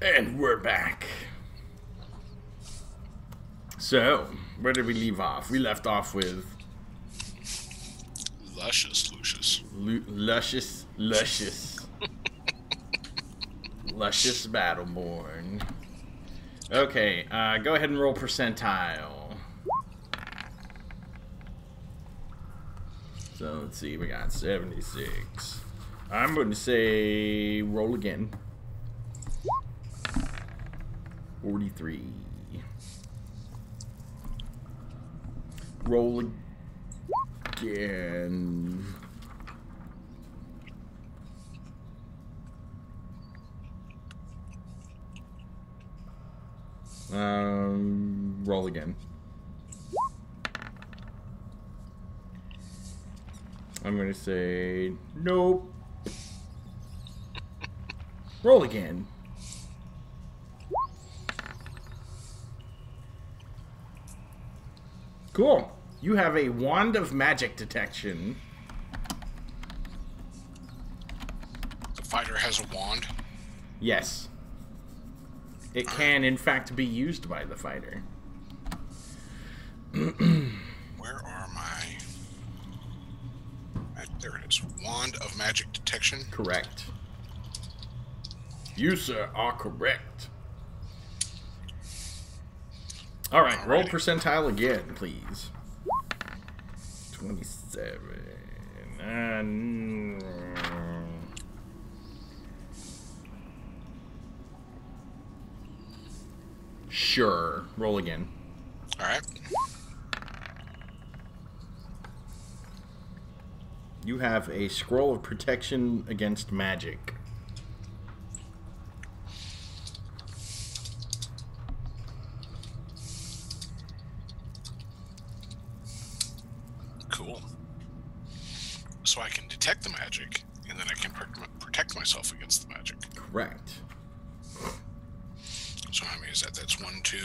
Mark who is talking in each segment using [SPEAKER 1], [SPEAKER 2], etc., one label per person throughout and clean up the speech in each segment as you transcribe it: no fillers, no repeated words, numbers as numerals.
[SPEAKER 1] And we're back. So, where did we leave off? We left off with...
[SPEAKER 2] Luscious.
[SPEAKER 1] Luscious. Luscious Battleborn. Okay, go ahead and roll percentile. So, let's see, we got 76. I'm going to say roll again. 43. Roll again. Roll again. I'm gonna say nope. Roll again. Cool. You have a wand of magic detection.
[SPEAKER 2] The fighter has a wand?
[SPEAKER 1] Yes. It can, in fact, be used by the fighter.
[SPEAKER 2] Where are my... There it is. Wand of magic detection?
[SPEAKER 1] Correct. You, sir, are correct. Alright, roll percentile again, please. 27. Sure. Roll again.
[SPEAKER 2] Alright.
[SPEAKER 1] You have a scroll of protection against magic.
[SPEAKER 2] Cool. So I can detect the magic, and then I can protect myself against the magic.
[SPEAKER 1] Correct.
[SPEAKER 2] So how many is that? That's 1, 2,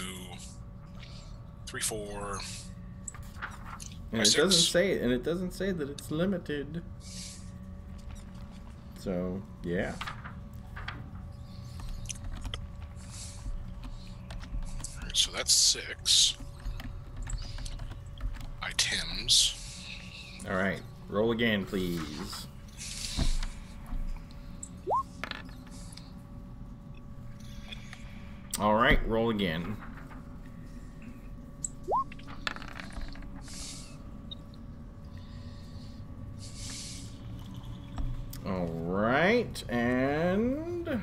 [SPEAKER 2] 3, 4.
[SPEAKER 1] And it doesn't say that it's limited. So, yeah.
[SPEAKER 2] Alright, so that's 6 items.
[SPEAKER 1] Alright, roll again, please. Alright, roll again. Alright, and...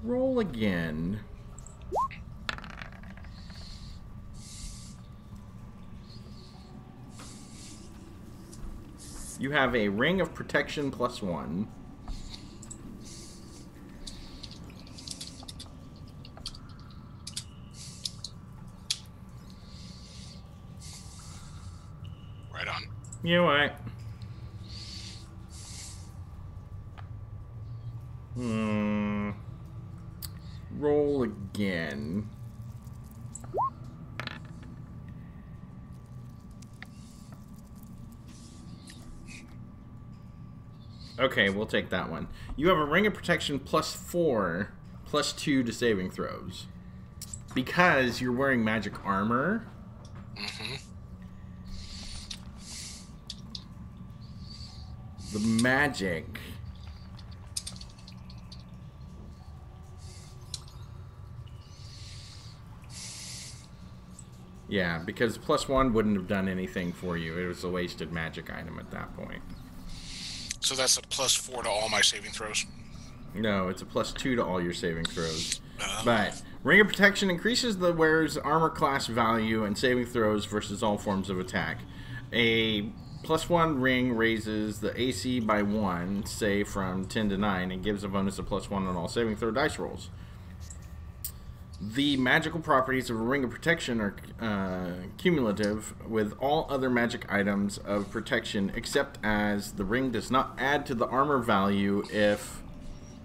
[SPEAKER 1] roll again. You have a ring of protection +1.
[SPEAKER 2] Right on.
[SPEAKER 1] You alright? Roll again. Okay, we'll take that one. You have a ring of protection +4, +2 to saving throws. Because you're wearing magic armor.
[SPEAKER 2] Mm-hmm.
[SPEAKER 1] The magic... Yeah, because +1 wouldn't have done anything for you. It was a wasted magic item at that point.
[SPEAKER 2] So that's a +4 to all my saving throws?
[SPEAKER 1] No, it's a +2 to all your saving throws. But Ring of Protection increases the wearer's armor class value and saving throws versus all forms of attack. A +1 ring raises the AC by 1, say from 10 to 9, and gives a bonus of +1 on all saving throw dice rolls. The magical properties of a Ring of Protection are cumulative with all other magic items of protection, except as the ring does not add to the armor value if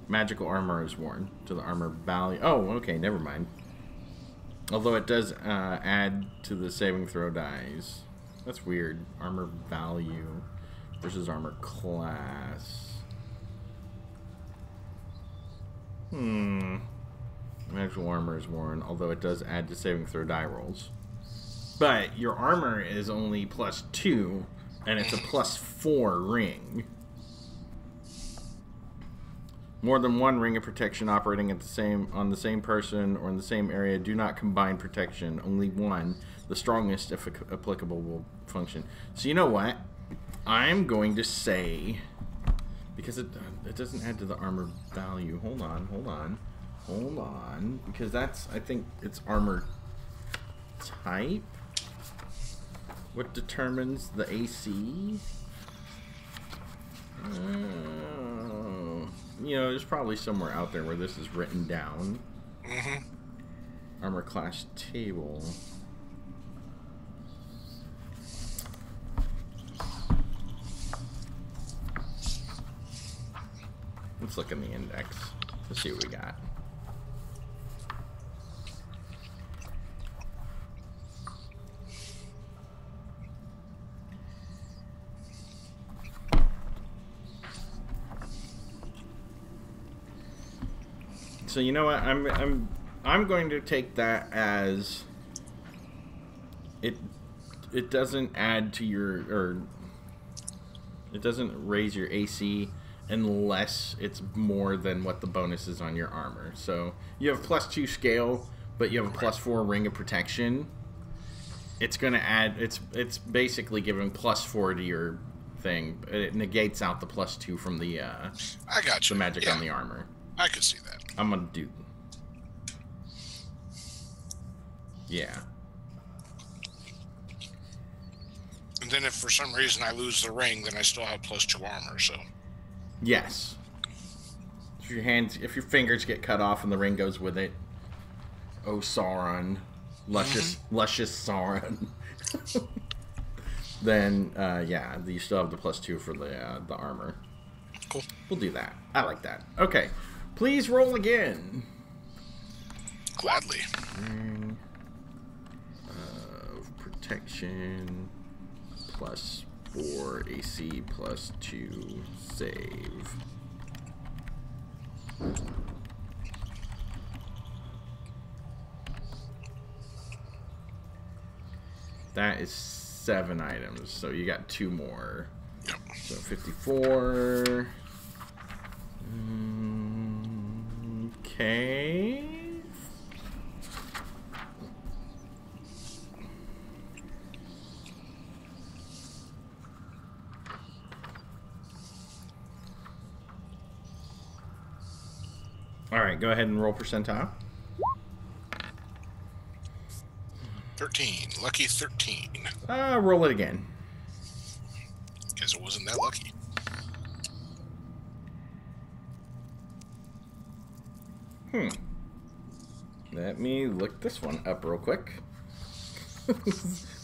[SPEAKER 1] magical armor is worn. To the armor value. Oh, okay, never mind. Although it does add to the saving throw dice. That's weird. Armor value. versus armor class. Magical armor is worn, although it does add to saving throw die rolls. But your armor is only +2, and it's a +4 ring. More than one ring of protection operating at on the same person or in the same area do not combine protection. Only one, the strongest if applicable, will function. So you know what? I'm going to say, because it doesn't add to the armor value. Hold on. Because that's, I think it's armor type. What determines the AC? You know, there's probably somewhere out there where this is written down. Armor class table. Let's look in the index. Let's see what we got. So you know what? I'm going to take that as it doesn't add to your, or it doesn't raise your AC unless it's more than what the bonus is on your armor. So you have +2 scale, but you have a +4 ring of protection. It's going to add, it's basically giving +4 to your thing. It negates out the +2 from the
[SPEAKER 2] I got you.
[SPEAKER 1] The magic on the armor.
[SPEAKER 2] I could see that.
[SPEAKER 1] I'm gonna do. Yeah.
[SPEAKER 2] And then if for some reason I lose the ring, then I still have +2 armor, so.
[SPEAKER 1] Yes. If your fingers get cut off and the ring goes with it. Oh, Sauron. Luscious Sauron. Then, yeah, you still have the +2 for the armor.
[SPEAKER 2] Cool.
[SPEAKER 1] We'll do that. I like that. Okay. Please roll again.
[SPEAKER 2] Gladly.
[SPEAKER 1] Ring of protection +4 AC +2 save. That is 7 items, so you got 2 more.
[SPEAKER 2] Yep.
[SPEAKER 1] So 54. Okay. All right, go ahead and roll percentile.
[SPEAKER 2] 13. Lucky 13.
[SPEAKER 1] Roll it again.
[SPEAKER 2] Guess it wasn't that lucky.
[SPEAKER 1] Let me look this one up real quick.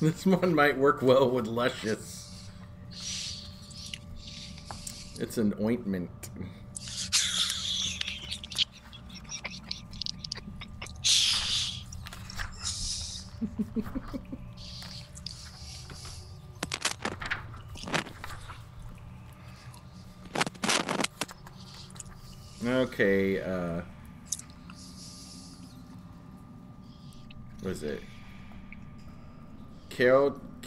[SPEAKER 1] This one might work well with Luscious. It's an ointment. Okay, what is it? Keotom's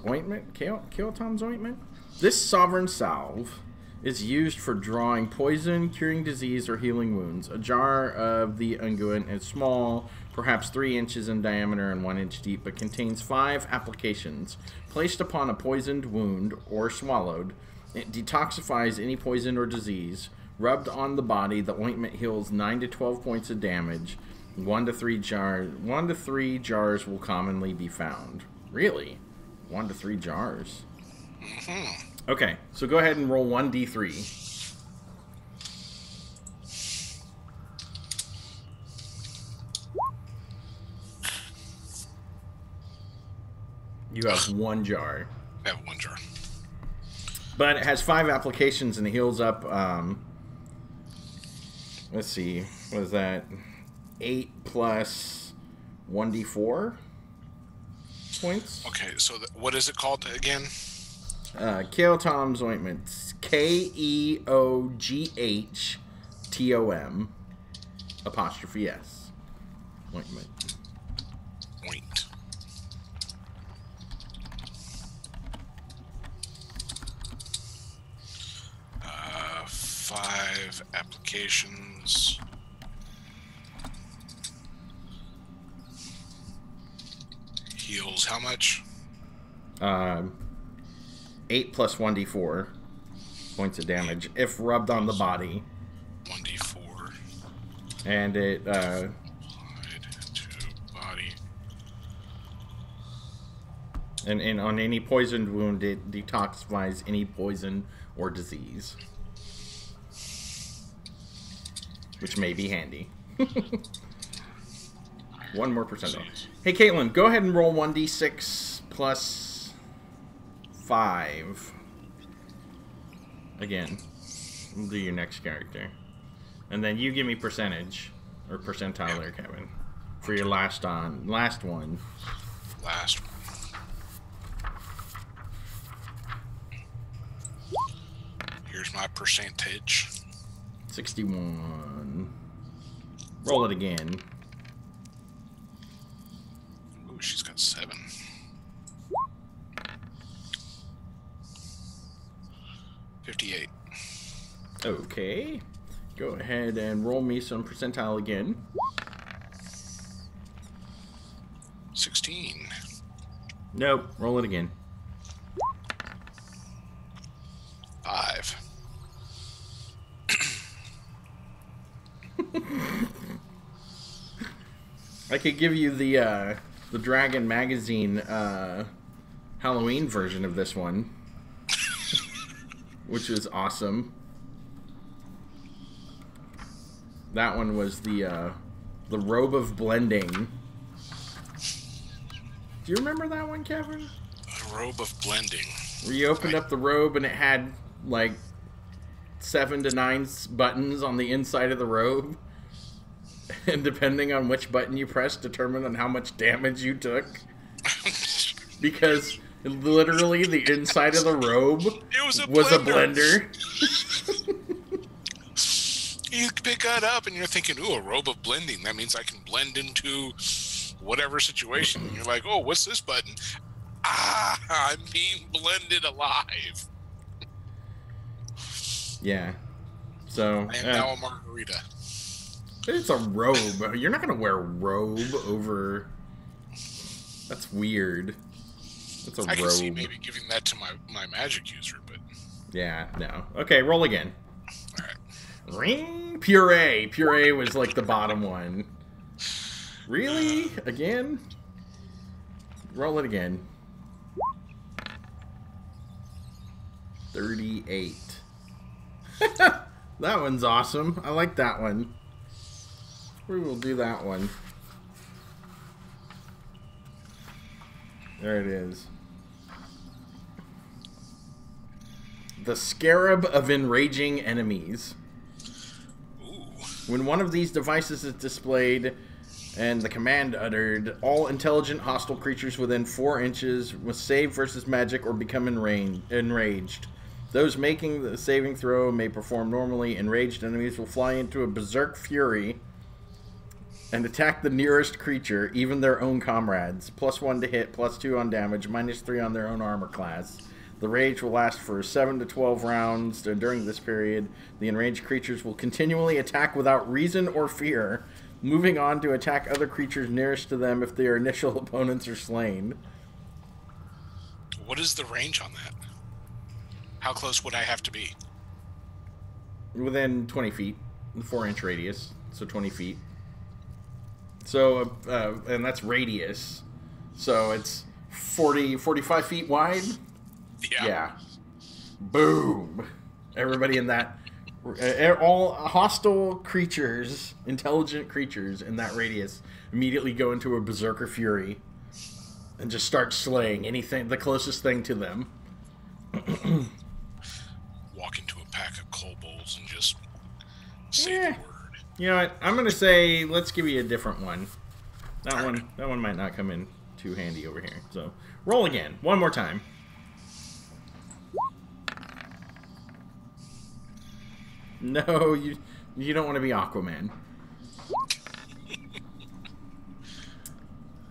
[SPEAKER 1] ointment? Keotom's ointment? This sovereign salve is used for drawing poison, curing disease, or healing wounds. A jar of the unguent is small, perhaps 3 inches in diameter and 1 inch deep, but contains 5 applications. Placed upon a poisoned wound or swallowed, it detoxifies any poison or disease. Rubbed on the body, the ointment heals 9 to 12 points of damage. 1 to 3 jars will commonly be found. Really? 1 to 3 jars. Okay, so go ahead and roll 1d3. You have 1 jar.
[SPEAKER 2] I have 1 jar.
[SPEAKER 1] But it has 5 applications and it heals up, let's see, what is that? 8 plus 1d4 points.
[SPEAKER 2] Okay, so what is it called again?
[SPEAKER 1] Keotom's Ointment. Keoghtom apostrophe S. Ointment.
[SPEAKER 2] Oint. Uh, 5 applications. Heals how much?
[SPEAKER 1] 8 plus 1d4 points of damage if rubbed on the body.
[SPEAKER 2] 1d4.
[SPEAKER 1] And it
[SPEAKER 2] Applied to body.
[SPEAKER 1] and on any poisoned wound, it detoxifies any poison or disease, which may be handy. 1 more percent off. Hey, Caitlin, go ahead and roll 1d6 plus 5. Again, we'll do your next character. And then you give me percentage, or percentile there, Kevin, for your last one.
[SPEAKER 2] Last one. Here's my percentage.
[SPEAKER 1] 61. Roll it again.
[SPEAKER 2] Ooh, she's got 7. 58.
[SPEAKER 1] Okay. Go ahead and roll me some percentile again.
[SPEAKER 2] 16.
[SPEAKER 1] Nope. Roll it again.
[SPEAKER 2] 5.
[SPEAKER 1] I could give you the Dragon Magazine Halloween version of this one, which is awesome. That one was the Robe of Blending. Do you remember that one, Kevin?
[SPEAKER 2] A Robe of Blending.
[SPEAKER 1] Where you opened up the robe and it had like 7 to 9 buttons on the inside of the robe. And depending on which button you pressed, determined on how much damage you took. Because literally the inside of the robe was a blender.
[SPEAKER 2] You pick that up and you're thinking, ooh, a robe of blending. That means I can blend into whatever situation. And you're like, oh, what's this button? Ah, I'm being blended alive.
[SPEAKER 1] Yeah. So
[SPEAKER 2] I am now a margarita.
[SPEAKER 1] It's a robe. You're not going to wear a robe over... That's weird. That's a robe.
[SPEAKER 2] I can see maybe giving that to my magic user, but...
[SPEAKER 1] Yeah, no. Okay, roll again.
[SPEAKER 2] Alright.
[SPEAKER 1] Ring Puree. Puree was like the bottom one. Really? Again? Roll it again. 38. That one's awesome. I like that one. We will do that one. There it is. The Scarab of Enraging Enemies.
[SPEAKER 2] Ooh.
[SPEAKER 1] When one of these devices is displayed and the command uttered, all intelligent hostile creatures within 4 inches must save versus magic or become enraged. Those making the saving throw may perform normally. Enraged enemies will fly into a berserk fury and attack the nearest creature, even their own comrades. +1 to hit, +2 on damage, -3 on their own armor class. The rage will last for 7 to 12 rounds. During this period, the enraged creatures will continually attack without reason or fear, moving on to attack other creatures nearest to them if their initial opponents are slain.
[SPEAKER 2] What is the range on that? How close would I have to be?
[SPEAKER 1] Within 20 feet, 4-inch radius, so 20 feet. So, and that's radius. So it's 45 feet wide? Yeah. Boom. Everybody in that... All hostile creatures, intelligent creatures in that radius immediately go into a berserker fury and just start slaying anything, the closest thing to them.
[SPEAKER 2] Walk into a pack of kobolds and just say the word.
[SPEAKER 1] You know what? I'm gonna say let's give you a different one. That one might not come in too handy over here. So roll again, one more time. No, you don't want to be Aquaman.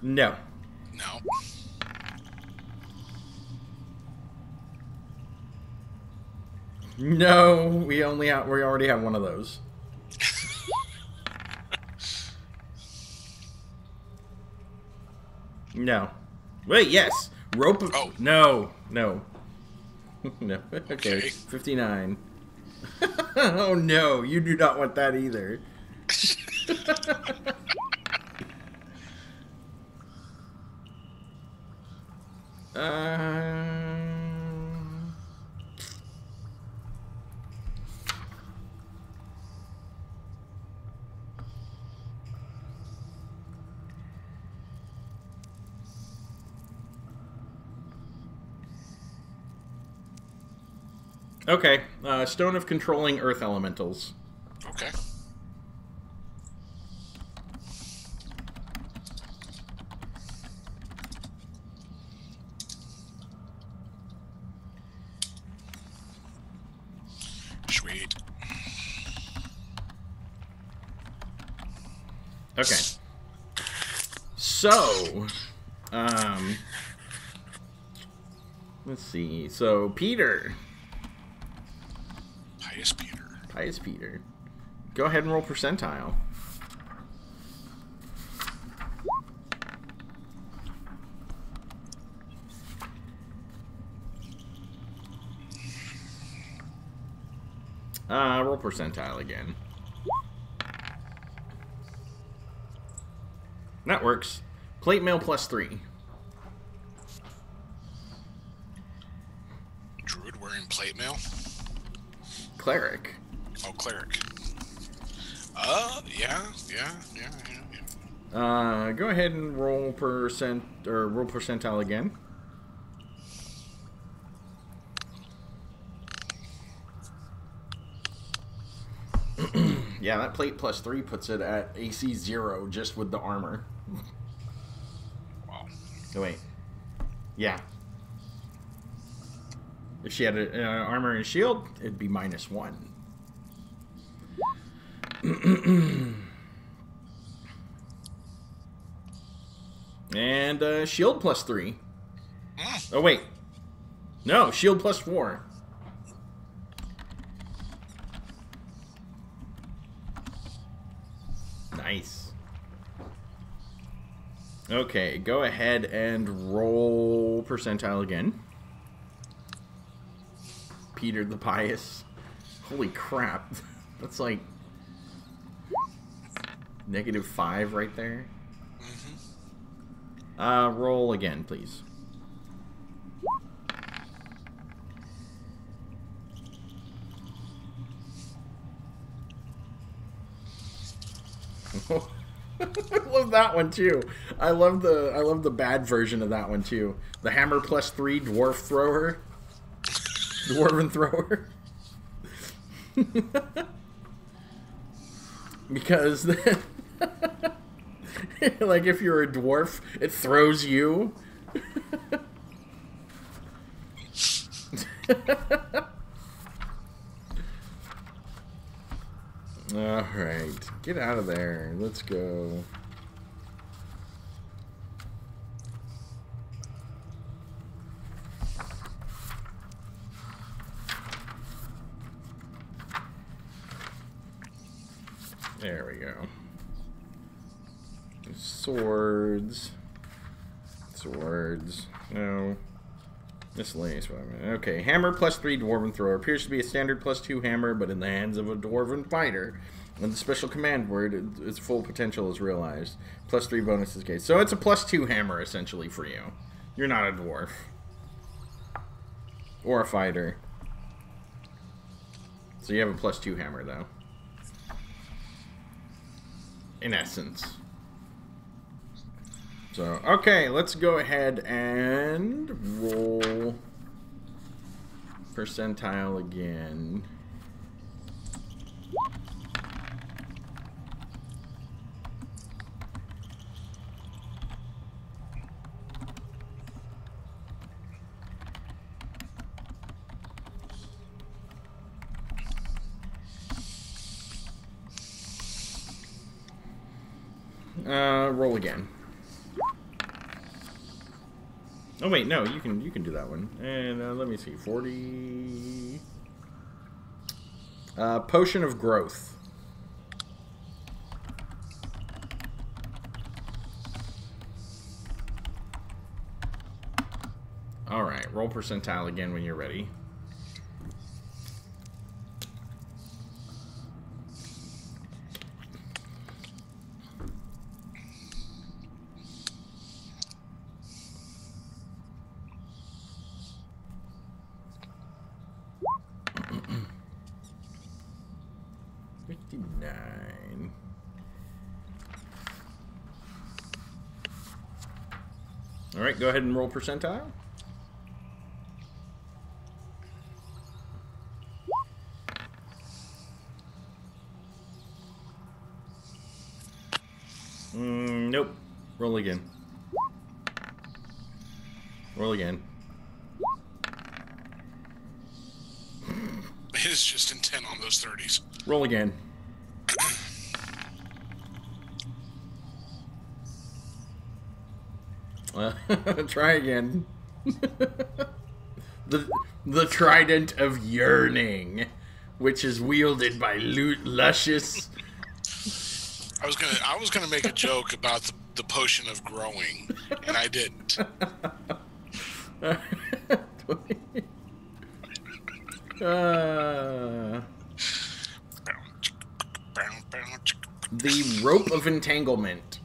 [SPEAKER 1] No.
[SPEAKER 2] No.
[SPEAKER 1] No, we already have one of those. No. Wait, yes. Rope.
[SPEAKER 2] Oh.
[SPEAKER 1] No. No. Okay. 59. Oh no, you do not want that either. Okay, Stone of Controlling Earth Elementals.
[SPEAKER 2] Okay. Sweet.
[SPEAKER 1] Okay. So, let's see. So, Peter. Pious Peter. Go ahead and roll percentile. Roll percentile again. That works. Plate mail +3.
[SPEAKER 2] Druid wearing plate mail?
[SPEAKER 1] Cleric.
[SPEAKER 2] Oh, cleric. Yeah.
[SPEAKER 1] Go ahead and roll percentile again. Yeah, that plate +3 puts it at AC 0 just with the armor.
[SPEAKER 2] Wow.
[SPEAKER 1] Oh, wait. Yeah. If she had armor and shield, it'd be -1. And shield +3. Oh, wait. No, shield +4. Nice. Okay, go ahead and roll percentile again. Peter the Pious. Holy crap. That's like -5 right there. Roll again, please. I love that one too. I love the bad version of that one too. The hammer +3 dwarf thrower. Dwarven thrower. Because like if you're a dwarf, it throws you. Alright, get out of there. Let's go. There we go. Swords. No. Miscellaneous weapon. Okay, hammer +3 dwarven thrower. Appears to be a standard +2 hammer, but in the hands of a dwarven fighter. When the special command word, its full potential is realized. +3 bonus is case. So it's a +2 hammer, essentially, for you. You're not a dwarf. Or a fighter. So you have a +2 hammer, though. In essence. So, okay, let's go ahead and roll percentile again. Roll again. Oh wait, no, you can do that one. And let me see, 40. Potion of growth. All right, roll percentile again when you're ready. All right, go ahead and roll percentile. Nope. Roll again. Roll again.
[SPEAKER 2] It is just intent on those 30s.
[SPEAKER 1] Roll again. Try again. the trident of yearning, which is wielded by luscious.
[SPEAKER 2] I was gonna make a joke about the potion of growing, and I didn't.
[SPEAKER 1] The rope of entanglement.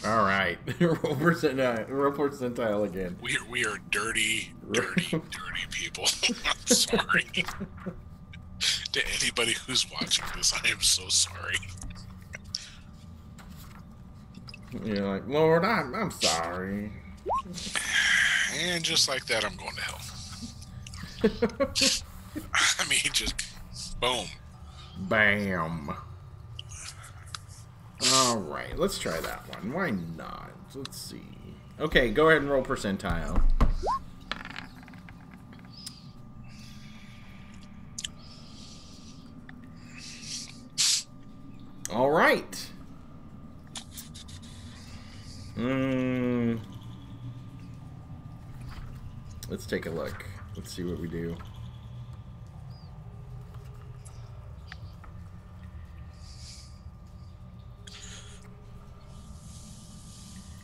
[SPEAKER 1] All right. Roll percentile again.
[SPEAKER 2] We are dirty people. I'm sorry. To anybody who's watching this, I am so sorry.
[SPEAKER 1] You're like, Lord, I'm sorry.
[SPEAKER 2] And just like that, I'm going to hell. I mean, just boom.
[SPEAKER 1] Bam. All right, let's try that one. Why not? Let's see. Okay, go ahead and roll percentile. All right. Let's take a look. Let's see what we do.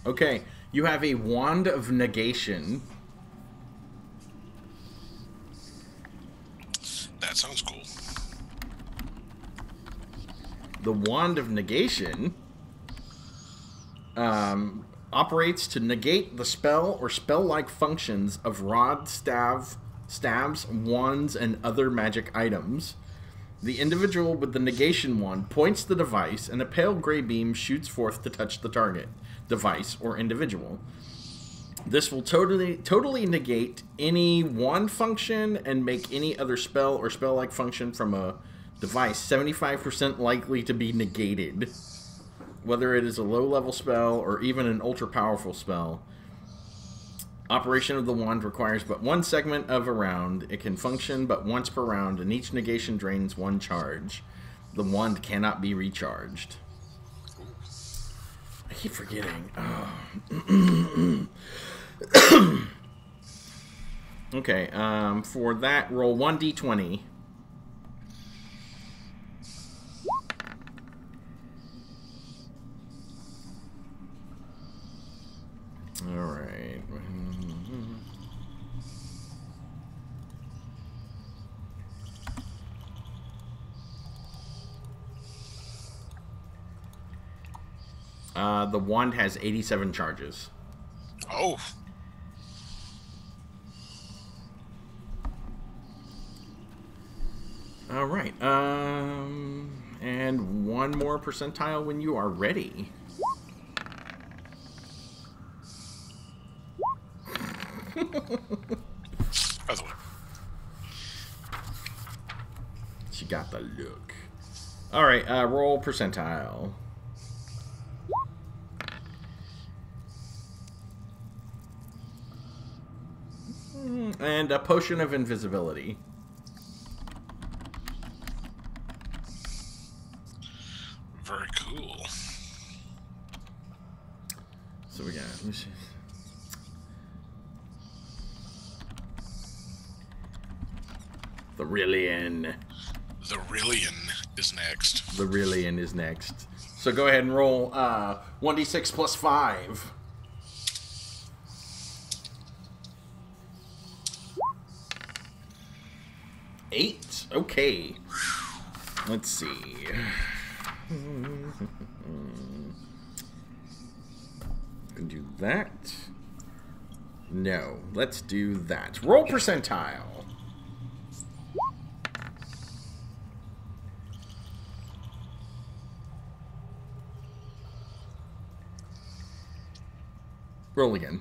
[SPEAKER 1] Okay, you have a wand of negation.
[SPEAKER 2] That sounds cool.
[SPEAKER 1] The wand of negation operates to negate the spell or spell-like functions of rod, stabs, wands, and other magic items. The individual with the negation wand points the device, and a pale gray beam shoots forth to touch the target, device, or individual. This will totally negate any wand function and make any other spell or spell-like function from a device 75% likely to be negated. Whether it is a low-level spell or even an ultra-powerful spell. Operation of the wand requires but one segment of a round. It can function but once per round, and each negation drains one charge. The wand cannot be recharged. I keep forgetting. Oh. Okay, for that, roll 1d20. All right. The wand has 87 charges.
[SPEAKER 2] Oh.
[SPEAKER 1] All right. And one more percentile when you are ready.
[SPEAKER 2] Other one.
[SPEAKER 1] She got the look. All right, roll percentile. And a potion of invisibility.
[SPEAKER 2] Very cool.
[SPEAKER 1] So we got, let me see. The Rillian.
[SPEAKER 2] The Rillian is next.
[SPEAKER 1] The Rillian is next. So go ahead and roll 1d6 plus 5. Eight. Okay. Let's see. Can do that. No. Let's do that. Roll percentile. Roll again.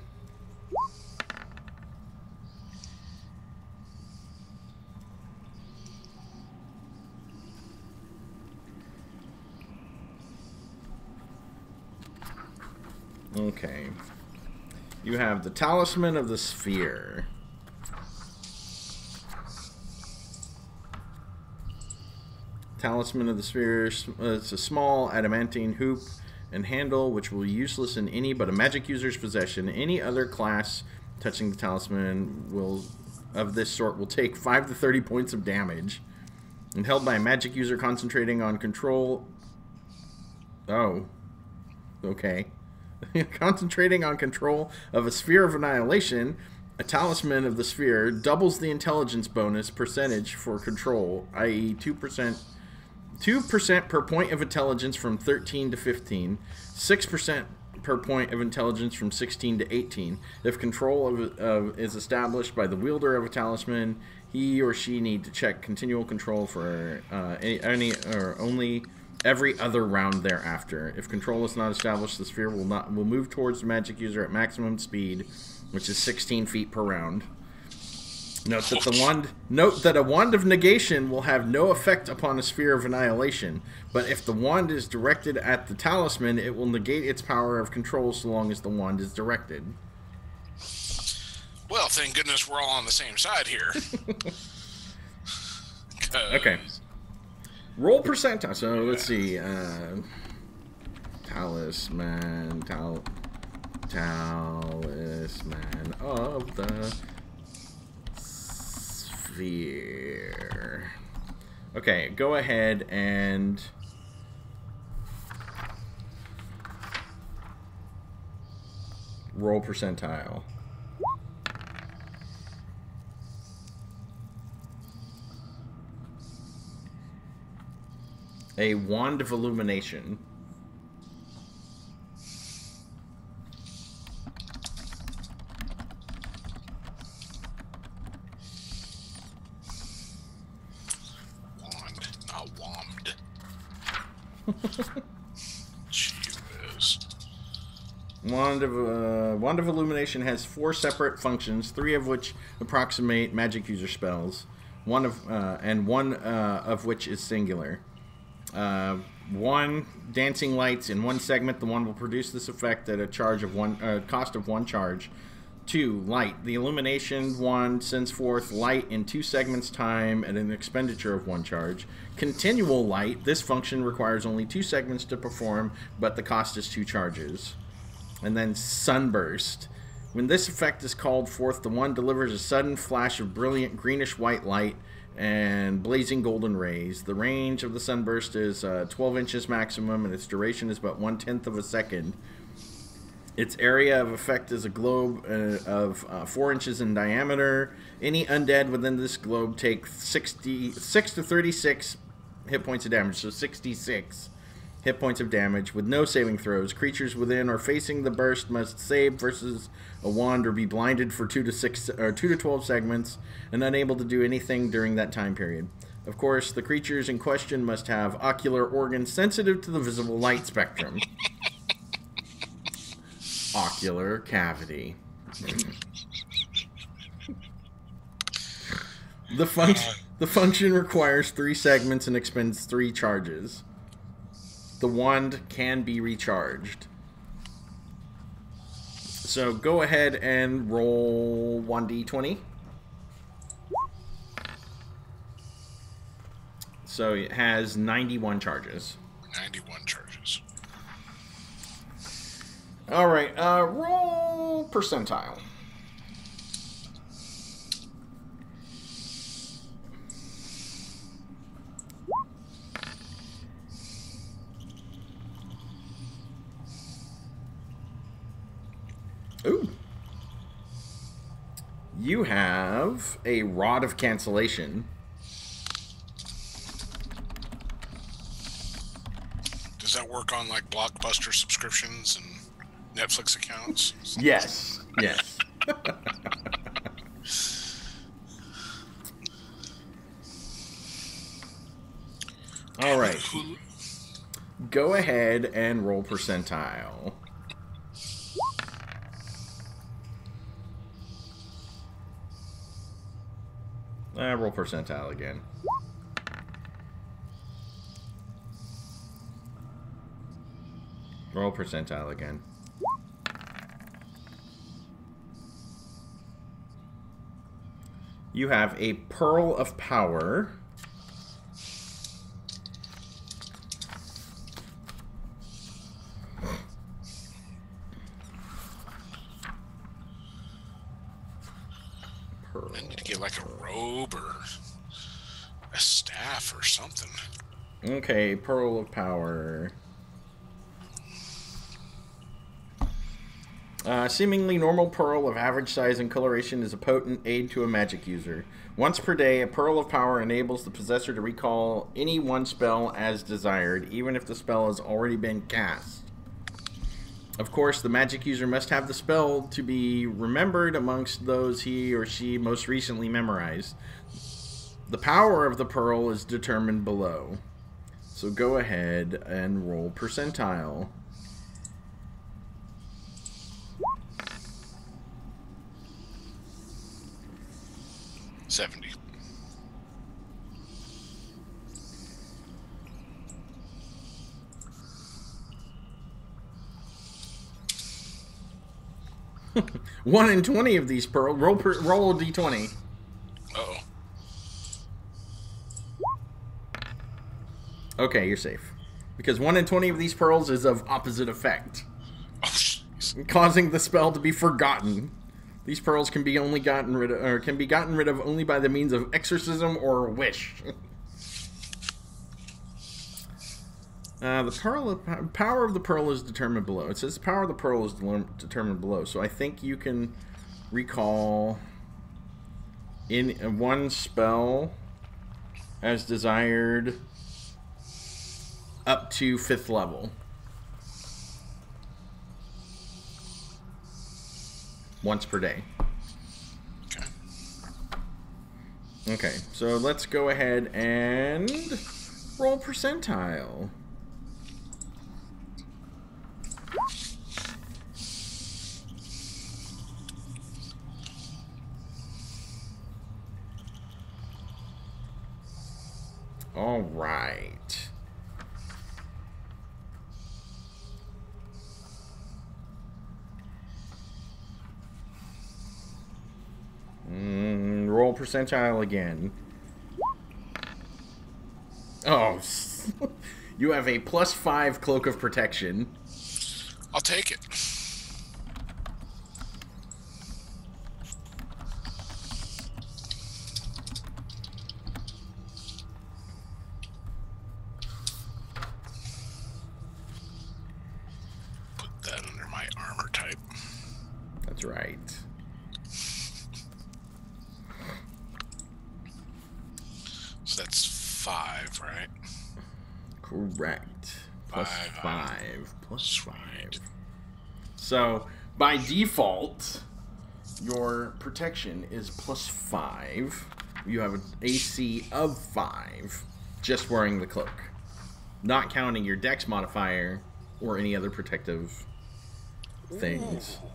[SPEAKER 1] Okay. You have the Talisman of the Sphere. Talisman of the Sphere, it's a small adamantine hoop and handle which will be useless in any but a magic user's possession. Any other class touching the talisman of this sort will take 5 to 30 points of damage. And held by a magic user concentrating on control... Oh. Okay. Concentrating on control of a sphere of annihilation, a talisman of the sphere doubles the intelligence bonus percentage for control, i.e. 2% per point of intelligence from 13 to 15, 6% per point of intelligence from 16 to 18. If control is established by the wielder of a talisman, he or she need to check continual control for any or only every other round thereafter. If control is not established, the sphere will move towards the magic user at maximum speed, which is 16 feet per round. Note that a wand of negation will have no effect upon a sphere of annihilation, but if the wand is directed at the talisman, it will negate its power of control so long as the wand is directed.
[SPEAKER 2] Well, thank goodness we're all on the same side here.
[SPEAKER 1] Okay. Roll percentile. So let's see. Talisman of the Sphere. Okay, go ahead and roll percentile. A wand of illumination. Wand of Illumination has 4 separate functions, 3 of which approximate magic user spells, one of which is singular. 1, dancing lights in 1 segment. The wand will produce this effect at a cost of 1 charge. 2, light. The illumination wand sends forth light in 2 segments time at an expenditure of 1 charge. Continual light. This function requires only 2 segments to perform, but the cost is 2 charges. And then sunburst. When this effect is called forth, the wand delivers a sudden flash of brilliant greenish-white light and blazing golden rays. The range of the sunburst is 12 inches maximum, and its duration is about 1/10 of a second. Its area of effect is a globe of 4 inches in diameter. Any undead within this globe take 6 to 36 hit points of damage, so 66 hit points of damage with no saving throws. Creatures within or facing the burst must save versus a wand or be blinded for 2 to 12 segments and unable to do anything during that time period. Of course, the creatures in question must have ocular organs sensitive to the visible light spectrum. Ocular cavity. The function requires 3 segments and expends 3 charges. The wand can be recharged. So go ahead and roll 1d20. So it has 91 charges.
[SPEAKER 2] 91 charges.
[SPEAKER 1] All right. Roll percentile. Ooh. You have a Rod of Cancellation.
[SPEAKER 2] Does that work on like Blockbuster subscriptions and Netflix accounts?
[SPEAKER 1] Yes. Yes. All right. Go ahead and roll percentile. Roll percentile again. Roll percentile again. You have a Pearl of Power.
[SPEAKER 2] I need to get like a robe or a staff or something.
[SPEAKER 1] Okay, Pearl of Power. Seemingly normal pearl of average size and coloration is a potent aid to a magic user. Once per day, a Pearl of Power enables the possessor to recall any one spell as desired, even if the spell has already been cast. Of course, the magic user must have the spell to be remembered amongst those he or she most recently memorized. The power of the pearl is determined below. So go ahead and roll percentile.
[SPEAKER 2] $70.
[SPEAKER 1] One in 20 of these pearls. Roll a d20.
[SPEAKER 2] Uh-oh.
[SPEAKER 1] Okay, you're safe. Because 1 in 20 of these pearls is of opposite effect,
[SPEAKER 2] Oh, jeez.
[SPEAKER 1] causing the spell to be forgotten. These pearls can be gotten rid of only by the means of exorcism or a wish. The power of the pearl is determined below. It says the power of the pearl is determined below. So I think you can recall in one spell as desired up to 5th level. Once per day.
[SPEAKER 2] Okay.
[SPEAKER 1] Okay, so let's go ahead and roll percentile. All right. Roll percentile again. Oh, you have a +5 Cloak of Protection.
[SPEAKER 2] I'll take it. Put that under my armor type.
[SPEAKER 1] That's right.
[SPEAKER 2] So that's 5, right?
[SPEAKER 1] Correct. +5. +5.
[SPEAKER 2] Sweet.
[SPEAKER 1] So, by default, your protection is +5. You have an AC of 5, just wearing the cloak. Not counting your dex modifier or any other protective things.
[SPEAKER 2] Ooh.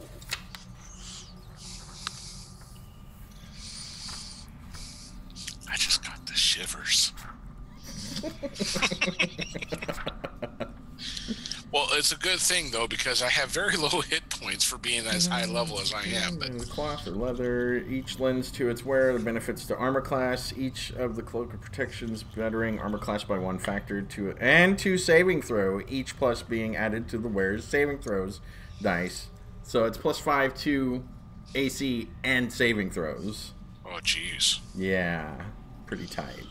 [SPEAKER 2] I just got the shivers. Well, it's a good thing, though, because I have very low hit points for being as high level as I am. But
[SPEAKER 1] cloth or leather, each lends to its wearer the benefits to armor class. Each of the cloak of protections bettering armor class by 1 factor to saving throw, each plus being added to the wearer's saving throws dice. So it's +5 to AC and saving throws.
[SPEAKER 2] Oh, jeez.
[SPEAKER 1] Yeah, pretty tight.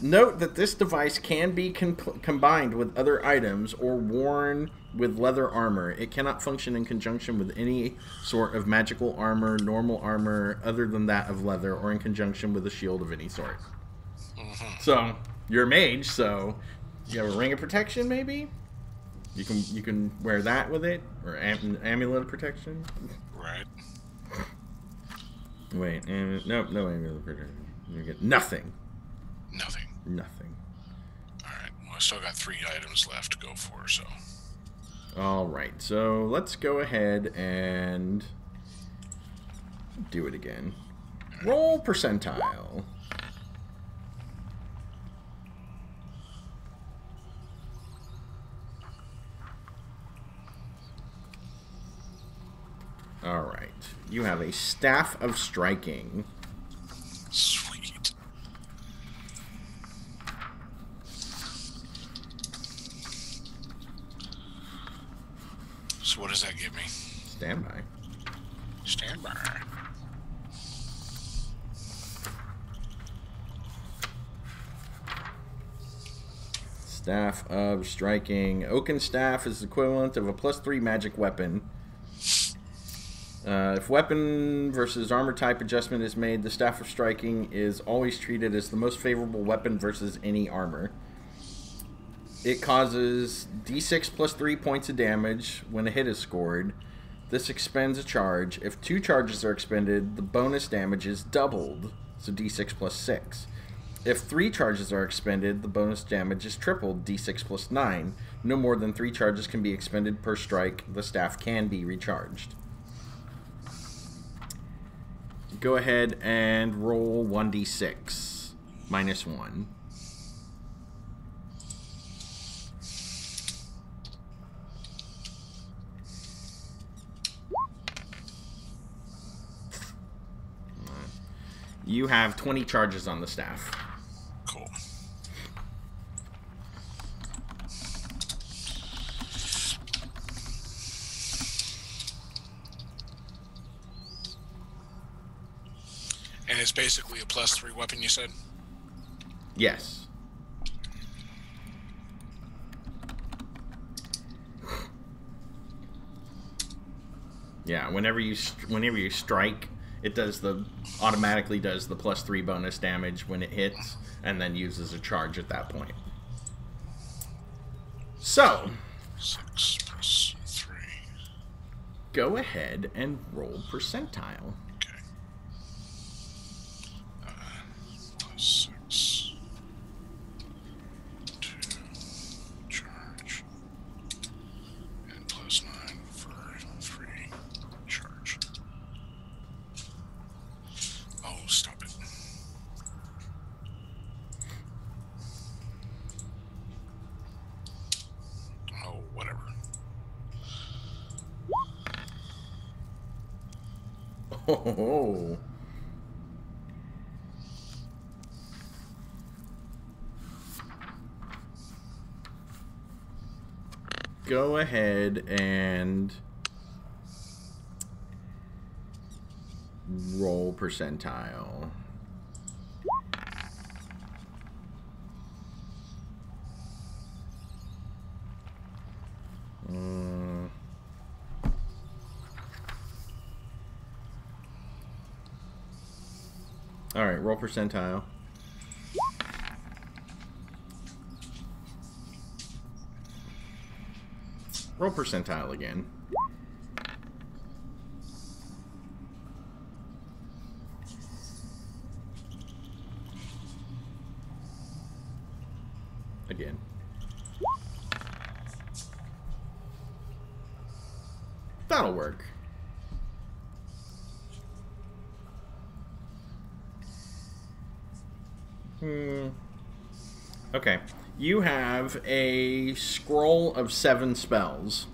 [SPEAKER 1] Note that this device can be combined with other items or worn with leather armor. It cannot function in conjunction with any sort of magical armor, normal armor, other than that of leather, or in conjunction with a shield of any sort. So, you're a mage, so you have a ring of protection, maybe? You can wear that with it, or amulet of protection.
[SPEAKER 2] Right.
[SPEAKER 1] Wait, nope, no amulet of protection. You get nothing. Nothing.
[SPEAKER 2] Alright, well, I still got 3 items left to go for, so.
[SPEAKER 1] Alright, so let's go ahead and do it again. Roll percentile. Alright, you have a Staff of Striking.
[SPEAKER 2] Sweet. So what does that give me?
[SPEAKER 1] Standby.
[SPEAKER 2] Standby.
[SPEAKER 1] Staff of Striking. Oaken Staff is the equivalent of a +3 magic weapon. If weapon versus armor type adjustment is made, the Staff of Striking is always treated as the most favorable weapon versus any armor. It causes d6 + 3 points of damage when a hit is scored. This expends a charge. If 2 charges are expended, the bonus damage is doubled, so d6 + 6. If 3 charges are expended, the bonus damage is tripled, d6 + 9. No more than 3 charges can be expended per strike. The staff can be recharged. Go ahead and roll 1d6 -1. You have 20 charges on the staff.
[SPEAKER 2] Cool. And it's basically a +3 weapon, you said?
[SPEAKER 1] Yes. Yeah, whenever you strike, it automatically does the +3 bonus damage when it hits, and then uses a charge at that point. So,
[SPEAKER 2] 6 + 3.
[SPEAKER 1] Go ahead and roll percentile.
[SPEAKER 2] Okay. +6. 2. Charge. And +9 for 3. Charge. Oh, stop it. Oh, whatever.
[SPEAKER 1] Oh. Go ahead and roll percentile. All right, roll percentile. Roll percentile again. Again. That'll work. Okay. You have a scroll of 7 spells.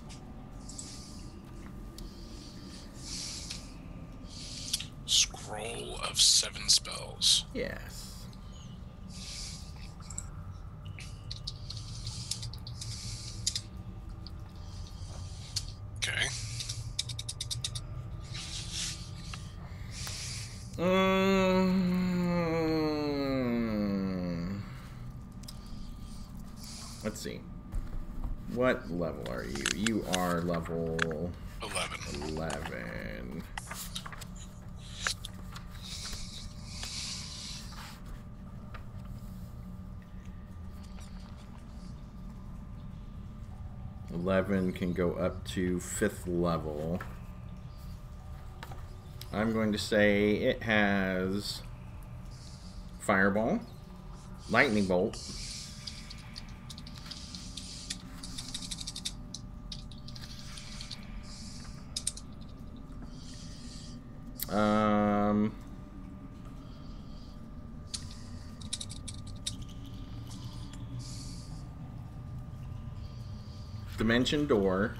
[SPEAKER 2] Scroll of 7 spells.
[SPEAKER 1] Yes.
[SPEAKER 2] Okay.
[SPEAKER 1] Let's see. What level are you? You are level 11. Can go up to 5th level. I'm going to say it has Fireball, Lightning Bolt, Dimension Door,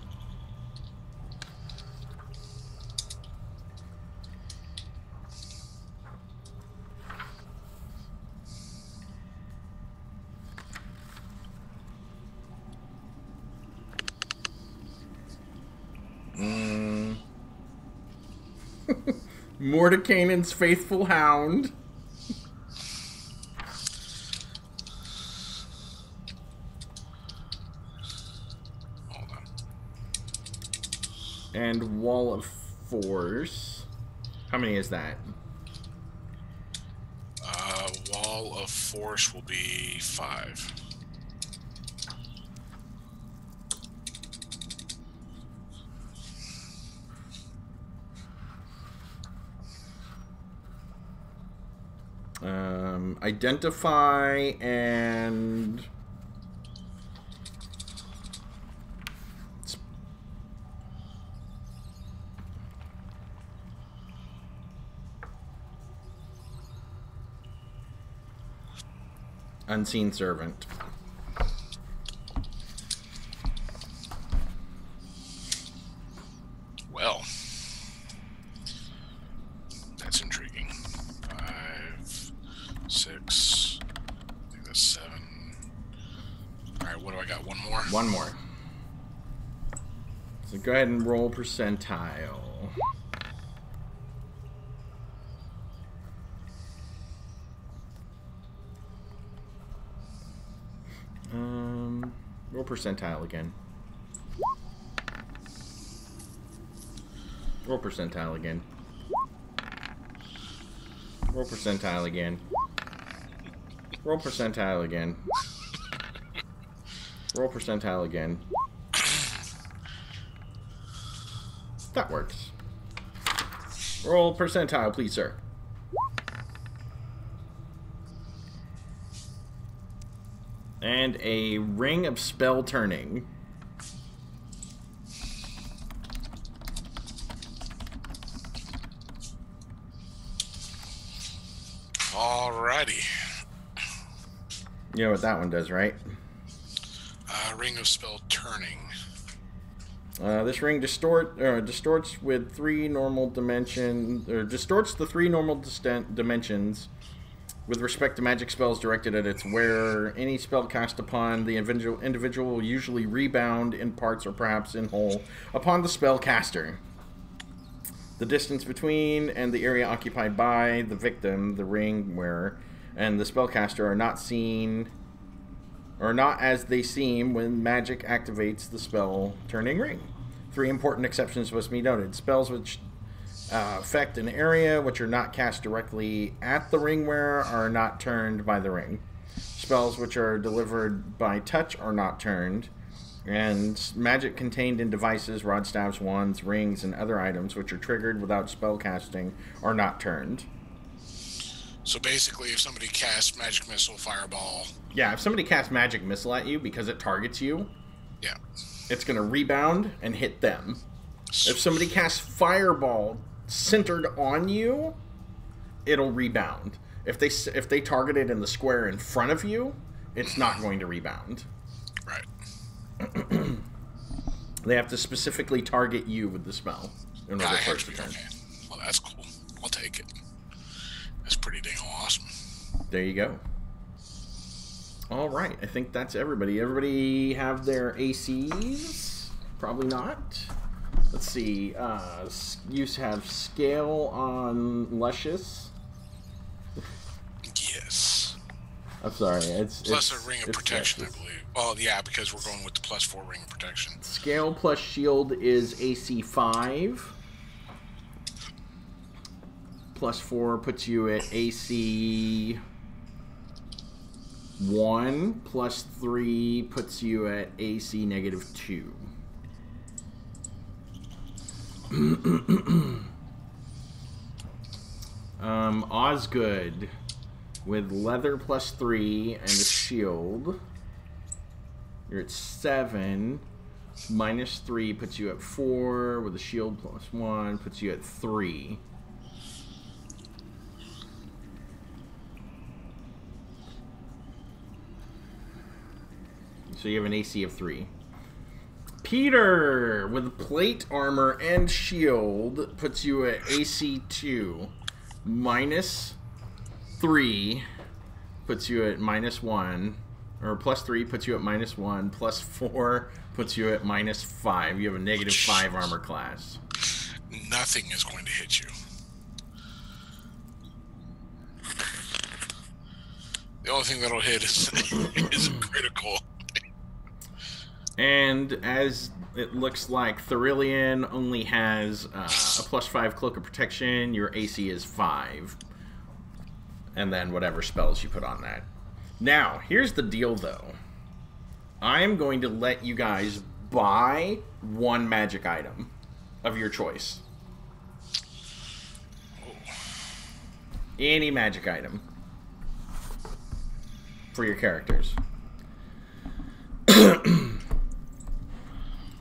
[SPEAKER 1] Mordenkainen's Faithful Hound,
[SPEAKER 2] Hold on.
[SPEAKER 1] and Wall of Force. How many is that?
[SPEAKER 2] Wall of Force will be 5.
[SPEAKER 1] Identify and Unseen Servant.
[SPEAKER 2] Well, that's intriguing. 5, 6, I think that's 7. Alright, what do I got? One more?
[SPEAKER 1] One more. So go ahead and roll percentile. Roll percentile again. Roll percentile again. Roll percentile again. Roll percentile again. Roll percentile again. That works. Roll percentile, please, sir. And a Ring of Spell Turning.
[SPEAKER 2] Alrighty.
[SPEAKER 1] You know what that one does, right?
[SPEAKER 2] Ring of Spell Turning.
[SPEAKER 1] This ring distorts with 3 normal dimensions, or distorts the 3 normal dimensions with respect to magic spells directed at its wearer. Any spell cast upon the individual will usually rebound in parts or perhaps in whole upon the spell caster. The distance between and the area occupied by the victim, the ring wearer, and the spellcaster are not seen, or not as they seem when magic activates the spell turning ring. 3 important exceptions must be noted. Spells which affect an area which are not cast directly at the ring wearer are not turned by the ring. Spells which are delivered by touch are not turned. And magic contained in devices, rod, staves, wands, rings, and other items which are triggered without spell casting are not turned.
[SPEAKER 2] So basically, if somebody casts Magic Missile, Fireball...
[SPEAKER 1] Yeah, if somebody casts Magic Missile at you because it targets you,
[SPEAKER 2] yeah,
[SPEAKER 1] it's going to rebound and hit them. If somebody casts Fireball centered on you, it'll rebound. If they target it in the square in front of you, it's not going to rebound.
[SPEAKER 2] Right.
[SPEAKER 1] They have to specifically target you with the spell in order for it to turn.
[SPEAKER 2] Okay. Well, that's cool. I'll take it. That's pretty dang awesome.
[SPEAKER 1] There you go. All right. I think that's everybody. Everybody have their ACs? Probably not. Let's see. You have scale on Luscious.
[SPEAKER 2] Yes.
[SPEAKER 1] I'm sorry.
[SPEAKER 2] Plus a ring of protection, I believe. Well, yeah, because we're going with the +4 ring of protection.
[SPEAKER 1] Scale plus shield is AC 5. +4 puts you at AC 1. +3 puts you at AC -2. Osgood with leather +3 and a shield. You're at 7. -3 puts you at 4. With a shield +1 puts you at 3. So you have an AC of 3. Peter with plate armor and shield puts you at AC 2. -3 puts you at -1. Or +3 puts you at -1. +4 puts you at -5. You have a -5 armor class.
[SPEAKER 2] Nothing is going to hit you. The only thing that'll hit is critical.
[SPEAKER 1] And as it looks like Thurilian only has a +5 cloak of protection, your AC is 5. And then whatever spells you put on that. Now, here's the deal, though. I'm going to let you guys buy one magic item of your choice. Any magic item for your characters.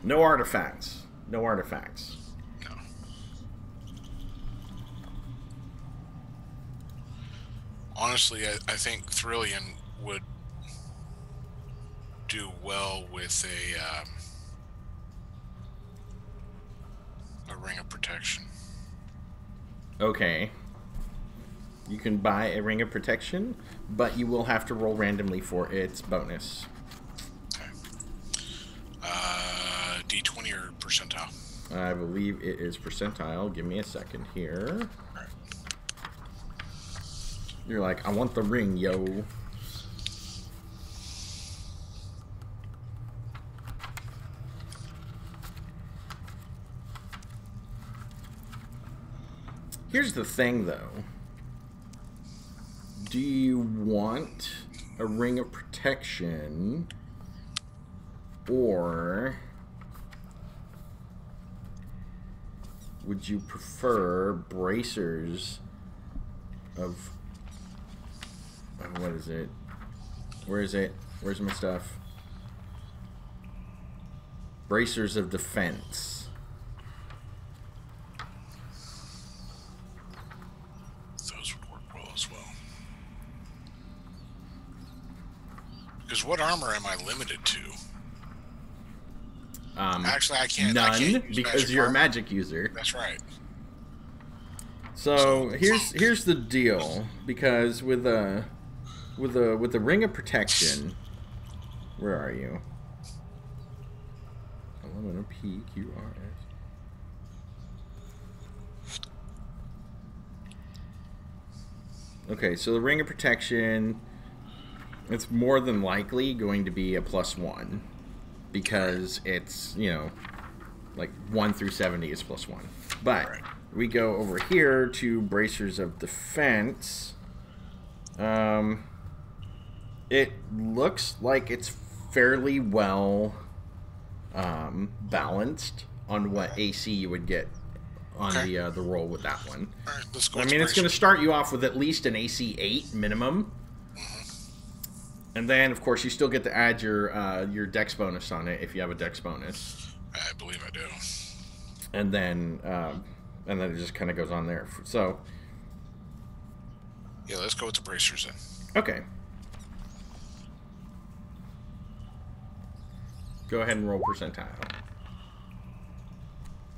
[SPEAKER 1] No artifacts. No artifacts.
[SPEAKER 2] No. Honestly, I think Thrillian would do well with a ring of protection.
[SPEAKER 1] Okay. You can buy a ring of protection, but you will have to roll randomly for its bonus.
[SPEAKER 2] Okay. D20 or percentile?
[SPEAKER 1] I believe it is percentile. Give me a second here.
[SPEAKER 2] Right.
[SPEAKER 1] You're like, I want the ring, yo. Here's the thing, though. Do you want a ring of protection, or would you prefer bracers of... what is it? Where is it? Where's my stuff? Bracers of defense.
[SPEAKER 2] Those would work well as well. Because what armor am I limited to? Actually, I can't.
[SPEAKER 1] None,
[SPEAKER 2] I can't use
[SPEAKER 1] because you're a magic user.
[SPEAKER 2] That's right.
[SPEAKER 1] So here's the deal, because with the ring of protection, where are you? PQRS. Okay, so the ring of protection, it's more than likely going to be a +1, because it's, you know, like 1 through 70 is +1. But
[SPEAKER 2] Right.
[SPEAKER 1] we go over here to bracers of defense. It looks like it's fairly well balanced on what AC you would get on
[SPEAKER 2] Okay.
[SPEAKER 1] the roll with that one.
[SPEAKER 2] All right, let's go.
[SPEAKER 1] I
[SPEAKER 2] with
[SPEAKER 1] mean, it's going to
[SPEAKER 2] bracers.
[SPEAKER 1] start you off with at least an AC 8 minimum. And then, of course, you still get to add your dex bonus on it if you have a dex bonus.
[SPEAKER 2] I believe I do.
[SPEAKER 1] And then it just kind of goes on there. So,
[SPEAKER 2] Yeah, let's go with the bracers then.
[SPEAKER 1] okay. Go ahead and roll percentile.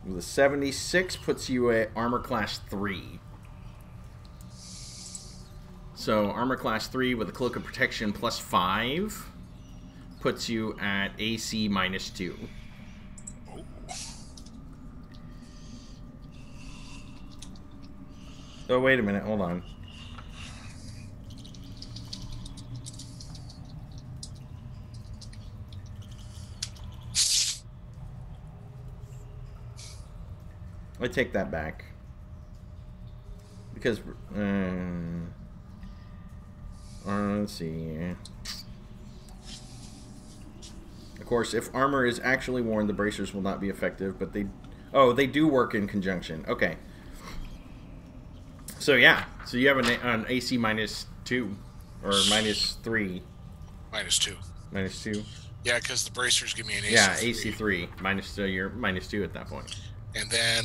[SPEAKER 1] The 76 puts you at armor class 3. So armor class 3 with a cloak of protection plus 5 puts you at AC minus 2. Oh, wait a minute. Hold on. I take that back. Because, let's see. Of course, if armor is actually worn, the bracers will not be effective, but they... Oh, they do work in conjunction. Okay. So, yeah. So you have an AC minus 2. Or minus 3.
[SPEAKER 2] Minus 2.
[SPEAKER 1] Minus 2?
[SPEAKER 2] Yeah, because the bracers give me an AC 3.
[SPEAKER 1] Yeah, AC 3. You're minus 2 at that point.
[SPEAKER 2] And then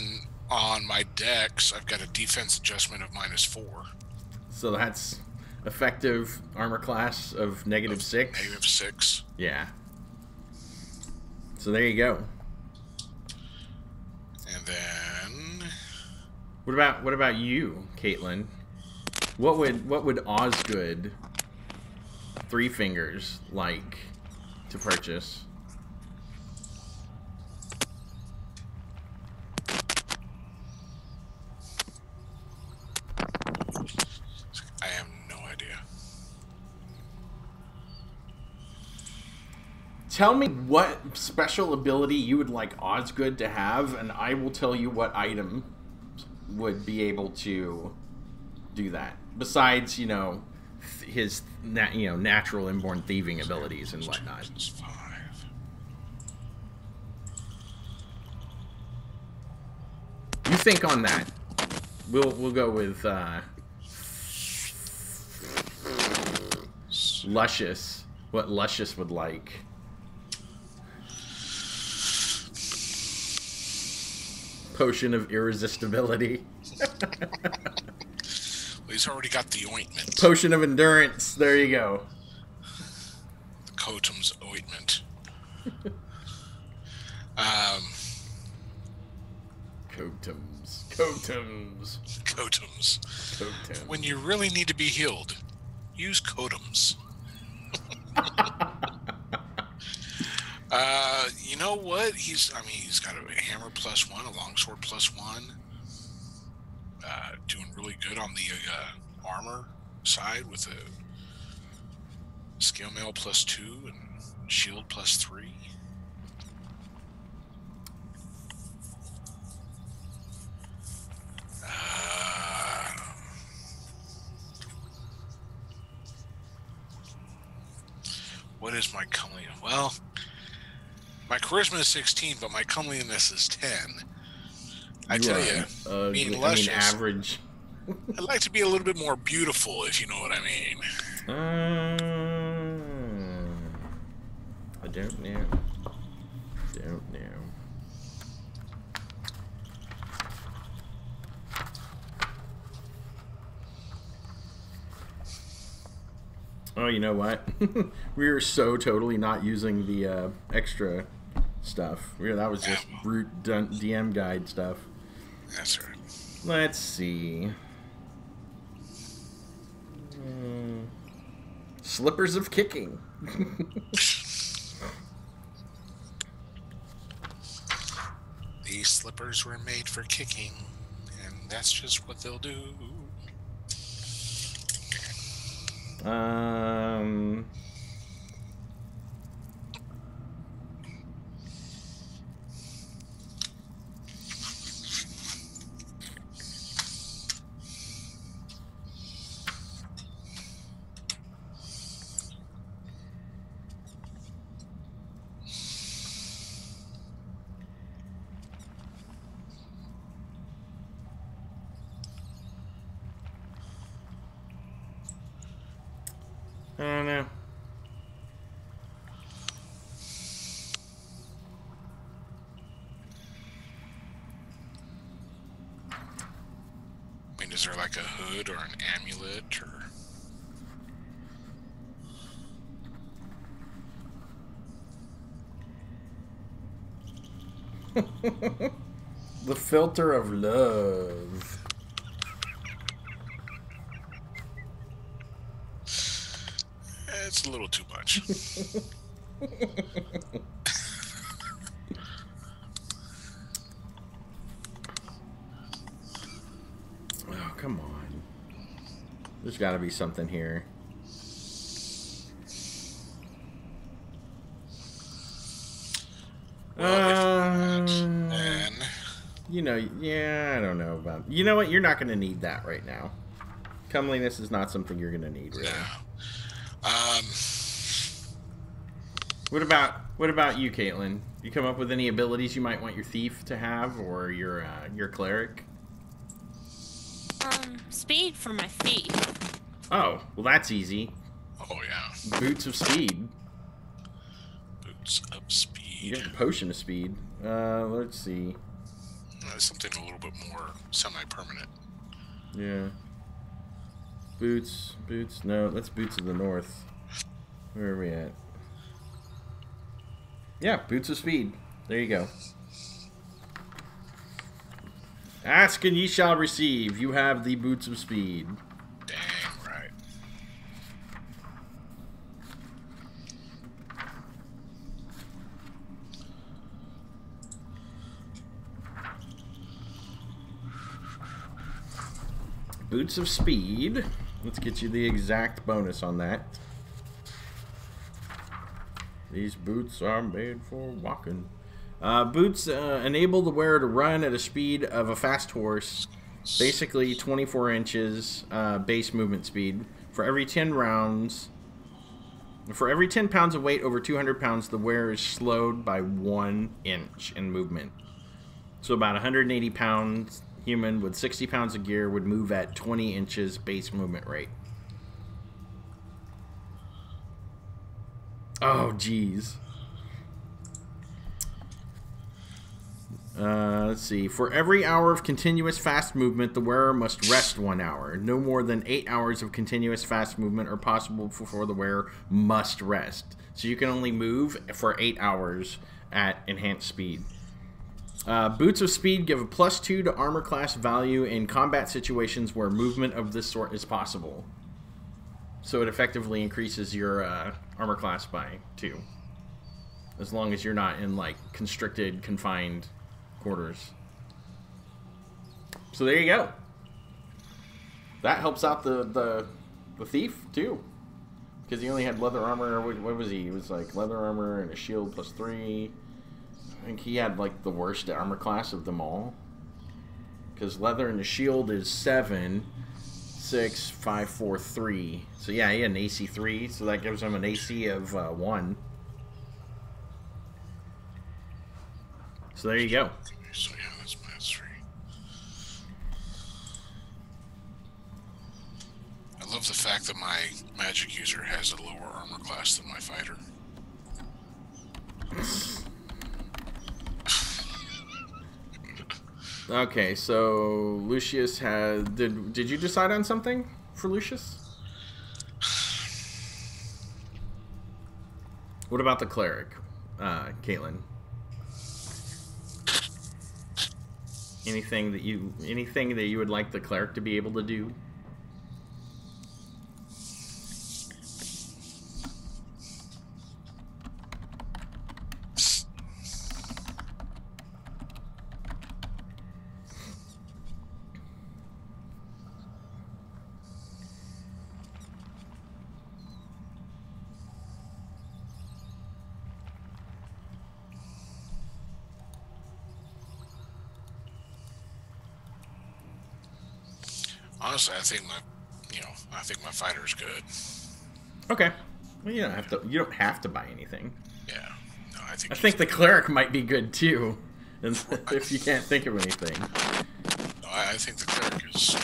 [SPEAKER 2] on my dex, I've got a defense adjustment of minus 4.
[SPEAKER 1] So that's effective armor class of negative 6?
[SPEAKER 2] Negative 6.
[SPEAKER 1] Yeah. So there you go.
[SPEAKER 2] And then...
[SPEAKER 1] What about you, Caitlin? What would Osgood Three Fingers like to purchase?
[SPEAKER 2] I have no idea.
[SPEAKER 1] Tell me what special ability you would like Osgood to have, and I will tell you what item would be able to do that. Besides, his natural inborn thieving abilities and whatnot.
[SPEAKER 2] 5.
[SPEAKER 1] You think on that. We'll go with Luscious. What Luscious would like. Potion of irresistibility.
[SPEAKER 2] Well, he's already got the ointment.
[SPEAKER 1] Potion of endurance. There you go.
[SPEAKER 2] The Cotum's ointment. Cotum's. When you really need to be healed, use Cotum's. You know what? He's got a hammer plus 1, a longsword plus 1. Doing really good on the armor side with a scale mail plus 2 and shield plus 3. What is my comely? Well, my charisma is 16, but my comeliness is 10. I tell you, being luscious,
[SPEAKER 1] average.
[SPEAKER 2] I'd like to be a little bit more beautiful, if you know what I mean.
[SPEAKER 1] I don't know. Oh, you know what? We were so totally not using the extra stuff. That was just root DM guide stuff.
[SPEAKER 2] That's right.
[SPEAKER 1] Let's see. Slippers of kicking.
[SPEAKER 2] These slippers were made for kicking, and that's just what they'll do.
[SPEAKER 1] I don't know.
[SPEAKER 2] I mean, is there like a hood or an amulet or...
[SPEAKER 1] The filter of love.
[SPEAKER 2] It's a little too much.
[SPEAKER 1] Oh, come on. There's got to be something here.
[SPEAKER 2] Well, then...
[SPEAKER 1] You know, yeah, I don't know about... You know what? You're not going to need that right now. Comeliness is not something you're going to need, really.
[SPEAKER 2] No.
[SPEAKER 1] What about you, Caitlin? You come up with any abilities you might want your thief to have, or your cleric?
[SPEAKER 3] Speed for my feet.
[SPEAKER 1] Oh, well, that's easy.
[SPEAKER 2] Oh, yeah.
[SPEAKER 1] Boots of speed.
[SPEAKER 2] Boots of speed.
[SPEAKER 1] You get a potion of speed. Let's see.
[SPEAKER 2] Something a little bit more semi-permanent.
[SPEAKER 1] Yeah. Boots. No, that's Boots of the North. Where are we at? Yeah, Boots of Speed. There you go. Ask and ye shall receive. You have the Boots of Speed.
[SPEAKER 2] Dang right.
[SPEAKER 1] Boots of Speed. Let's get you the exact bonus on that. These boots are made for walking. Boots enable the wearer to run at a speed of a fast horse, basically 24 inches base movement speed. For every 10 pounds of weight over 200 pounds, the wearer is slowed by 1 inch in movement. So about 180 pounds human with 60 pounds of gear would move at 20 inches base movement rate. Oh, jeez. Let's see. For every hour of continuous fast movement, the wearer must rest 1 hour. No more than 8 hours of continuous fast movement are possible before the wearer must rest. So you can only move for 8 hours at enhanced speed. Boots of Speed give a +2 to armor class value in combat situations where movement of this sort is possible. So it effectively increases your armor class by 2. As long as you're not in, like, constricted, confined quarters. So there you go. That helps out the thief, too. Because he only had leather armor. What was he? He was, like, leather armor and a shield +3. I think he had, like, the worst armor class of them all. Because leather and the shield is 7... 6, 5, 4, 3. So yeah, he had an AC 3, so that gives him an AC of 1. So there you go.
[SPEAKER 2] So yeah, that's -3. I love the fact that my magic user has a lower armor class than my fighter.
[SPEAKER 1] Okay, so Lucius has... Did you decide on something for Lucius? What about the cleric, Caitlin? Anything that you would like the cleric to be able to do?
[SPEAKER 2] Honestly, I think my fighter's good.
[SPEAKER 1] Okay. Well, you don't have to buy anything.
[SPEAKER 2] Yeah. No, I
[SPEAKER 1] think the cleric might be good too, if you can't think of anything.
[SPEAKER 2] No, I think the cleric is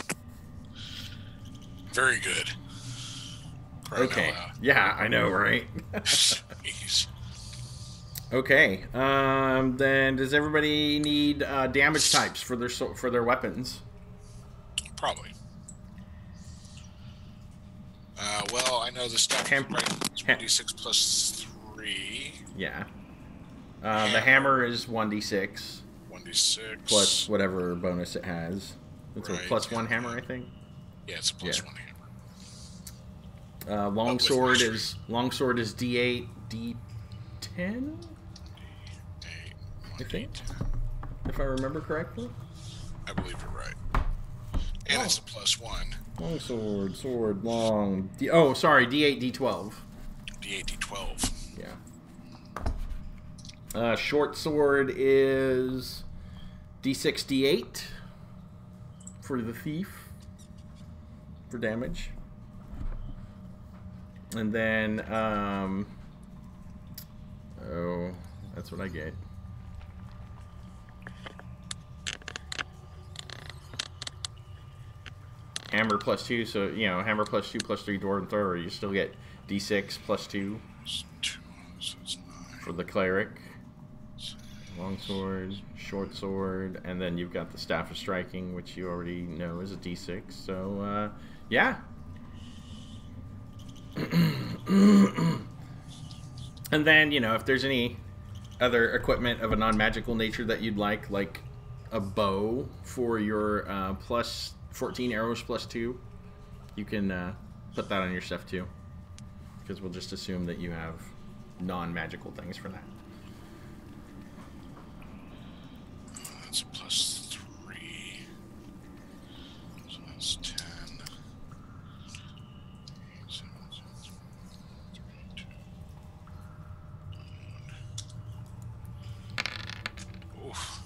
[SPEAKER 2] very good.
[SPEAKER 1] Okay. Yeah, I know, right?
[SPEAKER 2] Jeez.
[SPEAKER 1] Okay. Then does everybody need damage types for their weapons?
[SPEAKER 2] Probably. Well, I know the stat right is 1d6 +3.
[SPEAKER 1] Yeah. The hammer is 1d6.
[SPEAKER 2] 1d6.
[SPEAKER 1] Plus whatever bonus it has. It's
[SPEAKER 2] Right.
[SPEAKER 1] a +1 hammer, I think.
[SPEAKER 2] Yeah, it's a +1 hammer.
[SPEAKER 1] Longsword is d8, d10. I think, if I remember correctly.
[SPEAKER 2] I believe you're right. And it's a +1.
[SPEAKER 1] Longsword, sword, long. D8, d12.
[SPEAKER 2] D8, D12.
[SPEAKER 1] Yeah. Short sword is d6, d8 for the thief for damage. And then, that's what I get. Hammer +2, so, hammer +2, +3 dwarven thrower, you still get d6 +2 for the cleric. Longsword, short sword, and then you've got the staff of striking, which you already know is a d6, so, yeah. And then, if there's any other equipment of a non-magical nature that you'd like a bow for your plus 14 arrows +2, you can put that on your stuff too, because we'll just assume that you have non-magical things for that.
[SPEAKER 2] That's a +3. So that's 10. 8, 7, 32. Oof.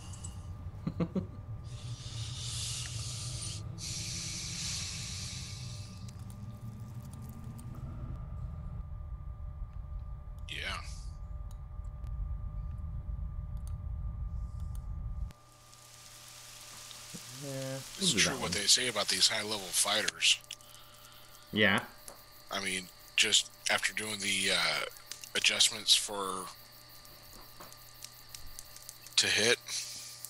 [SPEAKER 2] Yeah. It's true what they say about these high-level fighters.
[SPEAKER 1] Yeah.
[SPEAKER 2] I mean, just after doing the adjustments to hit.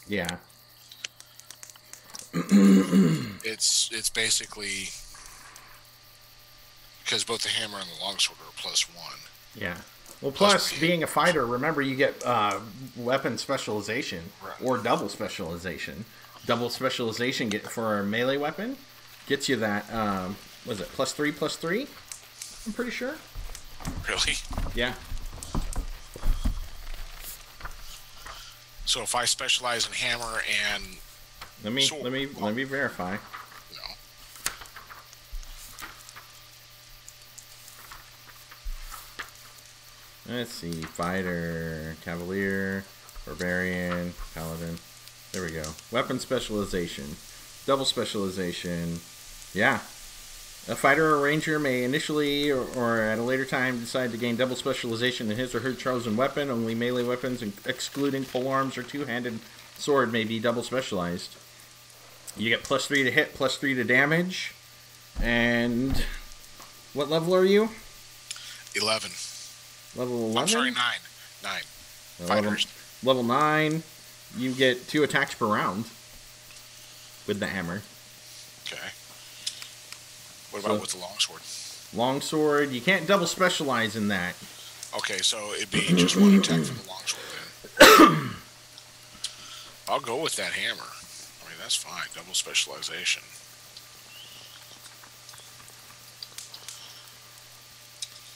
[SPEAKER 1] Yeah.
[SPEAKER 2] It's basically because both the hammer and the longsword are +1.
[SPEAKER 1] Yeah. Well, plus being a fighter, remember you get weapon specialization or double specialization. Double specialization for a melee weapon gets you that. Was it +3/+3? I'm pretty sure.
[SPEAKER 2] Really?
[SPEAKER 1] Yeah.
[SPEAKER 2] So if I specialize in hammer and
[SPEAKER 1] let me verify.
[SPEAKER 2] No.
[SPEAKER 1] Let's see. Fighter, Cavalier, Barbarian, Paladin. There we go. Weapon specialization. Double specialization. Yeah. A fighter or ranger may initially or at a later time decide to gain double specialization in his or her chosen weapon. Only melee weapons, excluding polearms or two-handed sword, may be double specialized. You get +3 to hit, +3 to damage. And what level are you?
[SPEAKER 2] 11.
[SPEAKER 1] Level 11?
[SPEAKER 2] I'm sorry, 9. 9. Fighters.
[SPEAKER 1] Level 9. You get 2 attacks per round with the hammer.
[SPEAKER 2] Okay. What about with the longsword?
[SPEAKER 1] Longsword, you can't double specialize in that.
[SPEAKER 2] Okay, so it'd be just 1 attack for the longsword then. I'll go with that hammer. I mean, that's fine. Double specialization.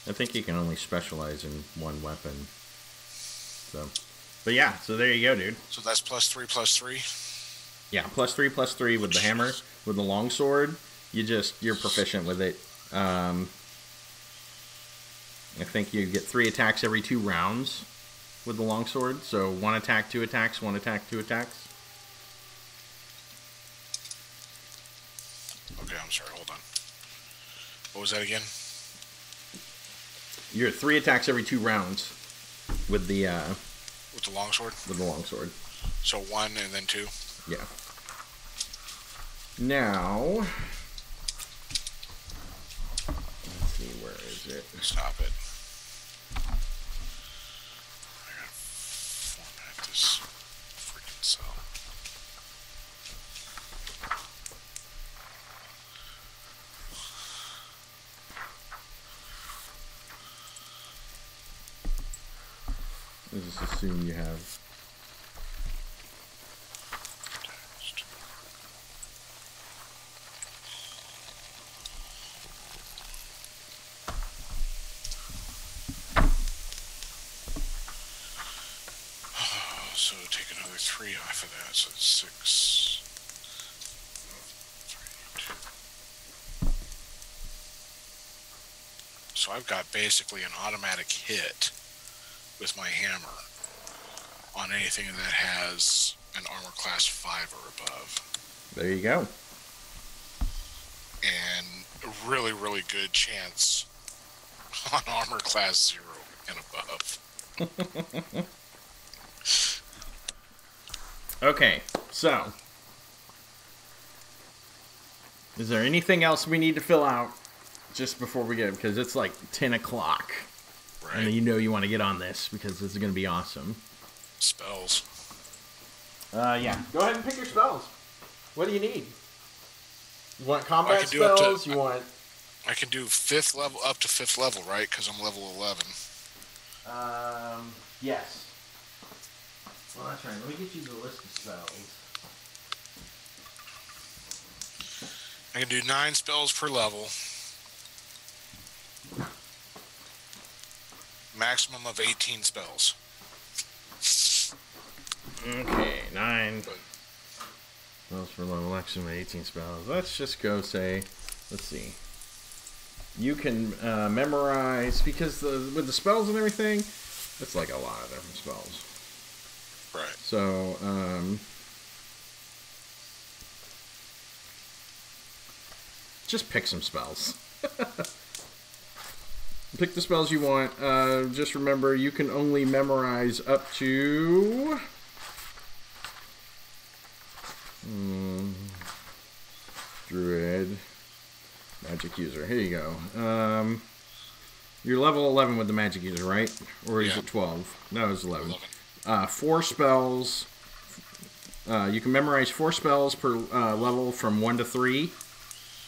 [SPEAKER 1] I think you can only specialize in one weapon. So, but yeah, so there you go, dude.
[SPEAKER 2] So that's +3/+3?
[SPEAKER 1] Yeah, +3/+3 with the hammer. With the longsword, you're proficient with it. I think you get 3 attacks every 2 rounds with the longsword. So 1 attack, 2 attacks, 1 attack, 2 attacks.
[SPEAKER 2] Okay, I'm sorry, hold on. What was that again?
[SPEAKER 1] You're 3 attacks every 2 rounds with the
[SPEAKER 2] longsword?
[SPEAKER 1] With the longsword.
[SPEAKER 2] So 1 and then 2?
[SPEAKER 1] Yeah. Now, let's see, where is it?
[SPEAKER 2] Stop it. I gotta format this freaking cell.
[SPEAKER 1] Let's just assume you have.
[SPEAKER 2] So take another 3 off of that, so it's 6. 3, 2. So I've got basically an automatic hit with my hammer on anything that has an armor class 5 or above.
[SPEAKER 1] There you go.
[SPEAKER 2] And a really, really good chance on armor class 0 and above.
[SPEAKER 1] Okay, so is there anything else we need to fill out just before we get, because it's like 10 o'clock.
[SPEAKER 2] Right.
[SPEAKER 1] And you know you want to get on this because this is going to be awesome.
[SPEAKER 2] Spells.
[SPEAKER 1] Yeah. Go ahead and pick your spells. What do you need? You want combat spells? You want...
[SPEAKER 2] I can do 5th level, up to 5th level, right? Because I'm level 11.
[SPEAKER 1] Yes. Well, that's right. Let me get you the list of spells.
[SPEAKER 2] I can do 9 spells per level. Maximum of 18 spells.
[SPEAKER 1] Okay, 9 spells per level, maximum 18 spells. Let's just go say, let's see. You can memorize, because with the spells and everything, it's like a lot of different spells.
[SPEAKER 2] Right.
[SPEAKER 1] So, just pick some spells. Pick the spells you want. Just remember, you can only memorize up to... Druid. Magic user. Here you go. You're level 11 with the magic user, right? Or is it 12? No, it's 11. 4 spells. You can memorize 4 spells per level from 1 to 3.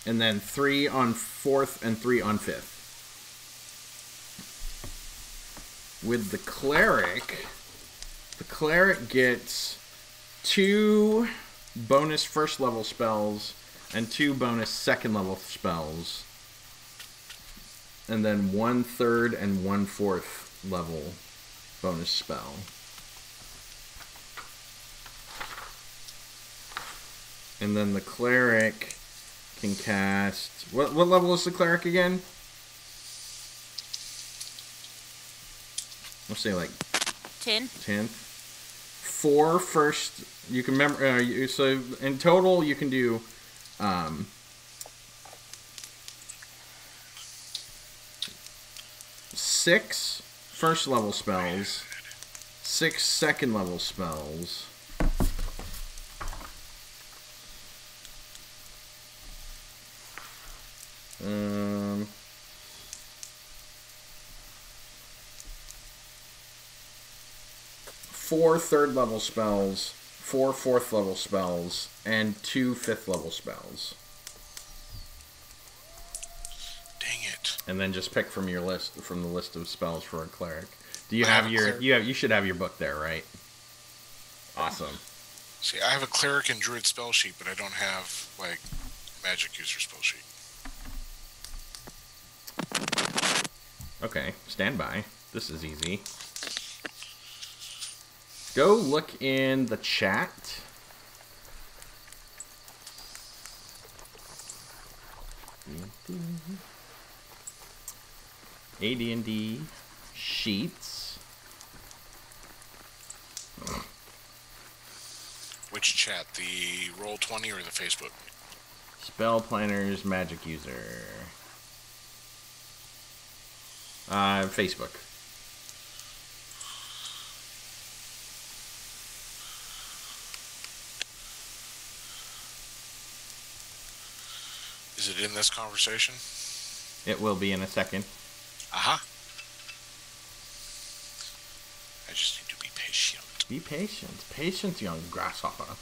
[SPEAKER 1] And then 3 on 4th and 3 on 5th. With the cleric gets 2 bonus 1st level spells and 2 bonus 2nd level spells, and then 1 3rd and 1 4th level bonus spell. And then the cleric can cast... What level is the cleric again? Let's say like 10th. 4 first. You can remember. So in total, you can do 6 first level spells, 6 second level spells, 4 third level spells, 4 4th level spells, and 2 5th level spells.
[SPEAKER 2] Dang it!
[SPEAKER 1] And then just pick from your list, from the list of spells for a cleric. Do you have your? You should have your book there, right? Awesome.
[SPEAKER 2] See, I have a cleric and druid spell sheet, but I don't have like magic user spell sheet.
[SPEAKER 1] Okay, stand by. This is easy. Go look in the chat. AD&D sheets.
[SPEAKER 2] Which chat? The Roll20 or the Facebook?
[SPEAKER 1] Spell Planners Magic User. Facebook.
[SPEAKER 2] Is it in this conversation?
[SPEAKER 1] It will be in a second.
[SPEAKER 2] Aha. I just need to be patient.
[SPEAKER 1] Be patient. Patience, young grasshopper.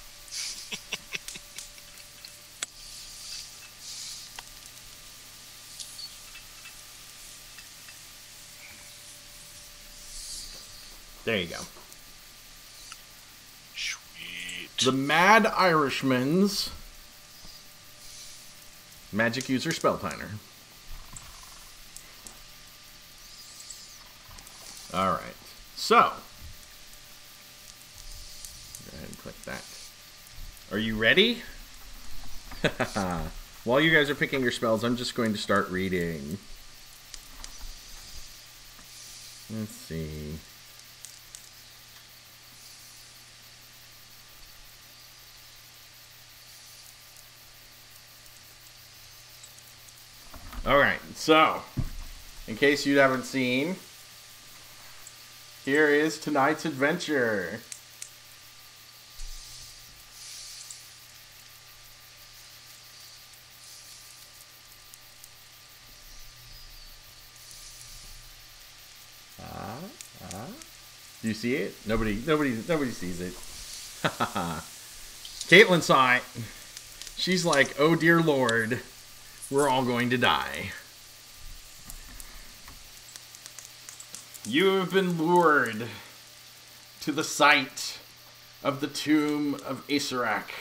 [SPEAKER 1] There you go.
[SPEAKER 2] Sweet.
[SPEAKER 1] The Mad Irishman's Magic User Spelltiner. Alright. So. Go ahead and click that. Are you ready? While you guys are picking your spells, I'm just going to start reading. Let's see. Alright, so, in case you haven't seen, here is tonight's adventure. Do you see it? Nobody sees it. Caitlin saw it. She's like, oh dear Lord, we're all going to die. You have been lured to the site of the tomb of Asarak.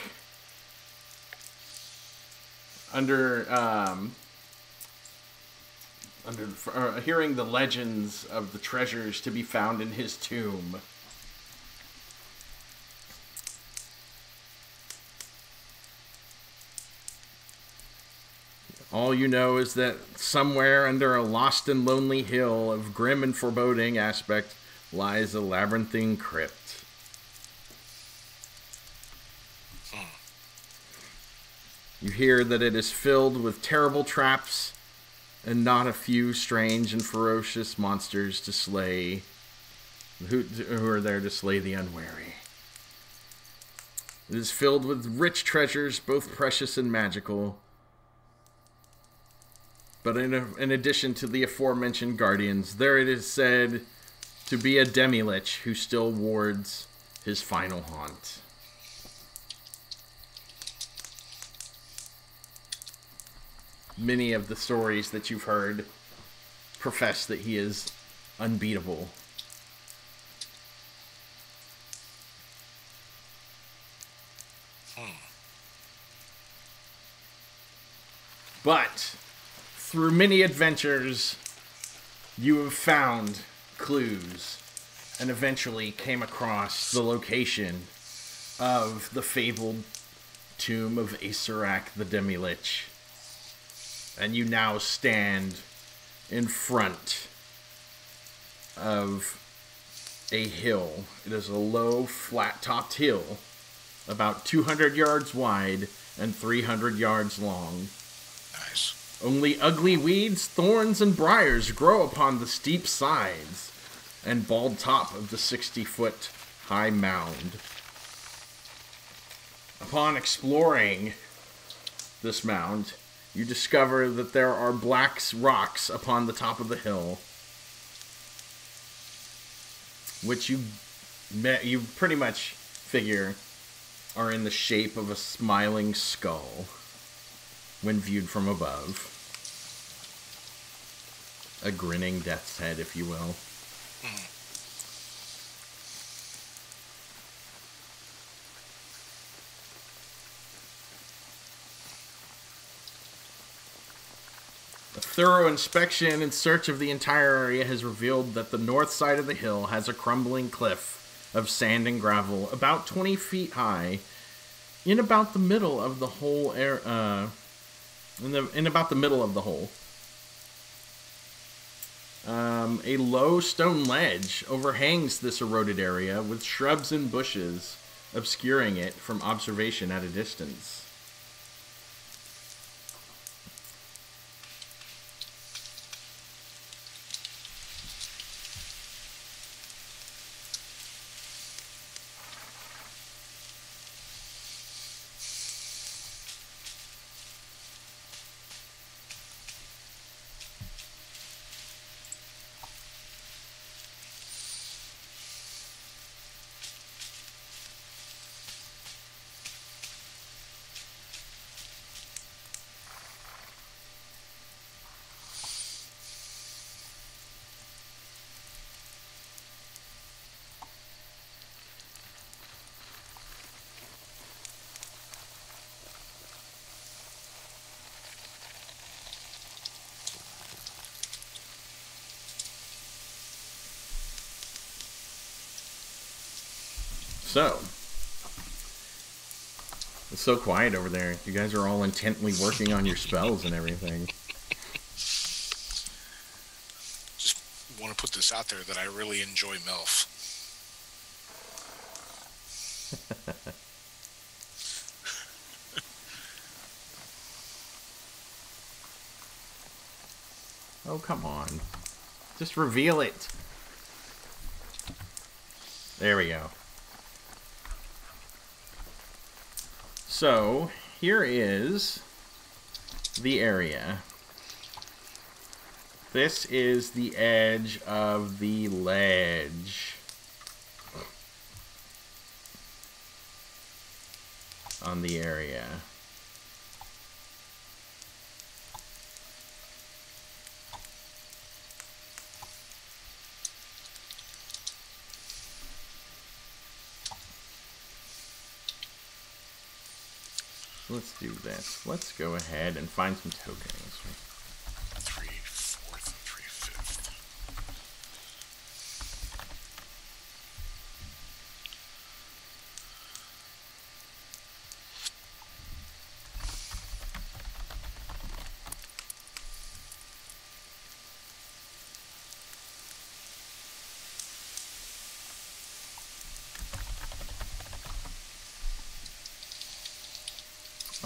[SPEAKER 1] Hearing the legends of the treasures to be found in his tomb. All you know is that somewhere under a lost and lonely hill of grim and foreboding aspect lies a labyrinthine crypt. You hear that it is filled with terrible traps and not a few strange and ferocious monsters to slay, who are there to slay the unwary. It is filled with rich treasures, both precious and magical. But in addition to the aforementioned guardians, there it is said to be a demi-lich who still wards his final haunt. Many of the stories that you've heard profess that he is unbeatable. But through many adventures, you have found clues and eventually came across the location of the fabled tomb of Asarak the Demi-Lich. And you now stand in front of a hill. It is a low, flat-topped hill, about 200 yards wide and 300 yards long.
[SPEAKER 2] Nice.
[SPEAKER 1] Only ugly weeds, thorns, and briars grow upon the steep sides and bald top of the 60-foot high mound. Upon exploring this mound, you discover that there are black rocks upon the top of the hill, which you pretty much figure are in the shape of a smiling skull when viewed from above. A grinning death's head, if you will. A thorough inspection and search of the entire area has revealed that the north side of the hill has a crumbling cliff of sand and gravel about 20 feet high in about the middle of the hole. In about the middle of the hole. A low stone ledge overhangs this eroded area with shrubs and bushes obscuring it from observation at a distance. So, it's so quiet over there. You guys are all intently working on your spells and everything.
[SPEAKER 2] Just want to put this out there that I really enjoy MILF.
[SPEAKER 1] Oh, come on. Just reveal it. There we go. So, here is the area. This is the edge of the ledge. On the area. Let's do this. Let's go ahead and find some tokens.
[SPEAKER 2] 3/4 and 3/5.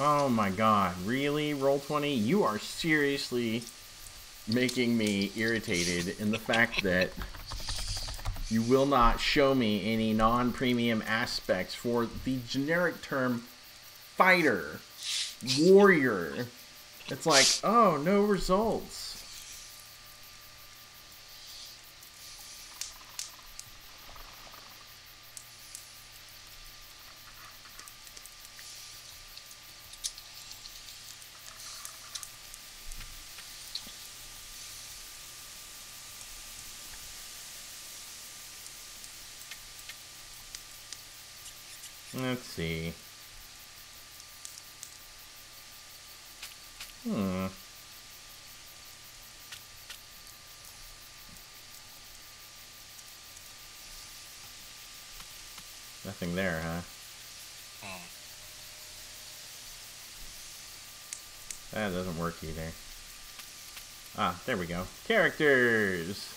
[SPEAKER 1] Oh my god, really, Roll20? You are seriously making me irritated in the fact that you will not show me any non-premium aspects for the generic term fighter, warrior. It's like, oh, no results. Let's see. Nothing there, huh? That doesn't work either. Ah, there we go. Characters!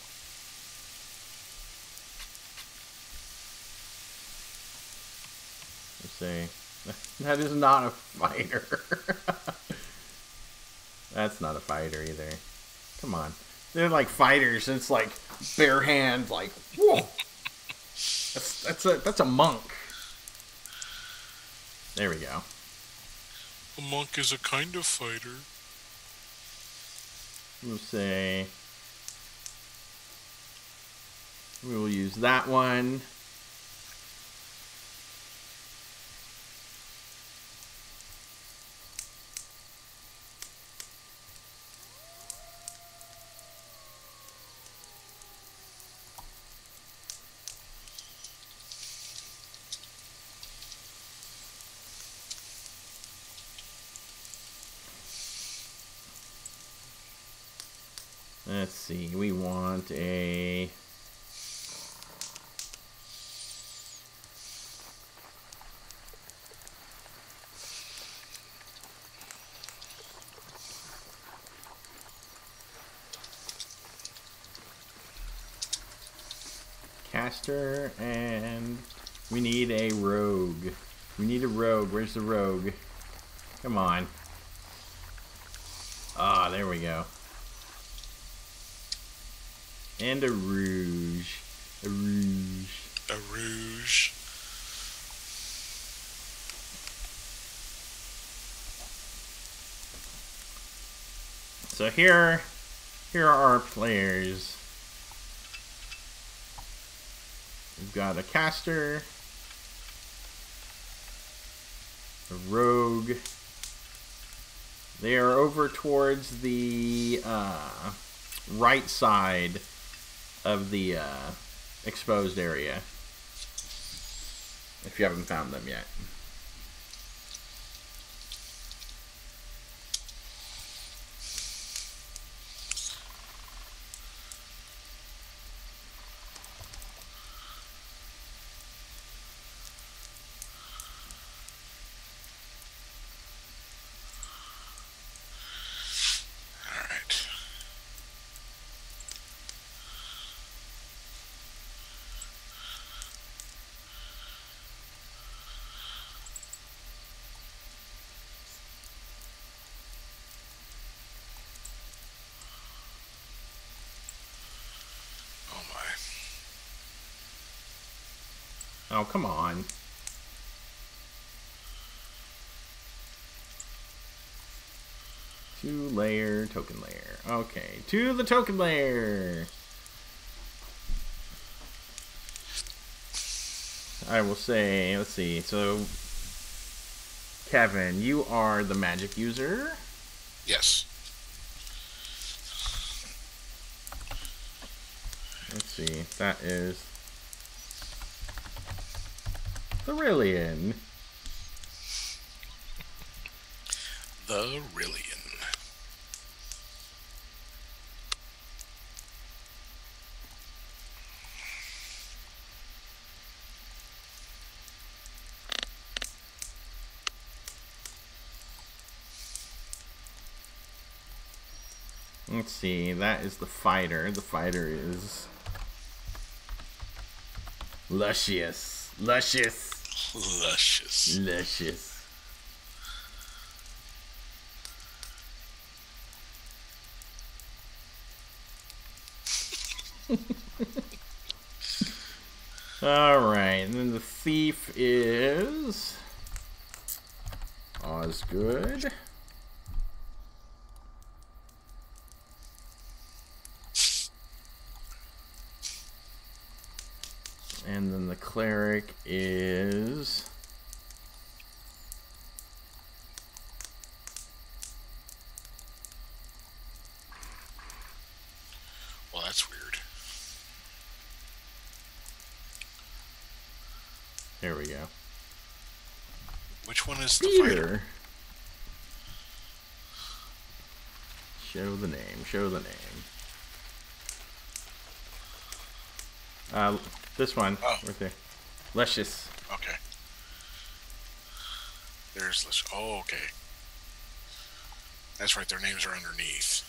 [SPEAKER 1] Let's see. That is not a fighter. That's not a fighter either. Come on. They're like fighters. It's like bare hand, like, whoa! That's a monk. There we go.
[SPEAKER 2] A monk is a kind of fighter.
[SPEAKER 1] We'll say we will use that one. Let's see, we want a caster, and we need a rogue. We need a rogue. Where's the rogue? Come on. Ah, there we go. And a rouge. A rouge.
[SPEAKER 2] A rouge.
[SPEAKER 1] So here are our players. We've got a caster, a rogue. They are over towards the right side of the exposed area, if you haven't found them yet. Oh, come on. Two-layer token layer. Okay, to the token layer. I will say, let's see. So, Kevin, you are the magic user.
[SPEAKER 2] Yes.
[SPEAKER 1] Let's see. That is Thrillian.
[SPEAKER 2] The Rillian.
[SPEAKER 1] Let's see. That is the fighter. The fighter is luscious. Luscious.
[SPEAKER 2] Luscious.
[SPEAKER 1] Luscious. Alright, and then the thief is Osgood. And then the cleric is
[SPEAKER 2] Well, that's weird.
[SPEAKER 1] there we go.
[SPEAKER 2] Which one is the
[SPEAKER 1] Peter.
[SPEAKER 2] fighter?
[SPEAKER 1] Show the name. Show the name. This one.
[SPEAKER 2] Oh.
[SPEAKER 1] Right there. Luscious.
[SPEAKER 2] Okay. There's this. Oh, okay. That's right. Their names are underneath.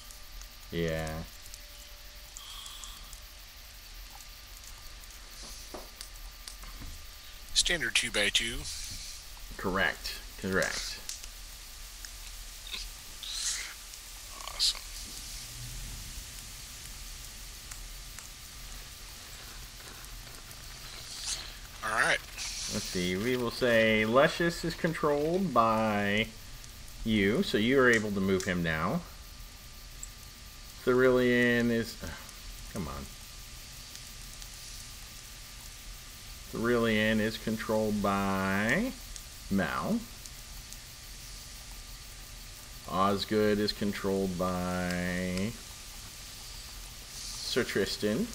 [SPEAKER 1] Yeah.
[SPEAKER 2] Standard 2x2.
[SPEAKER 1] Correct. Correct.
[SPEAKER 2] Awesome. All right.
[SPEAKER 1] Let's see. We will say Luscious is controlled by you, so you are able to move him now. Thrillian is... come on. Thrillian is controlled by Mal. Osgood is controlled by Sir Tristan.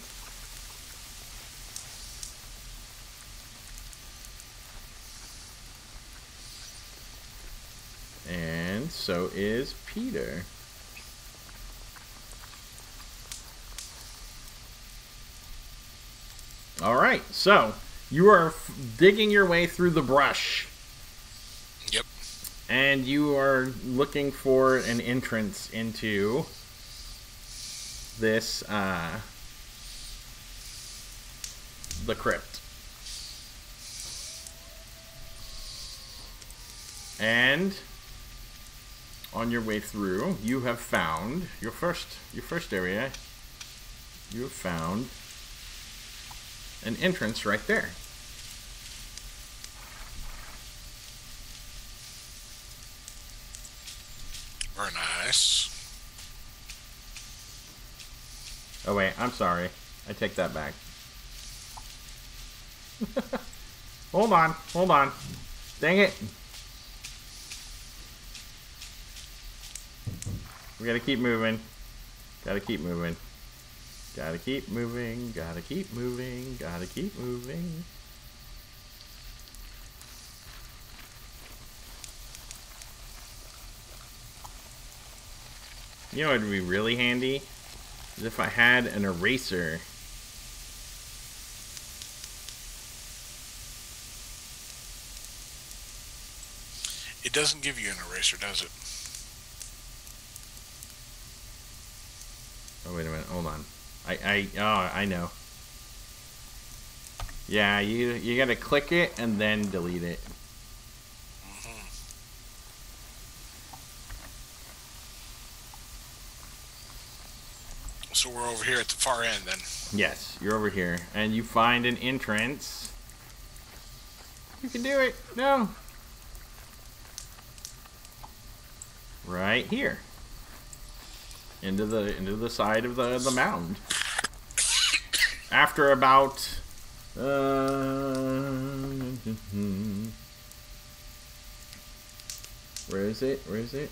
[SPEAKER 1] And so is Peter. Alright, so you are digging your way through the brush.
[SPEAKER 2] Yep.
[SPEAKER 1] And you are looking for an entrance into this, the crypt. And on your way through, you have found your first area. You have found an entrance right there.
[SPEAKER 2] Very nice.
[SPEAKER 1] Oh wait, I'm sorry. I take that back. Hold on, hold on. Dang it. We gotta keep moving. Gotta keep moving. Gotta keep moving. Gotta keep moving. Gotta keep moving. You know what would be really handy? Is if I had an eraser.
[SPEAKER 2] It doesn't give you an eraser, does it?
[SPEAKER 1] Oh, wait a minute. Hold on. I know. Yeah, you gotta click it and then delete it.
[SPEAKER 2] So we're over here at the far end then.
[SPEAKER 1] Yes, you're over here. And you find an entrance You can do it. No. Right here. Into the side of the mound. After about where is it? Where is it?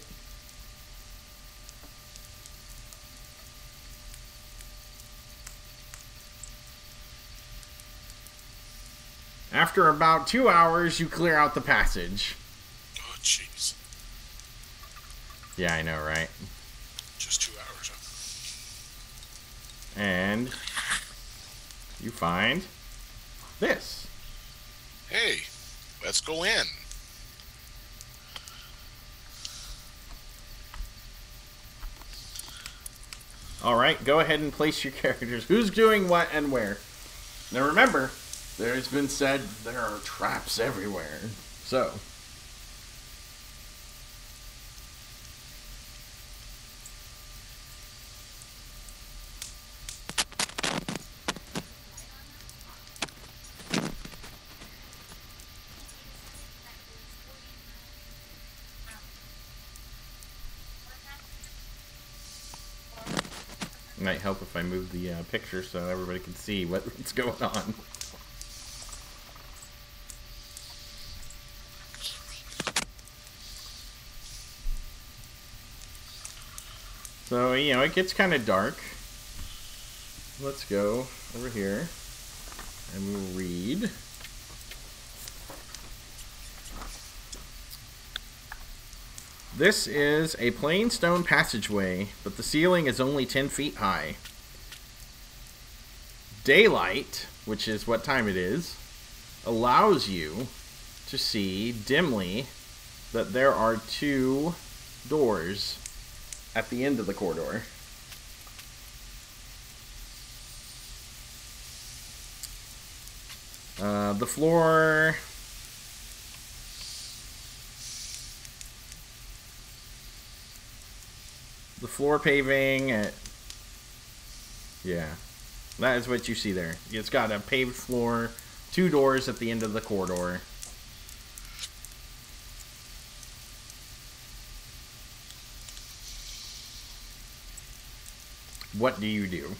[SPEAKER 1] After about 2 hours, you clear out the passage.
[SPEAKER 2] Oh, jeez.
[SPEAKER 1] Yeah, I know, right?
[SPEAKER 2] Just 2 hours, huh?
[SPEAKER 1] And you find this.
[SPEAKER 2] Hey, let's go in.
[SPEAKER 1] Alright, go ahead and place your characters. Who's doing what and where? Now remember, there's been said there are traps everywhere. So, it might help if I move the picture so everybody can see what's going on. So, you know, it gets kind of dark. Let's go over here and we'll read. This is a plain stone passageway, but the ceiling is only 10 feet high. Daylight, which is what time it is, allows you to see dimly that there are 2 doors at the end of the corridor. The floor paving yeah, that is what you see there. It's got a paved floor, 2 doors at the end of the corridor. What do you do?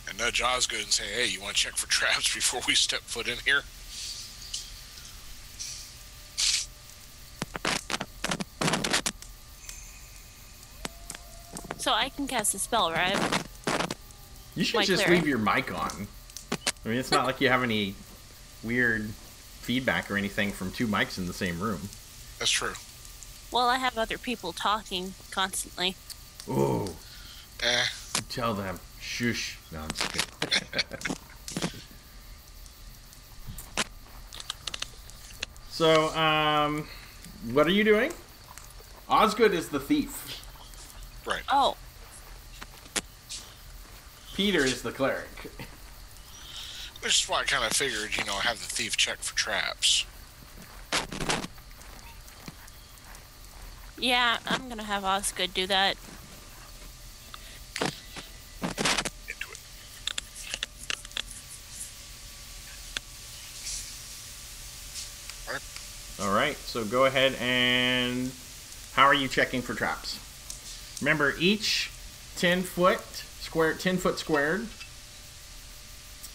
[SPEAKER 2] And nudge Osgood and say, hey, you want to check for traps before we step foot in here?
[SPEAKER 3] So I can cast a spell, right?
[SPEAKER 1] You should just leave your mic on. I mean, it's not like you have any weird feedback or anything from 2 mics in the same room.
[SPEAKER 2] That's true.
[SPEAKER 3] Well, I have other people talking constantly.
[SPEAKER 1] Oh. Tell them. Shush. No, I'm just kidding. So, what are you doing? Osgood is the thief.
[SPEAKER 2] Right.
[SPEAKER 3] Oh.
[SPEAKER 1] Peter is the cleric.
[SPEAKER 2] Which is why I kind of figured, have the thief check for traps.
[SPEAKER 3] Yeah, I'm gonna have Osgood do that.
[SPEAKER 2] Into it.
[SPEAKER 1] Alright, so go ahead and... How are you checking for traps? Remember, each 10 foot squared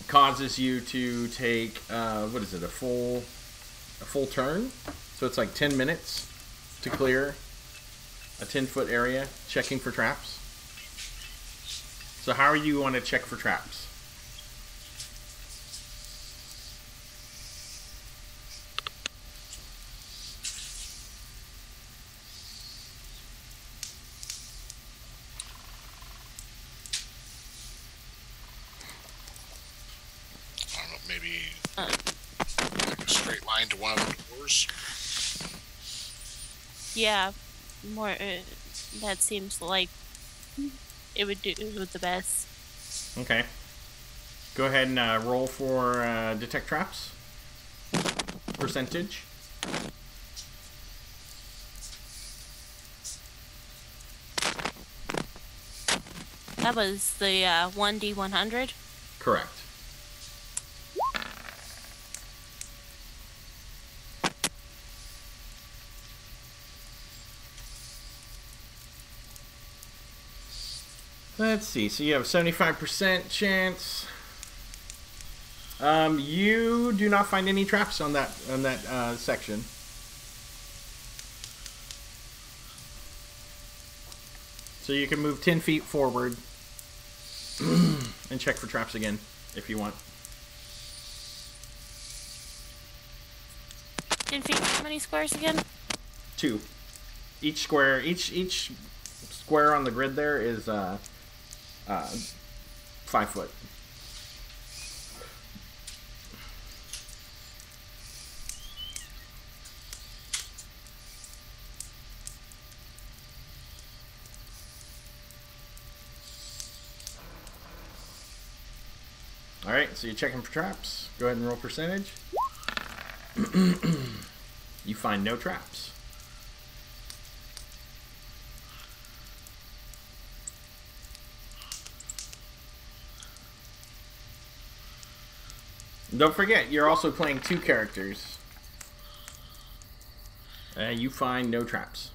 [SPEAKER 1] causes you to take, what is it, a full turn? So it's like 10 minutes to clear a 10-foot area checking for traps. So how are you want to check for traps?
[SPEAKER 2] I don't know, maybe like a straight line to one of the doors.
[SPEAKER 3] Yeah, more. That seems like it would do the best.
[SPEAKER 1] Okay. Go ahead and roll for detect traps. Percentage.
[SPEAKER 3] That was the 1D100.
[SPEAKER 1] Correct. Let's see. So you have a 75% chance. You do not find any traps on that section. So you can move 10 feet forward and check for traps again if you want.
[SPEAKER 3] 10 feet. How many squares again?
[SPEAKER 1] 2. Each square on the grid there is 5 foot. Alright, so you're checking for traps. Go ahead and roll percentage. You find no traps. Don't forget, you're also playing 2 characters. You find no traps.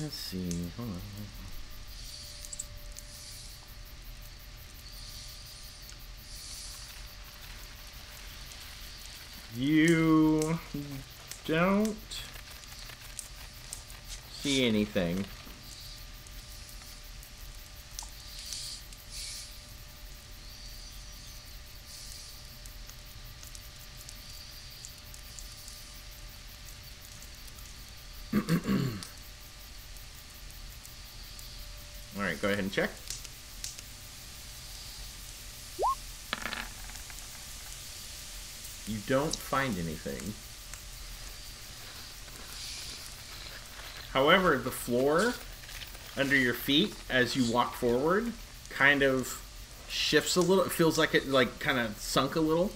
[SPEAKER 1] Let's see. Hold on. You don't see anything. Alright, go ahead and check. You don't find anything. However, the floor under your feet as you walk forward kind of shifts a little. It feels like it kind of sunk a little.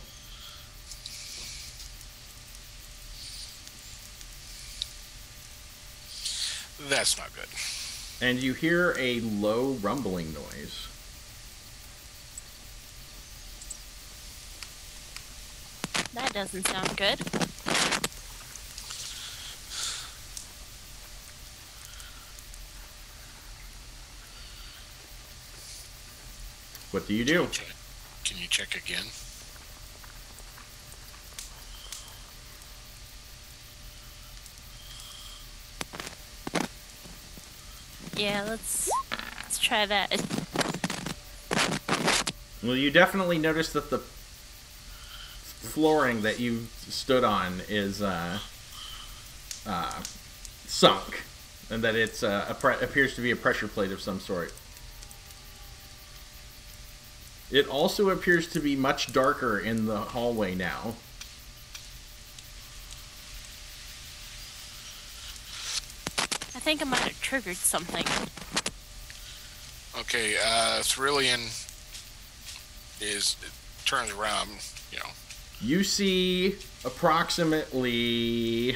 [SPEAKER 2] That's not good.
[SPEAKER 1] And you hear a low rumbling noise.
[SPEAKER 3] That doesn't sound good.
[SPEAKER 1] What do you do?
[SPEAKER 2] Can you check again?
[SPEAKER 3] Yeah, let's try that.
[SPEAKER 1] Well, you definitely notice that the flooring that you stood on is sunk, and that it's appears to be a pressure plate of some sort. It also appears to be much darker in the hallway now.
[SPEAKER 3] I think I might have triggered something.
[SPEAKER 2] Okay, Thrillian turns around, you know.
[SPEAKER 1] You see approximately...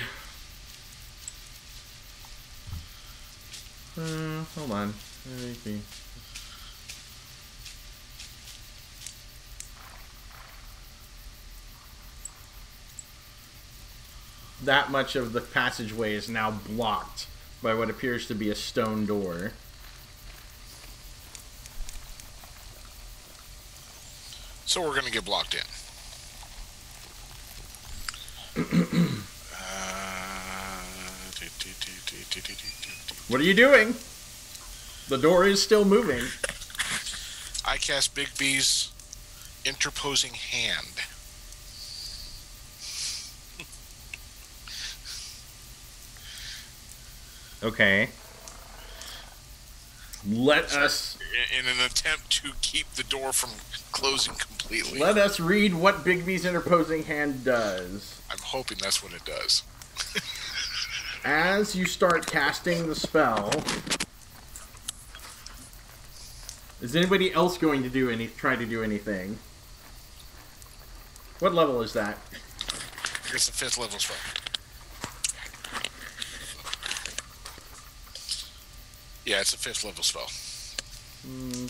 [SPEAKER 1] hold on. Let me see. That much of the passageway is now blocked by what appears to be a stone door.
[SPEAKER 2] So we're going to get blocked in.
[SPEAKER 1] What are you doing? The door is still moving.
[SPEAKER 2] I cast Big B's interposing hand.
[SPEAKER 1] Okay. Let us...
[SPEAKER 2] In an attempt to keep the door from closing completely.
[SPEAKER 1] Let us read what Bigby's interposing hand does.
[SPEAKER 2] I'm hoping that's what it does.
[SPEAKER 1] As you start casting the spell... Is anybody else going to try to do anything? What level is that?
[SPEAKER 2] figure it's a 5th level spell. Yeah, it's a 5th level spell.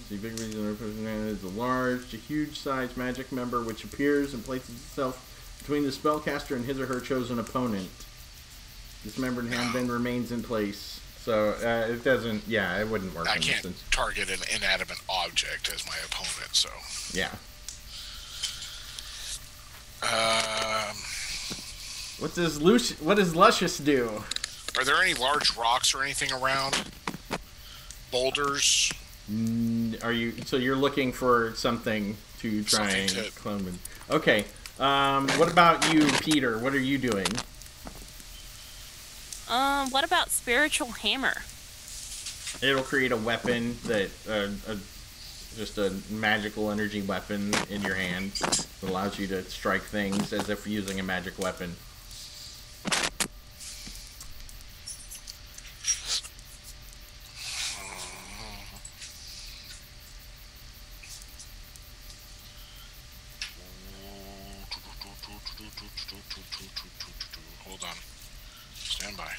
[SPEAKER 1] See, big reason is a large to huge size magic member which appears and places itself between the spellcaster and his or her chosen opponent. This member hand then remains in place. So it doesn't. Yeah, it wouldn't work.
[SPEAKER 2] I can't target an inanimate object as my opponent. So
[SPEAKER 1] yeah. What does Luscious do?
[SPEAKER 2] Are there any large rocks or anything around? Boulders?
[SPEAKER 1] So you're looking for something to try and clone with? Okay. What about you, Peter? What are you doing?
[SPEAKER 3] What about spiritual hammer?
[SPEAKER 1] It'll create a weapon that just a magical energy weapon in your hand that allows you to strike things as if using a magic weapon.
[SPEAKER 2] Hold on. Stand by.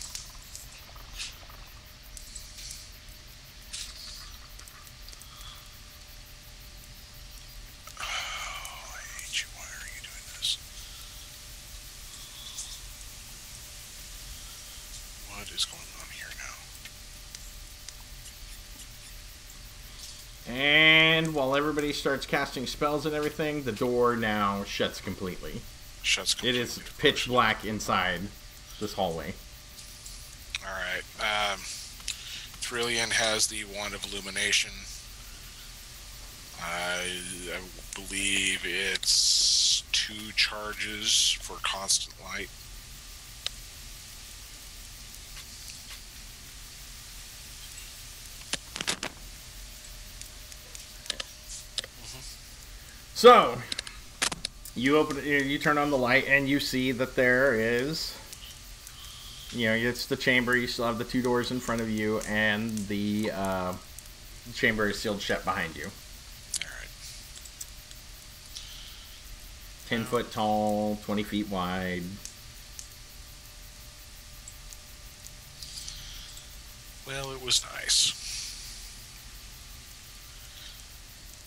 [SPEAKER 2] Oh, I hate you. Why are you doing this? What is going on here now?
[SPEAKER 1] And while everybody starts casting spells and everything, the door now shuts completely. It is pitch black inside this hallway.
[SPEAKER 2] Alright. Trillian has the Wand of Illumination. I believe it's 2 charges for constant light.
[SPEAKER 1] So, you turn on the light and you see that there is, it's the chamber. You still have the 2 doors in front of you, and the chamber is sealed shut behind you.
[SPEAKER 2] Alright.
[SPEAKER 1] 10 foot tall, 20 feet wide.
[SPEAKER 2] Well, it was nice.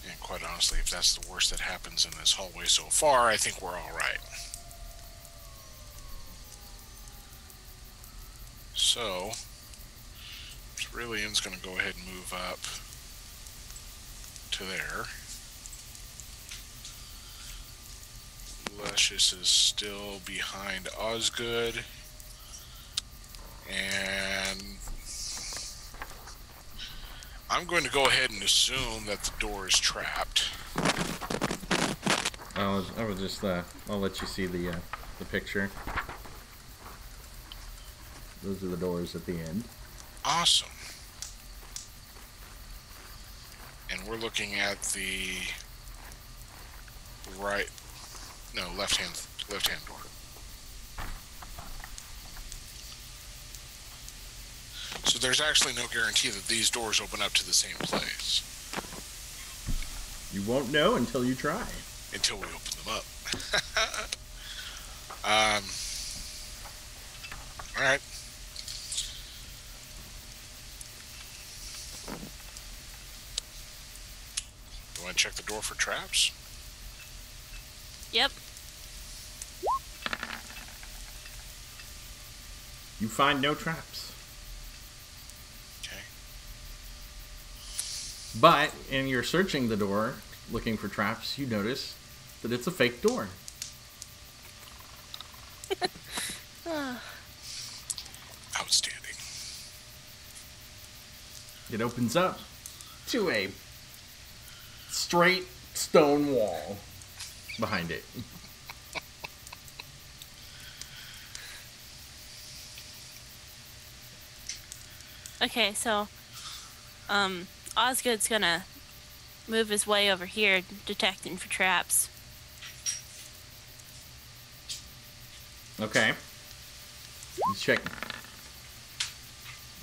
[SPEAKER 2] And quite honestly, if that's the worst that happens in this hallway so far, I think we're all right. So, Trillian's going to go ahead and move up to there. Luscious is still behind Osgood. And I'm going to go ahead and assume that the door is trapped.
[SPEAKER 1] I would just I'll let you see the picture. Those are the doors at the end.
[SPEAKER 2] Awesome. And we're looking at the left hand door. So there's actually no guarantee that these doors open up to the same place.
[SPEAKER 1] You won't know until you try.
[SPEAKER 2] Until we open them up. Alright. You want to check the door for traps?
[SPEAKER 3] Yep.
[SPEAKER 1] You find no traps.
[SPEAKER 2] Okay.
[SPEAKER 1] But, in your searching the door, looking for traps, you notice that it's a fake door.
[SPEAKER 2] Outstanding.
[SPEAKER 1] It opens up to a straight stone wall behind it.
[SPEAKER 3] Okay, so, Osgood's gonna move his way over here, detecting for traps.
[SPEAKER 1] Okay. You check.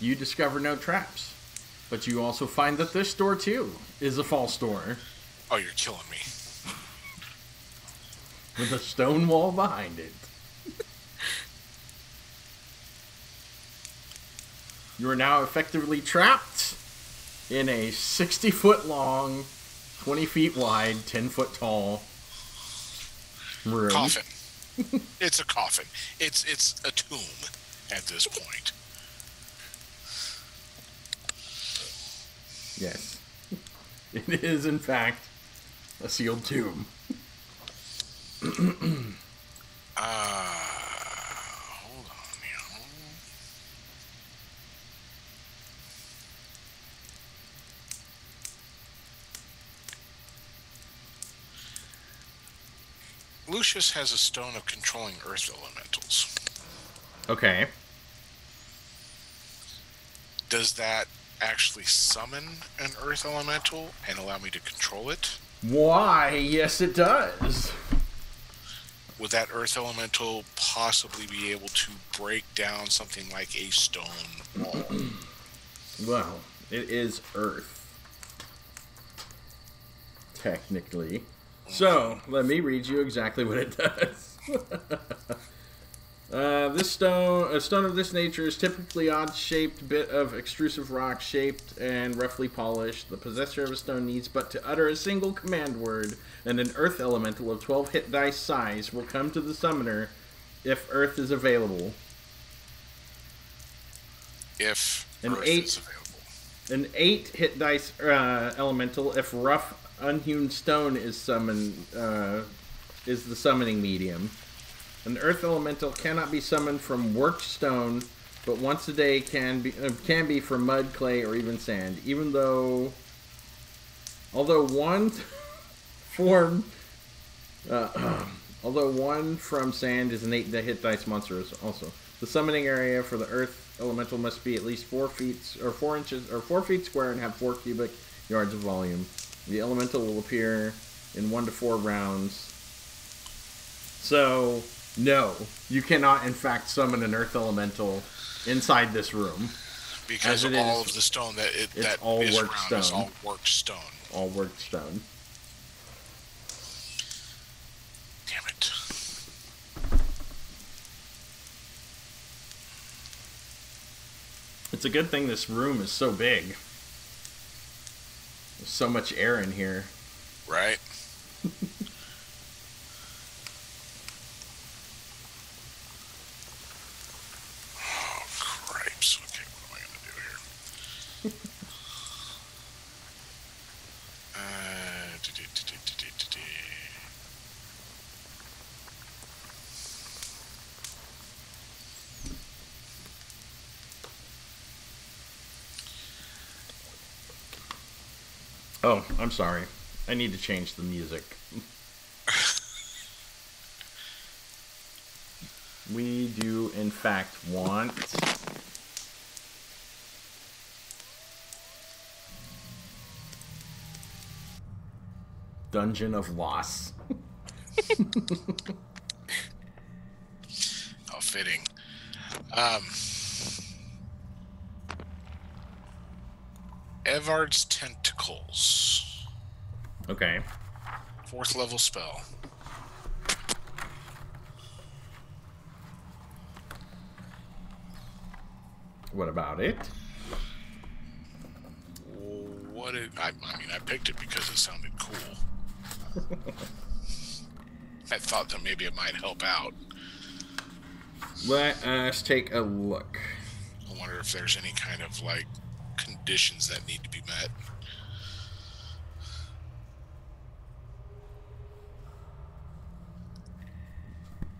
[SPEAKER 1] You discover no traps. But you also find that this door, too, is a false door.
[SPEAKER 2] Oh, you're killing me.
[SPEAKER 1] With a stone wall behind it. You are now effectively trapped in a 60-foot long, 20 feet wide, 10-foot tall room.
[SPEAKER 2] Coffin. It's a coffin. It's a tomb at this point.
[SPEAKER 1] Yes. It is, in fact, a sealed tomb.
[SPEAKER 2] Hold on here. Lucius has a stone of controlling earth elementals.
[SPEAKER 1] Okay.
[SPEAKER 2] Does that actually summon an earth elemental and allow me to control it?
[SPEAKER 1] Why? Yes, it does.
[SPEAKER 2] Would that earth elemental possibly be able to break down something like a stone wall?
[SPEAKER 1] Well, it is Earth. Technically. So, let me read you exactly what it does. A stone of this nature is typically odd-shaped bit of extrusive rock, shaped and roughly polished. The possessor of a stone needs but to utter a single command word, and an earth elemental of 12 hit dice size will come to the summoner if earth is available.
[SPEAKER 2] If
[SPEAKER 1] An
[SPEAKER 2] earth
[SPEAKER 1] 8
[SPEAKER 2] is available.
[SPEAKER 1] An 8 hit dice elemental if rough unhewn stone is summoned is the summoning medium. An earth elemental cannot be summoned from worked stone, but once a day can be from mud, clay, or even sand. Although one from sand is an 8 hit dice monster also. The summoning area for the earth elemental must be at least 4 feet square and have 4 cubic yards of volume. The elemental will appear in 1 to 4 rounds. So, no, you cannot in fact summon an earth elemental inside this room.
[SPEAKER 2] Because of all of the stone that is
[SPEAKER 1] all worked
[SPEAKER 2] around is
[SPEAKER 1] stone.
[SPEAKER 2] all worked stone.
[SPEAKER 1] All worked stone.
[SPEAKER 2] Damn it.
[SPEAKER 1] It's a good thing this room is so big. There's so much air in here.
[SPEAKER 2] Right? Oh, cripes. Okay, what am I going to do here?
[SPEAKER 1] Oh, I'm sorry. I need to change the music. We do, in fact, want... Dungeon of Loss.
[SPEAKER 2] How fitting. Evard's Tentacles.
[SPEAKER 1] Okay.
[SPEAKER 2] 4th level spell.
[SPEAKER 1] What about it?
[SPEAKER 2] I mean, I picked it because it sounded cool. I thought that maybe it might help out.
[SPEAKER 1] Let us take a look.
[SPEAKER 2] I wonder if there's any kind of, like, conditions that need to be met.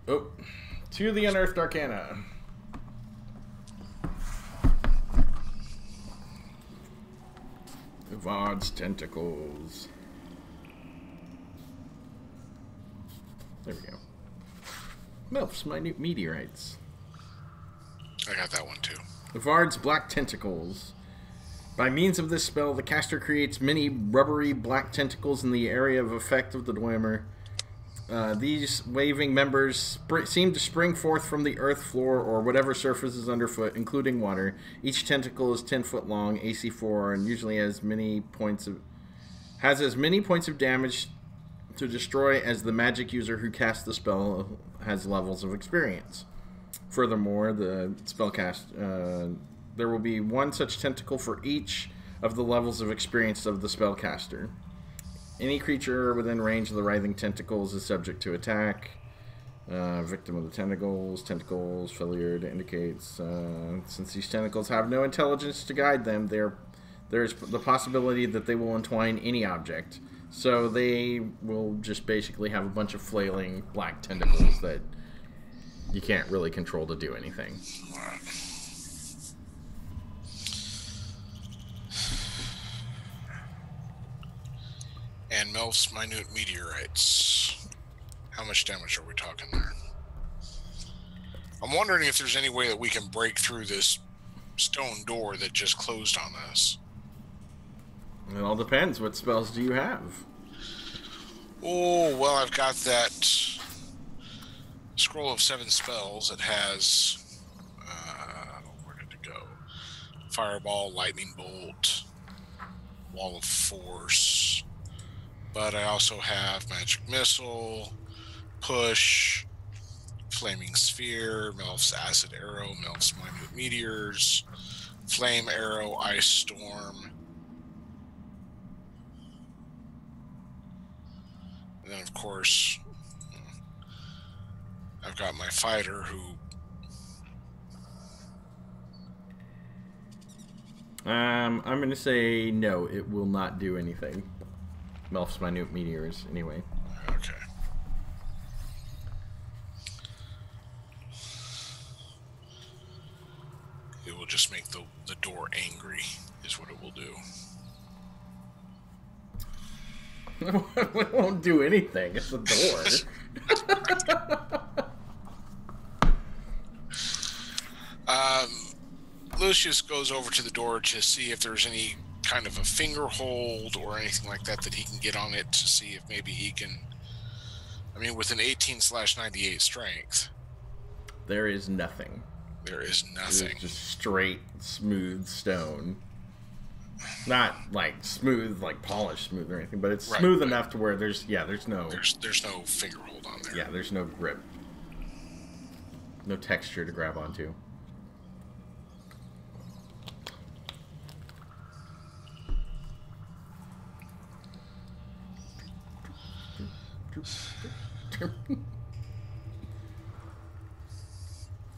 [SPEAKER 1] Oh, to the Unearthed Arcana. Evard's Tentacles. There we go. Melf's minute meteorites.
[SPEAKER 2] I got that one too.
[SPEAKER 1] Evard's Black Tentacles. By means of this spell, the caster creates many rubbery black tentacles in the area of effect of the Dwemer. These waving members seem to spring forth from the earth floor or whatever surface is underfoot, including water. Each tentacle is 10 foot long, AC 4, and usually has as many points of damage to destroy as the magic user who casts the spell has levels of experience. Furthermore, the spellcast There will be one such tentacle for each of the levels of experience of the spellcaster. Any creature within range of the writhing tentacles is subject to attack. Victim of the tentacles. Tentacles, failure to indicates. Since these tentacles have no intelligence to guide them, there's the possibility that they will entwine any object. So they will just basically have a bunch of flailing black tentacles that you can't really control to do anything.
[SPEAKER 2] And Melf's minute meteorites. How much damage are we talking there? I'm wondering if there's any way that we can break through this stone door that just closed on us.
[SPEAKER 1] It all depends. What spells do you have?
[SPEAKER 2] Oh, well, I've got that scroll of 7 spells. It has, where did it go? Fireball, lightning bolt, wall of force. But I also have magic missile, push, flaming sphere, Melf's acid arrow, Melf's minute meteors, flame arrow, ice storm. And then, of course, I've got my fighter who...
[SPEAKER 1] I'm going to say no, it will not do anything. Melf's minute meteors, anyway.
[SPEAKER 2] Okay. It will just make the door angry, is what it will do.
[SPEAKER 1] It won't do anything. It's a door.
[SPEAKER 2] Lucius goes over to the door to see if there's any kind of a finger hold or anything like that he can get on it to see if maybe he can... I mean, with an 18/98 strength...
[SPEAKER 1] There is nothing.
[SPEAKER 2] There is nothing.
[SPEAKER 1] It's just straight, smooth stone. Not like smooth, like polished smooth or anything, but it's smooth enough to where there's no...
[SPEAKER 2] There's no finger hold on there.
[SPEAKER 1] Yeah, there's no grip. No texture to grab onto.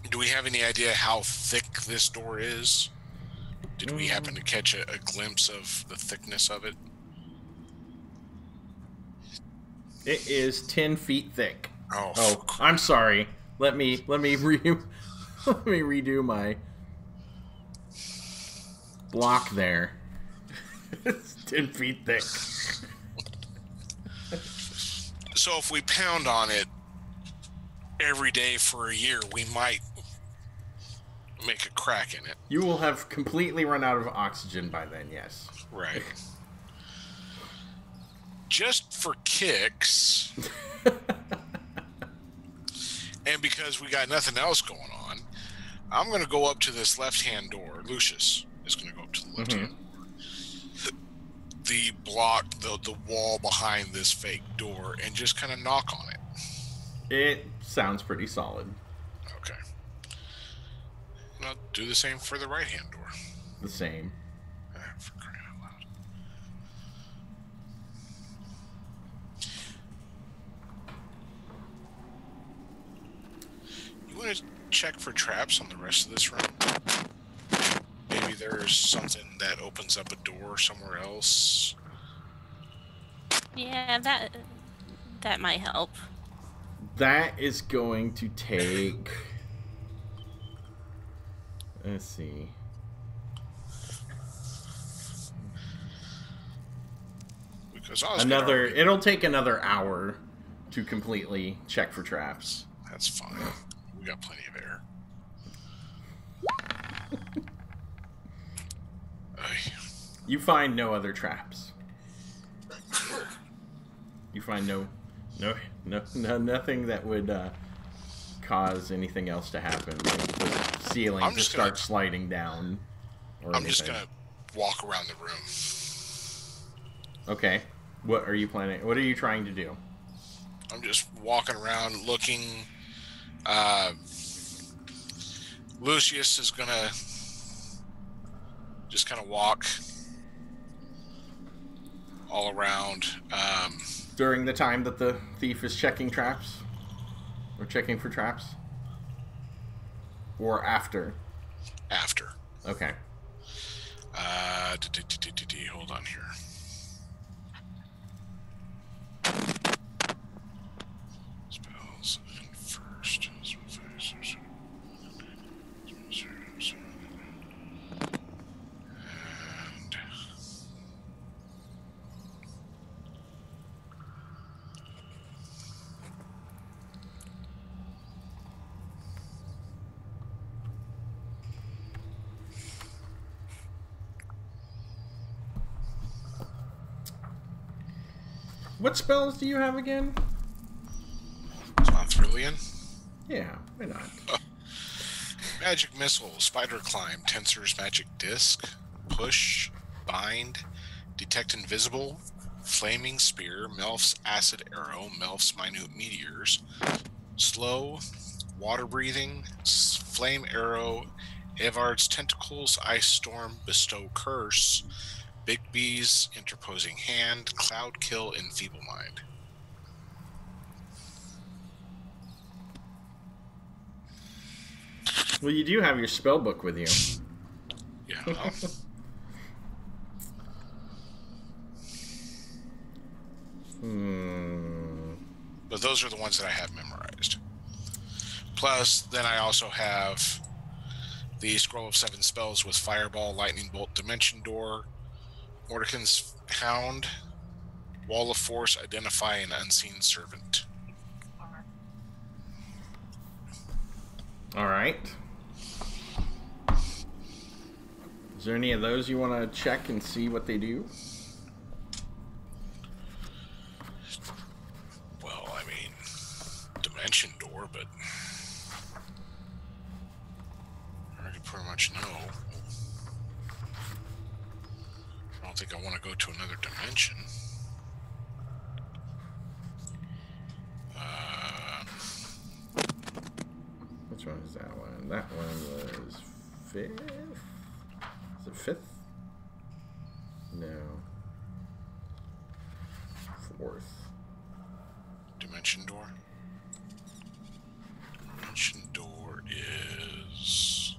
[SPEAKER 2] Do we have any idea how thick this door is? Did we happen to catch a glimpse of the thickness of it?
[SPEAKER 1] It is 10 feet thick.
[SPEAKER 2] Oh,
[SPEAKER 1] I'm sorry. Let me redo my block there. It's 10 feet thick.
[SPEAKER 2] So if we pound on it every day for a year, we might make a crack in it.
[SPEAKER 1] You will have completely run out of oxygen by then, yes.
[SPEAKER 2] Right. Just for kicks, and because we got nothing else going on, I'm going to go up to this left-hand door. Lucius is going to go up to the left-hand door. The block, the wall behind this fake door, and just kind of knock on it.
[SPEAKER 1] It sounds pretty solid.
[SPEAKER 2] Okay. And I'll do the same for the right-hand door.
[SPEAKER 1] The same.
[SPEAKER 2] For crying out loud. You want to check for traps on the rest of this room? Maybe there's something that opens up a door somewhere else.
[SPEAKER 3] Yeah, that might help.
[SPEAKER 1] That is going to take... Let's see.
[SPEAKER 2] Because
[SPEAKER 1] it'll take another hour to completely check for traps.
[SPEAKER 2] That's fine. We got plenty of air.
[SPEAKER 1] You find no other traps. You find nothing that would cause anything else to happen. Like the ceiling to start sliding down.
[SPEAKER 2] I'm just gonna walk around the room.
[SPEAKER 1] Okay. What are you planning? What are you trying to do?
[SPEAKER 2] I'm just walking around looking. Lucius is gonna just kind of walk all around.
[SPEAKER 1] During the time that the thief is checking traps? Or checking for traps? Or after?
[SPEAKER 2] After.
[SPEAKER 1] Okay.
[SPEAKER 2] Hold on here. Spells first. And
[SPEAKER 1] what spells do you have again?
[SPEAKER 2] it's on Thrillian.
[SPEAKER 1] Yeah, why not?
[SPEAKER 2] Magic Missile, Spider Climb, Tensor's Magic Disc, Push, Bind, Detect Invisible, Flaming Spear, Melf's Acid Arrow, Melf's Minute Meteors, Slow, Water Breathing, Flame Arrow, Evard's Tentacles, Ice Storm, Bestow Curse, Big B's Interposing Hand, Cloud Kill, and Feeble Mind.
[SPEAKER 1] Well, you do have your spell book with you.
[SPEAKER 2] Yeah. Well, but those are the ones that I have memorized. Plus, then I also have the Scroll of 7 Spells with Fireball, Lightning Bolt, Dimension Door, Mordecai's Hound, Wall of Force, Identify, and Unseen Servant.
[SPEAKER 1] All right. Is there any of those you want to check and see what they do?
[SPEAKER 2] Well, I mean, Dimension Door, but I already pretty much know. I don't think I want to go to another dimension.
[SPEAKER 1] Which one is that one? That one was 5th? Is it 5th? No. 4th.
[SPEAKER 2] Dimension Door. Dimension Door is...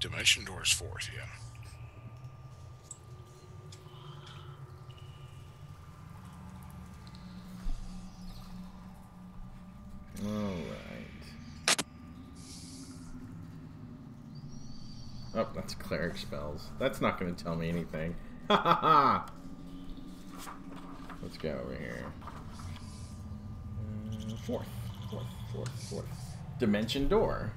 [SPEAKER 2] Dimension Door is 4th, yeah.
[SPEAKER 1] Alright. Oh, that's cleric spells. That's not going to tell me anything. Ha ha ha! Let's go over here. 4th. Dimension Door.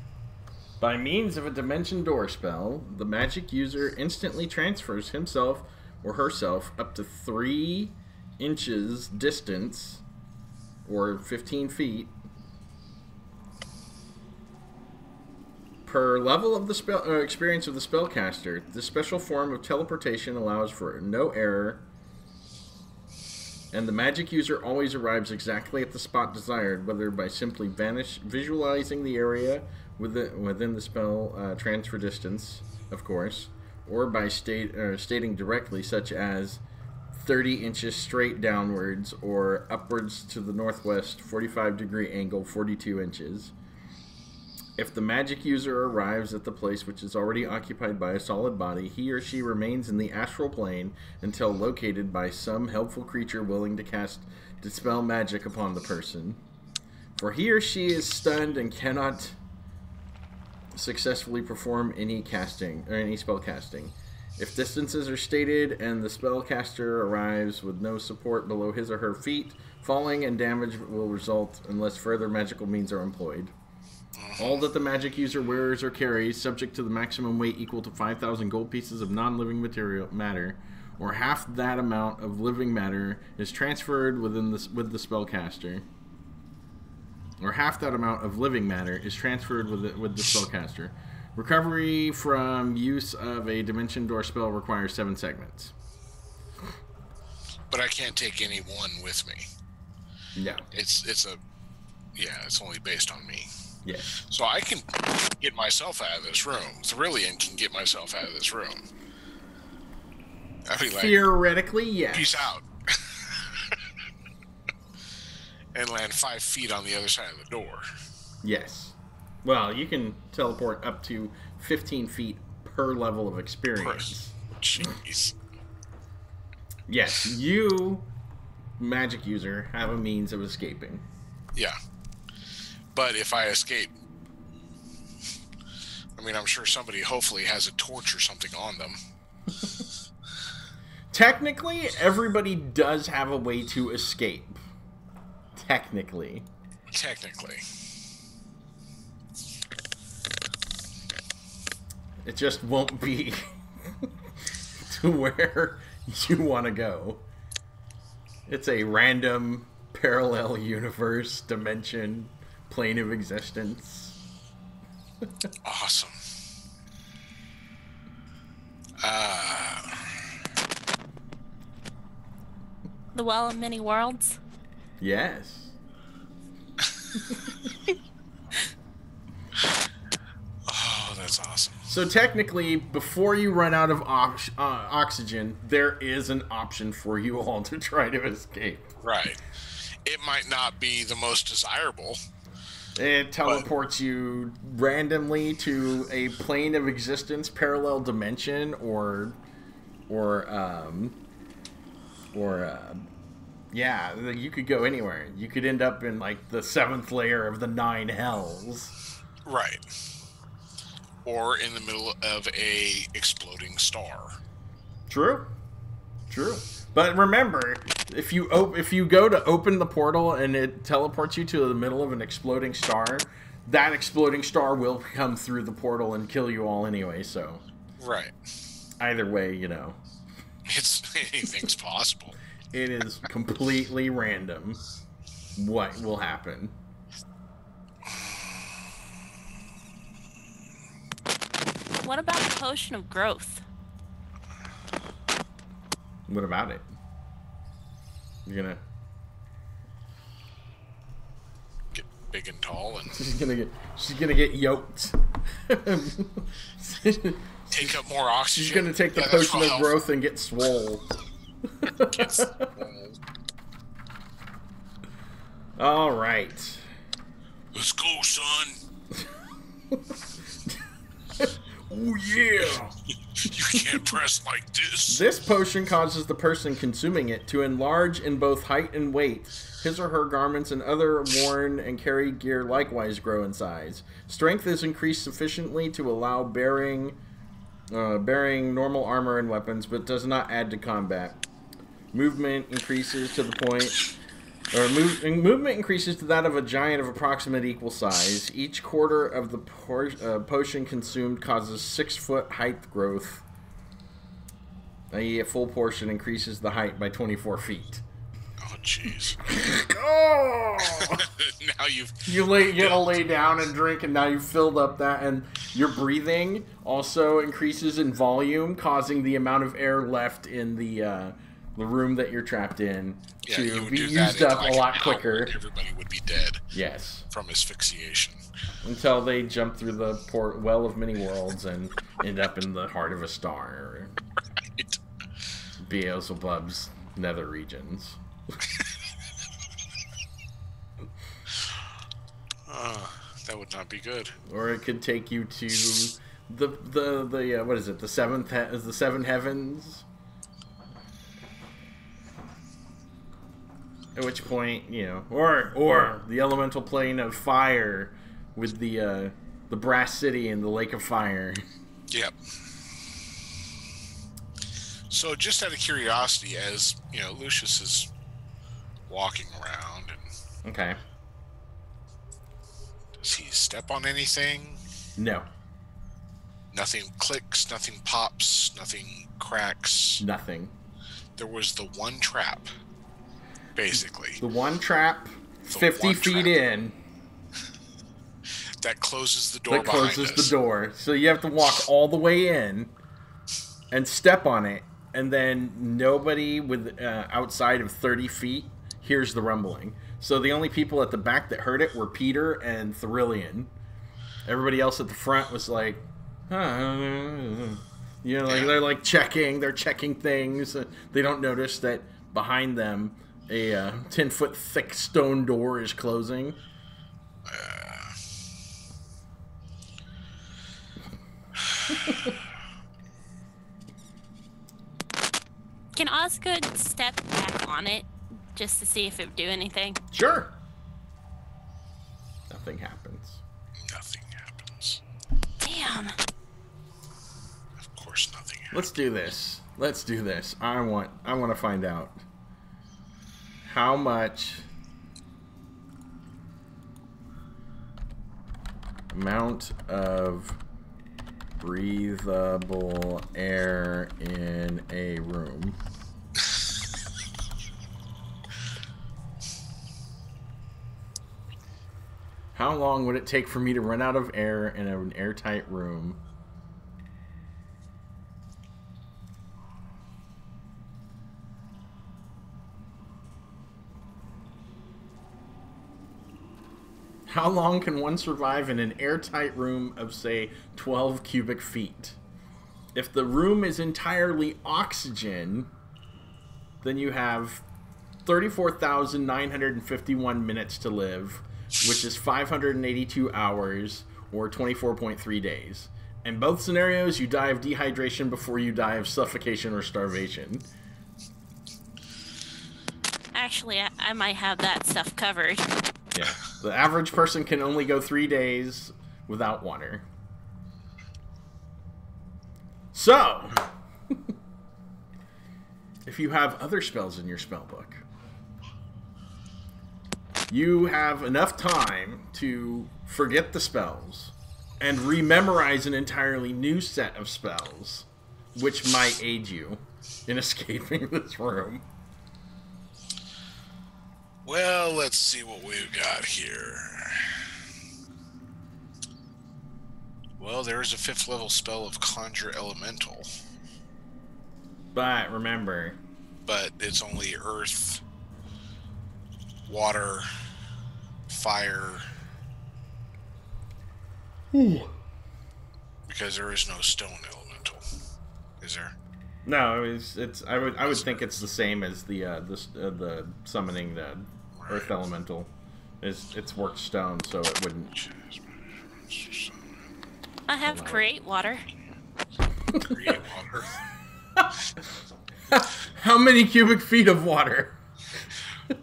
[SPEAKER 1] By means of a Dimension Door spell, the magic user instantly transfers himself or herself up to 3 inches distance, or 15 feet, per level of the spell experience of the spellcaster. This special form of teleportation allows for no error, and the magic user always arrives exactly at the spot desired, whether by simply visualizing the area within the spell transfer distance, of course, or by stating directly, such as 30 inches straight downwards, or upwards to the northwest, 45-degree angle, 42 inches. If the magic user arrives at the place which is already occupied by a solid body, he or she remains in the astral plane until located by some helpful creature willing to dispel magic upon the person. For he or she is stunned and cannot successfully perform any casting or any spell casting. If distances are stated and the spellcaster arrives with no support below his or her feet, falling and damage will result unless further magical means are employed. All that the magic user wears or carries, subject to the maximum weight equal to 5,000 gold pieces of non-living matter, or half that amount of living matter, is transferred with the spellcaster. Or half that amount of living matter is transferred with the spellcaster. Recovery from use of a Dimension Door spell requires 7 segments.
[SPEAKER 2] But I can't take any one with me.
[SPEAKER 1] No.
[SPEAKER 2] It's only based on me.
[SPEAKER 1] Yes.
[SPEAKER 2] So I can get myself out of this room. Thrillian can get myself out of this room. I'd be like,
[SPEAKER 1] theoretically, yes.
[SPEAKER 2] Peace out. And land 5 feet on the other side of the door.
[SPEAKER 1] Yes. Well, you can teleport up to 15 feet per level of experience.
[SPEAKER 2] Jeez.
[SPEAKER 1] Yes, you, magic user, have a means of escaping.
[SPEAKER 2] Yeah. But if I escape, I mean, I'm sure somebody hopefully has a torch or something on them.
[SPEAKER 1] Technically, everybody does have a way to escape. Technically. It just won't be to where you want to go. It's a random parallel universe, dimension, plane of existence.
[SPEAKER 2] Awesome.
[SPEAKER 3] The Well of Many Worlds?
[SPEAKER 1] Yes.
[SPEAKER 2] Oh, that's awesome.
[SPEAKER 1] So technically, before you run out of oxygen, there is an option for you all to try to escape.
[SPEAKER 2] Right. It might not be the most desirable.
[SPEAKER 1] It teleports you randomly to a plane of existence, parallel dimension, yeah, you could go anywhere. You could end up in like the 7th layer of the 9 hells.
[SPEAKER 2] Right. Or in the middle of a exploding star.
[SPEAKER 1] True. But remember, if you go to open the portal and it teleports you to the middle of an exploding star, that exploding star will come through the portal and kill you all anyway. So,
[SPEAKER 2] right.
[SPEAKER 1] Either way, you know,
[SPEAKER 2] anything's possible.
[SPEAKER 1] It is completely random what will happen.
[SPEAKER 3] What about the potion of growth?
[SPEAKER 1] What about it? You're gonna
[SPEAKER 2] get big and tall, and
[SPEAKER 1] she's gonna get yoked.
[SPEAKER 2] Take up more oxygen.
[SPEAKER 1] She's gonna take the potion of growth and get swole. All right.
[SPEAKER 2] Let's go, son.
[SPEAKER 1] Oh yeah.
[SPEAKER 2] You can't press like this.
[SPEAKER 1] This potion causes the person consuming it to enlarge in both height and weight. His or her garments and other worn and carried gear likewise grow in size. Strength is increased sufficiently to allow bearing normal armor and weapons, but does not add to combat. Movement increases to the point... movement increases to that of a giant of approximate equal size. Each quarter of the potion consumed causes 6-foot height growth. A full portion increases the height by 24 feet.
[SPEAKER 2] Oh, jeez.
[SPEAKER 1] Oh!
[SPEAKER 2] Now you
[SPEAKER 1] gotta lay down and drink, and now you've filled up that, and your breathing also increases in volume, causing the amount of air left in the room that you're trapped in to be used up a lot quicker.
[SPEAKER 2] Everybody would be dead.
[SPEAKER 1] Yes.
[SPEAKER 2] From asphyxiation.
[SPEAKER 1] Until they jump through the well of many worlds and end up in the heart of a star.
[SPEAKER 2] Right.
[SPEAKER 1] Beelzebub's nether regions.
[SPEAKER 2] That would not be good.
[SPEAKER 1] Or it could take you to the what is it? The seven heavens. At which point, you know, or the elemental plane of fire with the brass city and the lake of fire.
[SPEAKER 2] Yep. So, just out of curiosity, as you know, Lucius is walking around, and
[SPEAKER 1] okay,
[SPEAKER 2] does he step on anything?
[SPEAKER 1] No.
[SPEAKER 2] Nothing clicks, nothing pops, nothing cracks.
[SPEAKER 1] Nothing.
[SPEAKER 2] There was the one trap. Basically.
[SPEAKER 1] The one trap, 50 feet in.
[SPEAKER 2] That closes the door behind us.
[SPEAKER 1] That closes the door. So you have to walk all the way in and step on it, and then nobody with outside of 30 feet hears the rumbling. So the only people at the back that heard it were Peter and Thrillian. Everybody else at the front was like, you know, like they're like they're checking things. They don't notice that behind them a 10-foot thick stone door is closing.
[SPEAKER 3] Can Osgood step back on it just to see if it would do anything?
[SPEAKER 1] Sure. Nothing happens.
[SPEAKER 2] Nothing happens.
[SPEAKER 3] Damn.
[SPEAKER 2] Of course nothing happens.
[SPEAKER 1] Let's do this. I want to find out how much amount of breathable air in a room. How long would it take for me to run out of air in an airtight room? How long can one survive in an airtight room of, say, 12 cubic feet? If the room is entirely oxygen, then you have 34,951 minutes to live, which is 582 hours, or 24.3 days. In both scenarios, you die of dehydration before you die of suffocation or starvation.
[SPEAKER 3] Actually, I might have that stuff covered.
[SPEAKER 1] Yeah. The average person can only go 3 days without water. So, if you have other spells in your spellbook, you have enough time to forget the spells and rememorize an entirely new set of spells, which might aid you in escaping this room.
[SPEAKER 2] Well, let's see what we've got here. Well, there is a 5th level spell of Conjure Elemental.
[SPEAKER 1] But remember...
[SPEAKER 2] But it's only earth, water, fire. Because there is no stone elemental. Is there?
[SPEAKER 1] No, it's. I would think it's the same as the summoning the earth elemental. It's worked stone, so it wouldn't.
[SPEAKER 3] I have create water.
[SPEAKER 2] Create water.
[SPEAKER 1] How many cubic feet of water?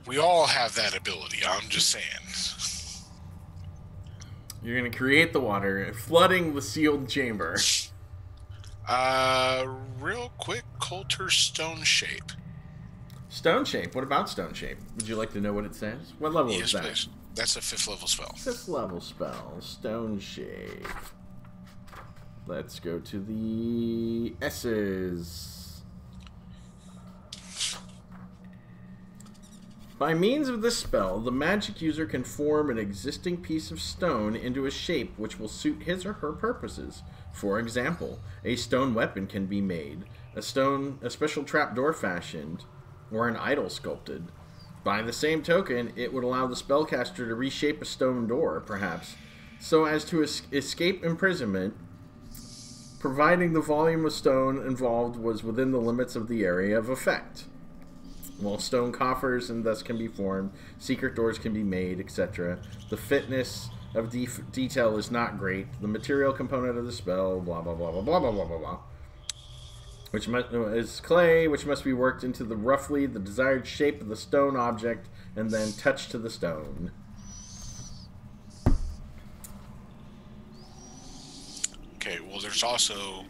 [SPEAKER 2] We all have that ability. I'm just saying.
[SPEAKER 1] You're gonna create the water, flooding the sealed chamber.
[SPEAKER 2] Real quick, Coulter Stone Shape.
[SPEAKER 1] Stone Shape? What about Stone Shape? Would you like to know what it says? What level is that?
[SPEAKER 2] Please. That's a 5th level spell.
[SPEAKER 1] 5th level spell. Stone Shape. Let's go to the S's. By means of this spell, the magic user can form an existing piece of stone into a shape which will suit his or her purposes. For example, a stone weapon can be made, a special trapdoor fashioned, or an idol sculpted. By the same token, it would allow the spellcaster to reshape a stone door, perhaps, so as to escape imprisonment, providing the volume of stone involved was within the limits of the area of effect. While stone coffers and thus can be formed, secret doors can be made, etc. The fitness of detail is not great. The material component of the spell, blah blah blah blah blah blah blah blah blah, which is clay, which must be worked into roughly the desired shape of the stone object, and then touched to the stone.
[SPEAKER 2] Okay. Well, there's also.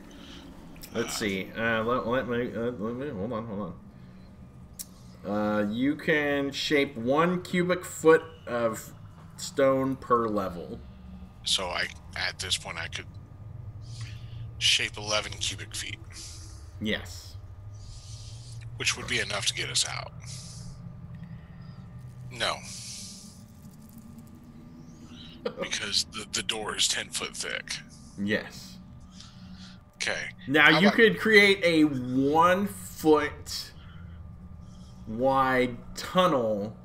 [SPEAKER 1] Let's see. Let me hold on. You can shape 1 cubic foot of stone per level.
[SPEAKER 2] So at this point, I could shape 11 cubic feet.
[SPEAKER 1] Yes.
[SPEAKER 2] Which would be enough to get us out. No. Because the door is 10 foot thick.
[SPEAKER 1] Yes.
[SPEAKER 2] Okay.
[SPEAKER 1] Now you could create a 1 foot wide tunnel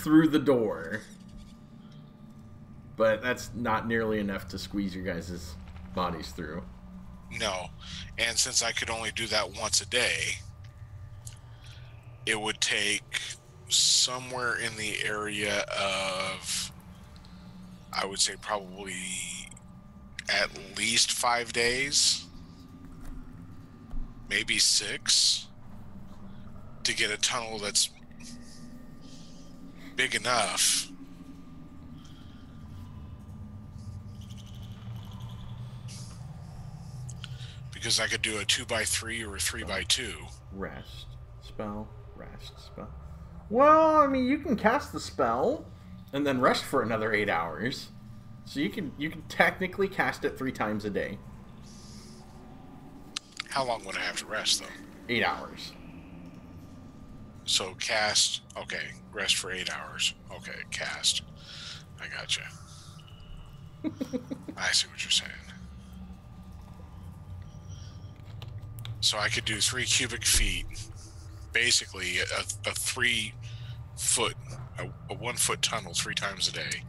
[SPEAKER 1] through the door. But that's not nearly enough to squeeze your guys' bodies through.
[SPEAKER 2] No. And since I could only do that once a day, it would take somewhere in the area of, I would say probably at least 5 days, maybe 6, to get a tunnel that's big enough because I could do a 2x3 or a 3x2.
[SPEAKER 1] Rest spell. Well, I mean, you can cast the spell and then rest for another 8 hours. So you can technically cast it 3 times a day.
[SPEAKER 2] How long would I have to rest, though?
[SPEAKER 1] 8 hours.
[SPEAKER 2] So cast, okay, rest for 8 hours. Okay, cast. I gotcha. I see what you're saying. So I could do 3 cubic feet, basically a 3 foot, a 1 foot tunnel 3 times a day.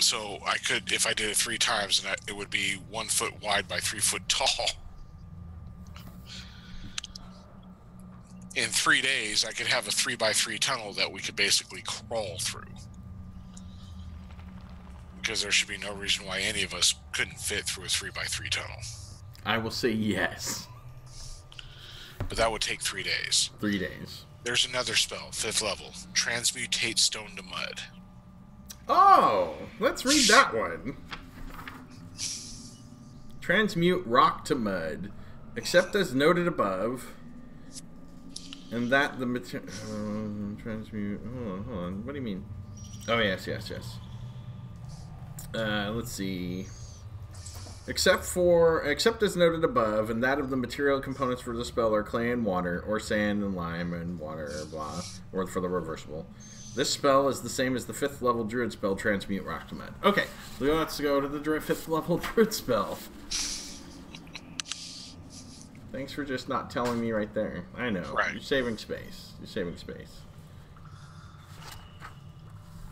[SPEAKER 2] So I could, if I did it 3 times, and it would be 1 foot wide by 3 foot tall. In 3 days, I could have a 3x3 tunnel that we could basically crawl through. Because there should be no reason why any of us couldn't fit through a 3x3 tunnel.
[SPEAKER 1] I will say yes.
[SPEAKER 2] But that would take 3 days.
[SPEAKER 1] 3 days.
[SPEAKER 2] There's another spell, 5th level. Transmutate stone to mud.
[SPEAKER 1] Oh, let's read that one. Transmute rock to mud, except as noted above, and that the material... transmute... Hold on. What do you mean? Oh, yes. Let's see. Except as noted above, and that of the material components for the spell are clay and water, or sand and lime and water, or blah, or for the reversible. This spell is the same as the 5th level druid spell, Transmute Rock to Mud. Okay, so let's go to the 5th level druid spell. Thanks for just not telling me right there. I know.
[SPEAKER 2] Right.
[SPEAKER 1] You're saving space.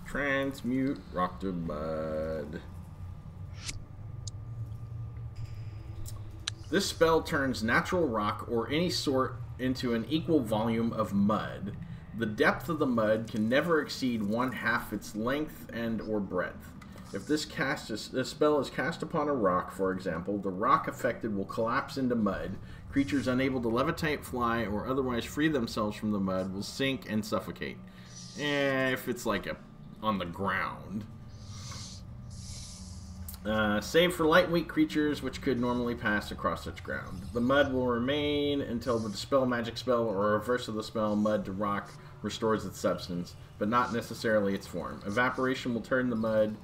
[SPEAKER 1] Transmute Rock to Mud. This spell turns natural rock or any sort into an equal volume of mud. The depth of the mud can never exceed 1/2 its length and or breadth. If this spell is cast upon a rock, for example, the rock affected will collapse into mud. Creatures unable to levitate, fly, or otherwise free themselves from the mud will sink and suffocate. If it's like on the ground. Save for light and weak creatures which could normally pass across such ground. The mud will remain until the dispel magic spell or reverse of the spell mud to rock restores its substance, but not necessarily its form. Evaporation will turn the mud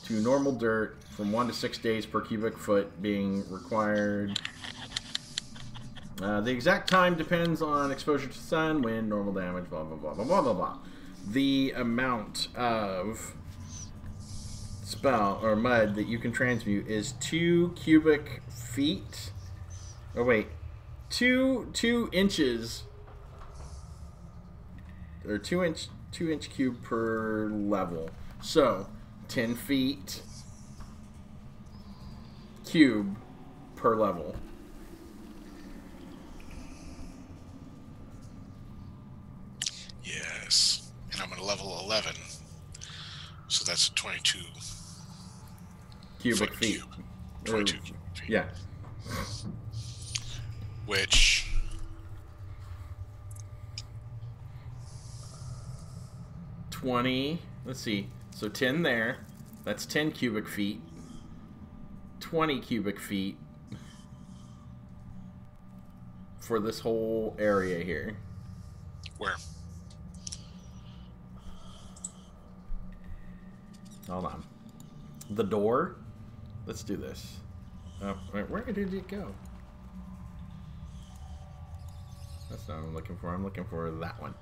[SPEAKER 1] to normal dirt from 1 to 6 days per cubic foot being required. The exact time depends on exposure to sun, wind, normal damage, blah, blah, blah, blah, blah, blah, blah. The amount of spell or mud that you can transmute is 2 cubic feet. Oh wait, 2 inches or 2 inch cube per level. So 10 feet cube per level.
[SPEAKER 2] Yes, and I'm at level 11, so that's a 22
[SPEAKER 1] cubic feet.
[SPEAKER 2] Cube. 22 cubic feet.
[SPEAKER 1] Yeah.
[SPEAKER 2] Which
[SPEAKER 1] 20. Let's see. So 10 there. That's 10 cubic feet. 20 cubic feet for this whole area here.
[SPEAKER 2] Where?
[SPEAKER 1] Hold on. The door. Let's do this. Oh, wait, where did it go? That's not what I'm looking for. I'm looking for that one.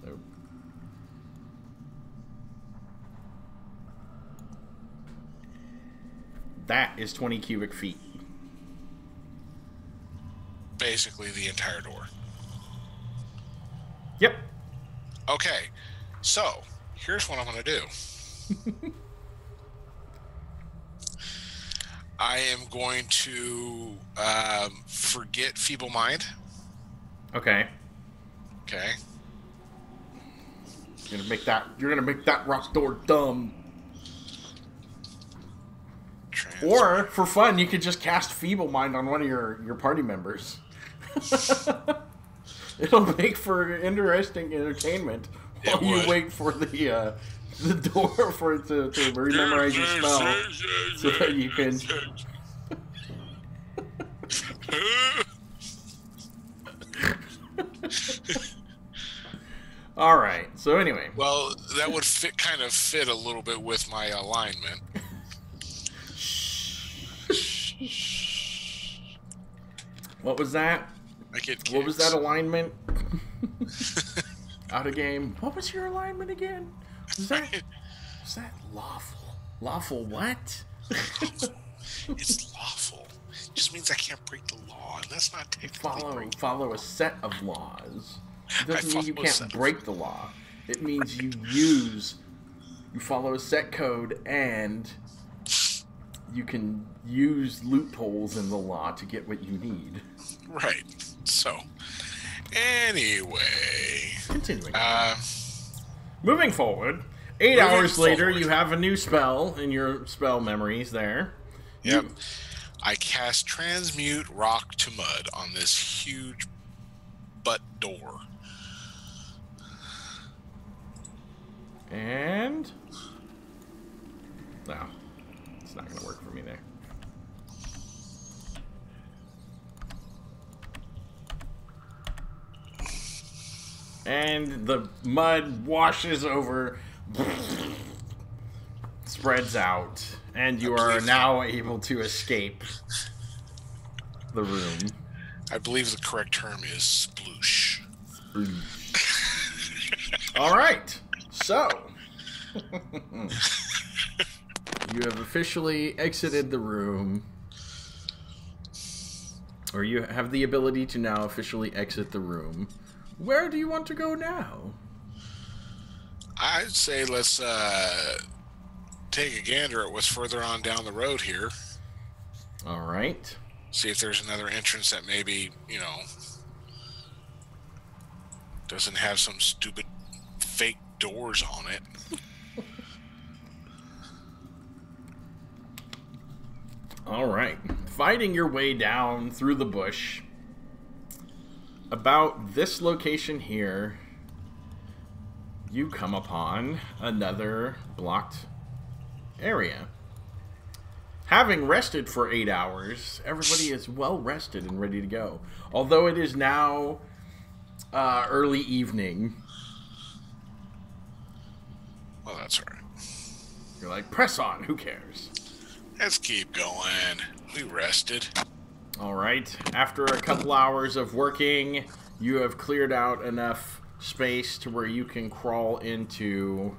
[SPEAKER 1] Nope. That is 20 cubic feet.
[SPEAKER 2] Basically the entire door.
[SPEAKER 1] Yep.
[SPEAKER 2] Okay, so here's what I'm going to do. I am going to forget feeble mind.
[SPEAKER 1] Okay.
[SPEAKER 2] Okay.
[SPEAKER 1] You're gonna make that rock door dumb. Or for fun, you could just cast feeble mind on one of your party members. It'll make for interesting entertainment while you wait for the door for it to rememorize your spell, so that you can. All right. So anyway.
[SPEAKER 2] Well, that would kind of fit a little bit with my alignment.
[SPEAKER 1] What was that? What was that alignment? Out of game. What was your alignment again? Was that lawful? Lawful what?
[SPEAKER 2] It's lawful. It just means I can't break the law, and that's not technically
[SPEAKER 1] follow a set of laws. It doesn't mean you can't break the law. It means you follow a set code, and you can use loopholes in the law to get what you need.
[SPEAKER 2] Right. So, anyway.
[SPEAKER 1] Continuing. Moving forward. 8 hours later, you have a new spell in your spell memories there.
[SPEAKER 2] Yep. I cast Transmute Rock to Mud on this huge butt door.
[SPEAKER 1] And... no. It's not going to work for me there. And the mud washes over, spreads out, and you are now able to escape the room.
[SPEAKER 2] I believe the correct term is sploosh.
[SPEAKER 1] All right, so you have officially exited the room, or you have the ability to now officially exit the room. Where do you want to go now?
[SPEAKER 2] I'd say let's take a gander at what's further on down the road here.
[SPEAKER 1] All right.
[SPEAKER 2] See if there's another entrance that maybe, doesn't have some stupid fake doors on it.
[SPEAKER 1] All right. Fighting your way down through the bush. About this location here, you come upon another blocked area. Having rested for 8 hours, everybody is well rested and ready to go. Although it is now early evening.
[SPEAKER 2] Well, that's all right.
[SPEAKER 1] You're like, press on, who cares?
[SPEAKER 2] Let's keep going. We rested.
[SPEAKER 1] All right. After a couple hours of working, you have cleared out enough space to where you can crawl into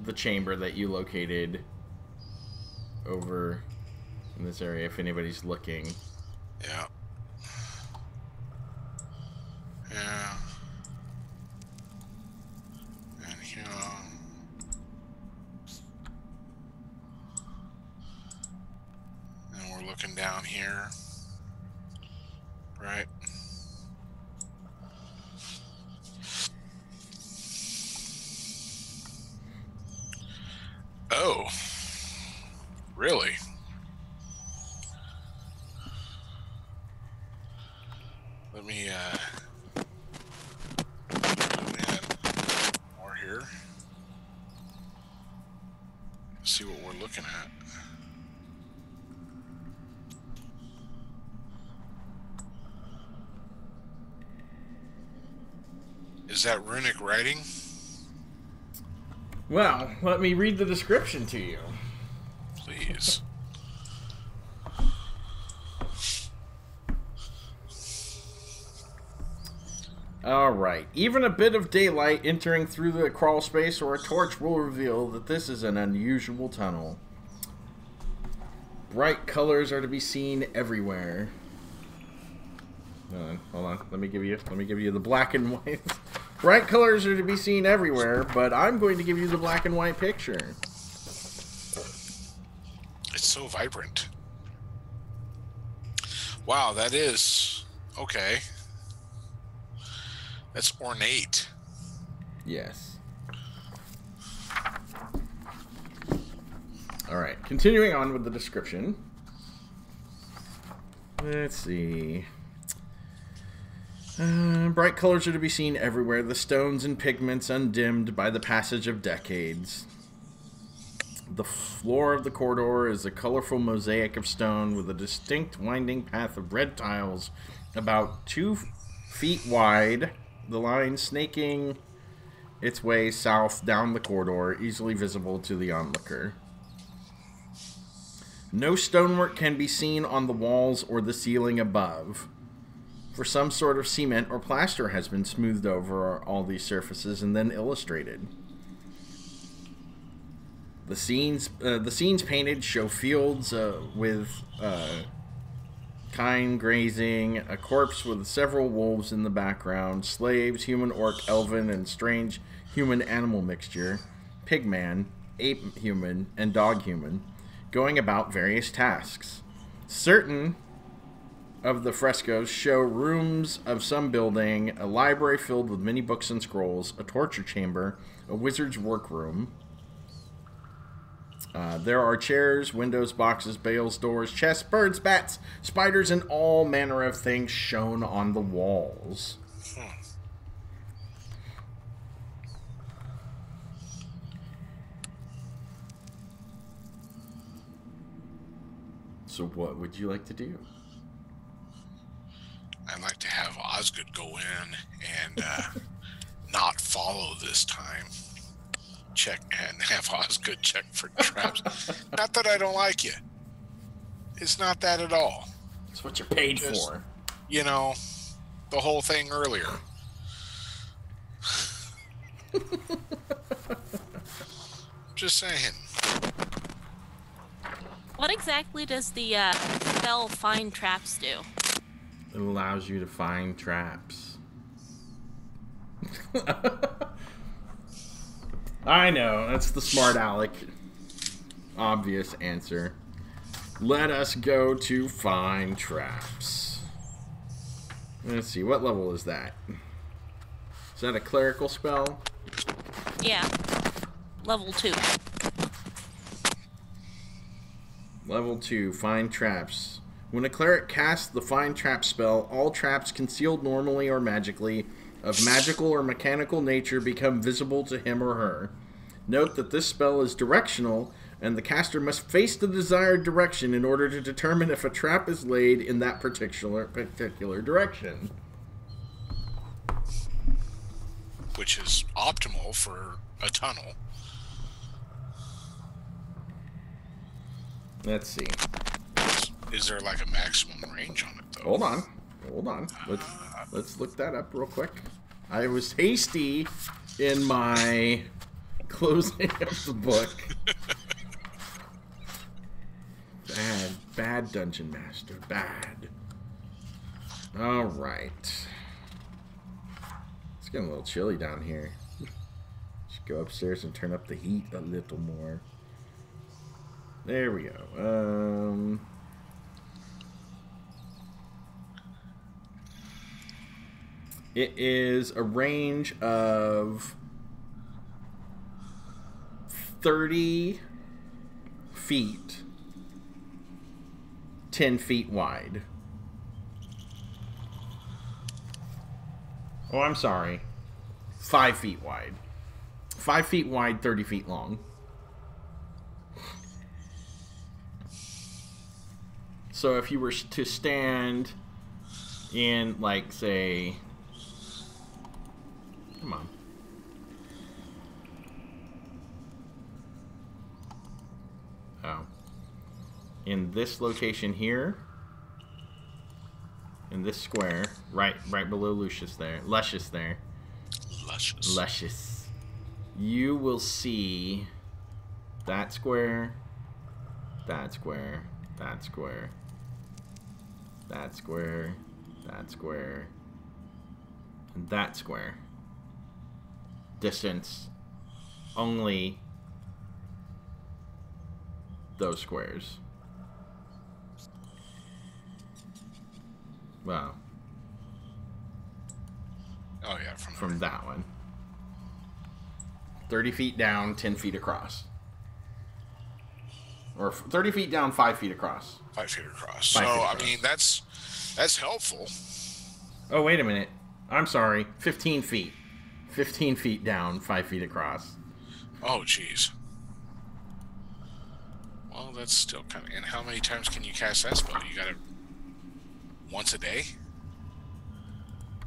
[SPEAKER 1] the chamber that you located over in this area, if anybody's looking.
[SPEAKER 2] Yeah. Yeah. And here. And we're looking down here. Right. Oh. Really? Let me zoom in more here. See what we're looking at. Is that runic writing?
[SPEAKER 1] Well, let me read the description to you.
[SPEAKER 2] Please.
[SPEAKER 1] Alright. Even a bit of daylight entering through the crawl space or a torch will reveal that this is an unusual tunnel. Bright colors are to be seen everywhere. Hold on. Let me give you the black and white. Bright colors are to be seen everywhere, but I'm going to give you the black and white picture.
[SPEAKER 2] It's so vibrant. Wow, that is okay. That's ornate.
[SPEAKER 1] Yes. All right, continuing on with the description. Let's see. Bright colors are to be seen everywhere, the stones and pigments undimmed by the passage of decades. The floor of the corridor is a colorful mosaic of stone with a distinct winding path of red tiles about 2 feet wide, the line snaking its way south down the corridor, easily visible to the onlooker. No stonework can be seen on the walls or the ceiling above, for some sort of cement or plaster has been smoothed over all these surfaces and then illustrated. The scenes painted show fields with kine grazing, a corpse with several wolves in the background, slaves, human, orc, elven, and strange human-animal mixture, pigman, ape-human, and dog-human, going about various tasks. Certain of the frescoes show rooms of some building, a library filled with many books and scrolls, a torture chamber, a wizard's workroom. There are chairs, windows, boxes, bales, doors, chests, birds, bats, spiders, and all manner of things shown on the walls. So what would you like to do?
[SPEAKER 2] I'd like to have Osgood go in and not follow this time. Check and have Osgood check for traps. Not that I don't like you. It's not that at all.
[SPEAKER 1] It's what you're paid for.
[SPEAKER 2] You know, the whole thing earlier. Just saying.
[SPEAKER 3] What exactly does the spell find traps do?
[SPEAKER 1] It allows you to find traps. I know, that's the smart aleck. Obvious answer. Let us go to find traps. Let's see, what level is that? Is that a clerical spell?
[SPEAKER 3] Yeah. Level 2.
[SPEAKER 1] Level 2, find traps. When a cleric casts the find trap spell, all traps concealed normally or magically of magical or mechanical nature become visible to him or her. Note that this spell is directional, and the caster must face the desired direction in order to determine if a trap is laid in that particular direction.
[SPEAKER 2] Which is optimal for a tunnel.
[SPEAKER 1] Let's see.
[SPEAKER 2] Is there like a maximum range on it, though?
[SPEAKER 1] Hold on. Let's look that up real quick. I was hasty in my closing of the book. Bad Dungeon Master, bad. All right. It's getting a little chilly down here. Should go upstairs and turn up the heat a little more. There we go. It is a range of 30 feet, 10 feet wide. Oh, I'm sorry. 5 feet wide. 5 feet wide, 30 feet long. So if you were to stand in, like, say... Come on. Oh. In this location here, in this square, right below Luscious there, Luscious. You will see that square, that square, That square. That square. That square. And that square. Distance. Only those squares. Wow.
[SPEAKER 2] Oh yeah,
[SPEAKER 1] From that one. 30 feet down, 10 feet across. Or 30 feet down, 5 feet across.
[SPEAKER 2] 5 feet across. So, I mean, that's helpful.
[SPEAKER 1] Oh, wait a minute. I'm sorry. 15 feet. 15 feet down, 5 feet across.
[SPEAKER 2] Oh, jeez. Well, that's still kind of... And how many times can you cast that spell? You got it once a day?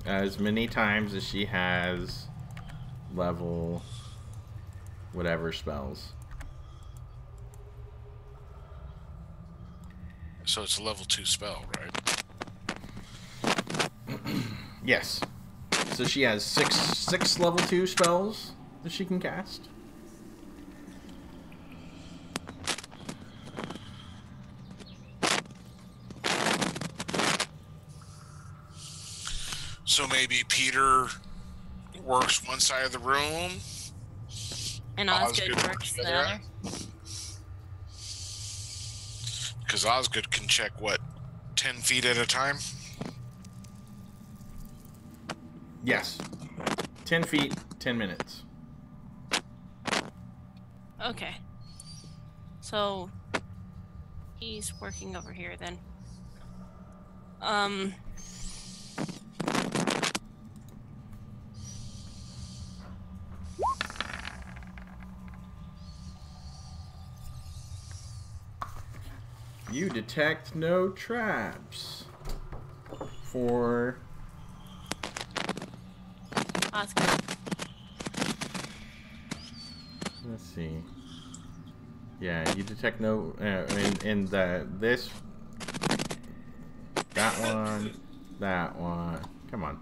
[SPEAKER 1] As many times as she has level whatever spells.
[SPEAKER 2] So it's a level 2 spell, right?
[SPEAKER 1] Yes. So she has six level 2 spells that she can cast.
[SPEAKER 2] So maybe Peter works one side of the room.
[SPEAKER 3] And Osgood works the other.
[SPEAKER 2] Because Osgood can check, what, 10 feet at a time?
[SPEAKER 1] Yes. 10 feet, 10 minutes.
[SPEAKER 3] Okay. So he's working over here then.
[SPEAKER 1] You detect no traps for
[SPEAKER 3] Oscar.
[SPEAKER 1] Let's see. Yeah, you detect no in this, that one, that one. Come on,